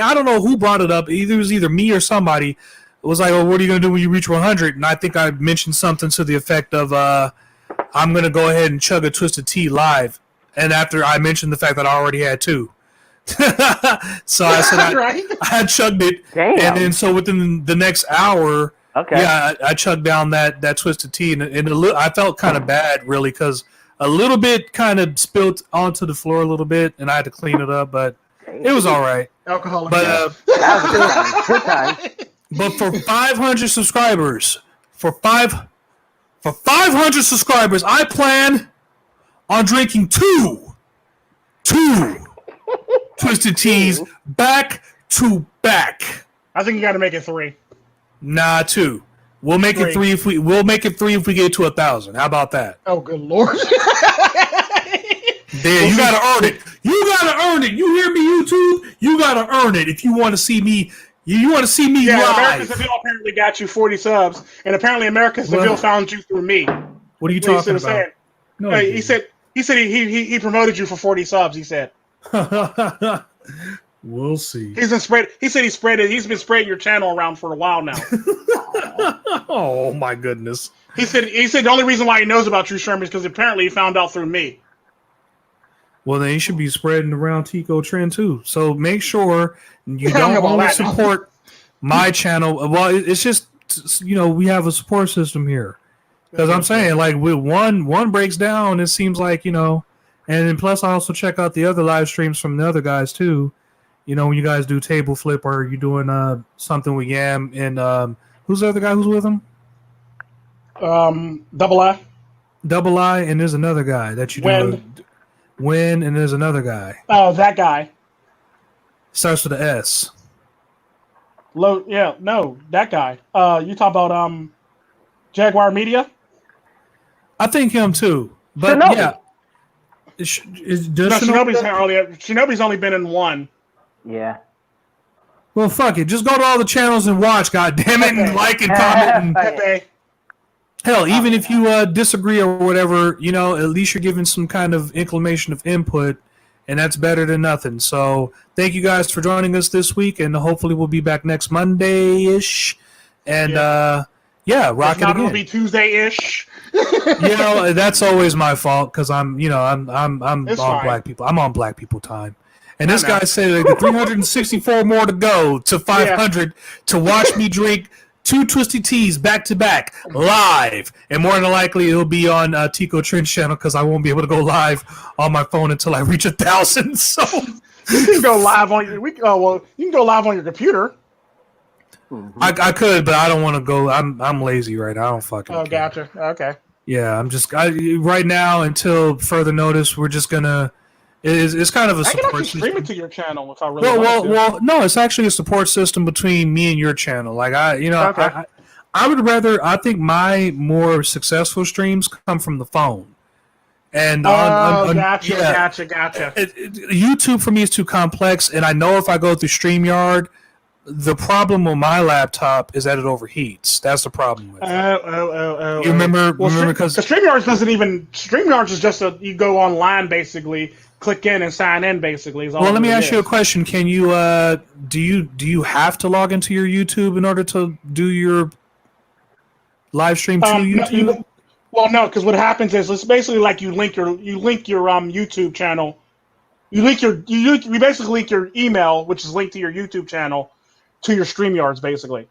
I don't know who brought it up. It was either me or somebody. It was like, oh, what are you gonna do when you reach 100? And I think I mentioned something to the effect of, I'm gonna go ahead and chug a twisted tea live. And after I mentioned the fact that I already had 2. So I said I chugged it. Damn. And then so within the next hour, I chugged down that twisted tea, and I felt kind of bad, really, because a little bit kind of spilled onto the floor a little bit, and I had to clean it up, but it was all right. Alcoholic. But, good time. But for 500 subscribers, for 500 subscribers, I plan on drinking two twisted teas back to back. I think you got to make it 3. Nah, 2. We'll make it 3 if we get to 1,000. How about that? Oh, good lord! There, you gotta earn it. You gotta earn it. You hear me, YouTube? You gotta earn it if you want to see me. You want to see me live. America Seville apparently got you 40 subs, and apparently America Seville found you through me. What are you talking about? No, he said he promoted you for 40 subs. He said. We'll see. He's been spreading your channel around for a while now. Oh my goodness. He said the only reason why he knows about Tru Sherm is because apparently he found out through me. Well, then you should be spreading around Tico Tren too. So make sure you don't only support my channel. Well, it's just, we have a support system here. Because I'm saying, like, with one breaks down, it seems like, and then plus I also check out the other live streams from the other guys too. When you guys do table flip or you're doing something with Yam and who's the other guy who's with him? Double I, and there's another guy that you do. Win, and there's another guy. Oh, that guy. Starts with an S. That guy. You talk about Jaguar Media? I think him too. But Shinobi. Shinobi's only been in 1. Yeah. Well, fuck it. Just go to all the channels and watch, goddammit, and like and comment. And, hell, even if you disagree or whatever, at least you're giving some kind of inclination of input, and that's better than nothing. So thank you guys for joining us this week, and hopefully we'll be back next Monday-ish. And, rock it again. It'll be Tuesday-ish. That's always my fault, because I'm on black people. I'm on black people time. And this guy said 364 more to go to 500 to watch me drink 2 twisted teas back to back live, and more than likely it'll be on Tico Tren's channel because I won't be able to go live on my phone until I reach 1,000. So you can go live on your. You can go live on your computer. I could, but I don't want to go. I'm lazy right now. I don't fucking. Oh, gotcha. Okay. Yeah, I'm just right now until further notice. We're just gonna. It's kind of a support system. I can actually stream it to your channel if I really want to. Well, no, it's actually a support system between me and your channel. Like I would rather. I think my more successful streams come from the phone. And gotcha. YouTube for me is too complex, and I know if I go through StreamYard, the problem with my laptop is that it overheats. That's the problem with it. You remember because StreamYard doesn't even. StreamYard is just you go online basically. click in and sign in. Basically, is all. Well, let me it ask you a is. question. Can you do you have to log into your YouTube in order to do your live stream to YouTube? Well, no, because what happens is it's basically like you link your YouTube channel. You basically link your email, which is linked to your YouTube channel, to your StreamYards, basically.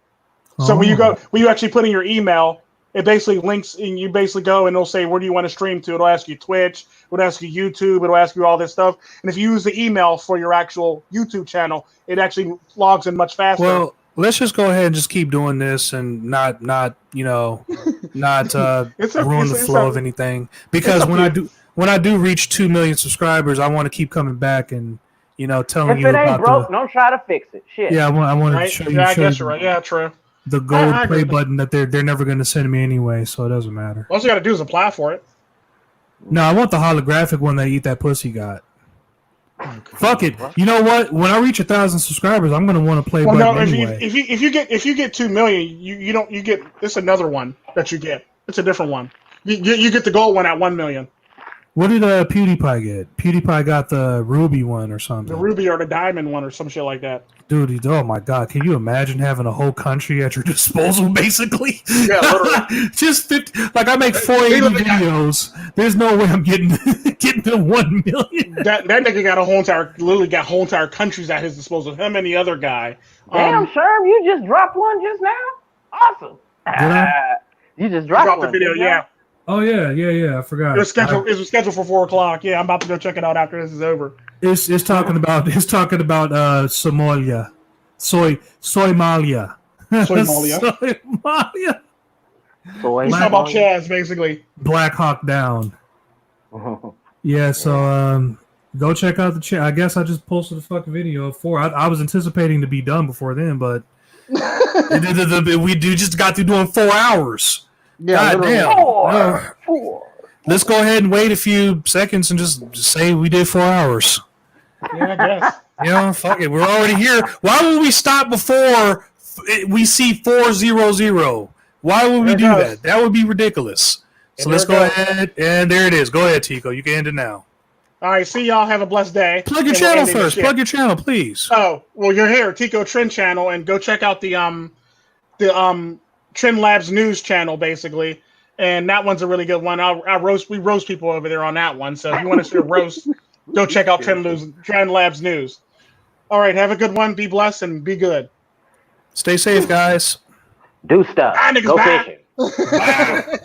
So when you actually put in your email, it basically links, and you basically go and it'll say, where do you want to stream to? It'll ask you Twitch, it'll ask you YouTube, it'll ask you all this stuff. And if you use the email for your actual YouTube channel, it actually logs in much faster. Well, let's just go ahead and just keep doing this and not ruin the flow of anything. Because when I do reach 2 million subscribers, I want to keep coming back and telling you about. If it ain't broke, don't try to fix it. Shit. Yeah, I want to show you. Yeah, I guess you're right. Yeah, true. The gold play button that they're never going to send me anyway, so it doesn't matter. All you got to do is apply for it. No, I want the holographic one that Eat That Pussy got. Fuck it. You know what? When I reach 1,000 subscribers, I'm going to want to play button anyway. If you get 2 million, you get it's another one that you get. It's a different one. You get the gold one at 1 million. What did PewDiePie get? PewDiePie got the ruby one or something. The ruby or the diamond one or some shit like that. Dude, oh my god, can you imagine having a whole country at your disposal, basically? Yeah, literally. Just 50, like I make 480 videos. There's no way I'm getting to 1 million. That nigga got literally got whole entire countries at his disposal. Him and the other guy. Damn, Sherm, you just dropped one just now? Awesome. You just dropped the video, yeah. Oh yeah. I forgot. It was scheduled for 4:00. Yeah, I'm about to go check it out after this is over. It's talking about Somalia, Somalia. He's talking about Chaz, basically. Black Hawk Down. Yeah, so go check out the chat. I guess I just posted a fucking video of 4. I was anticipating to be done before then, but we just got through doing 4 hours. Yeah, God damn. 4. Let's go ahead and wait a few seconds and just say we did 4 hours. Yeah, I guess. Fuck it. We're already here. Why would we stop before we see 400? Why would we do that? That would be ridiculous. So let's go ahead. And there it is. Go ahead, Tico. You can end it now. All right. See y'all. Have a blessed day. Plug your channel first. Plug your channel, please. Oh, well, you're here. Tico Tren channel. And go check out the Tren Labs news channel, basically. And that one's a really good one. We roast people over there on that one. So if you want to see a roast, go check out Tren Labs news. All right, have a good one. Be blessed and be good. Stay safe, guys. Do stuff. Go fishing. Bye.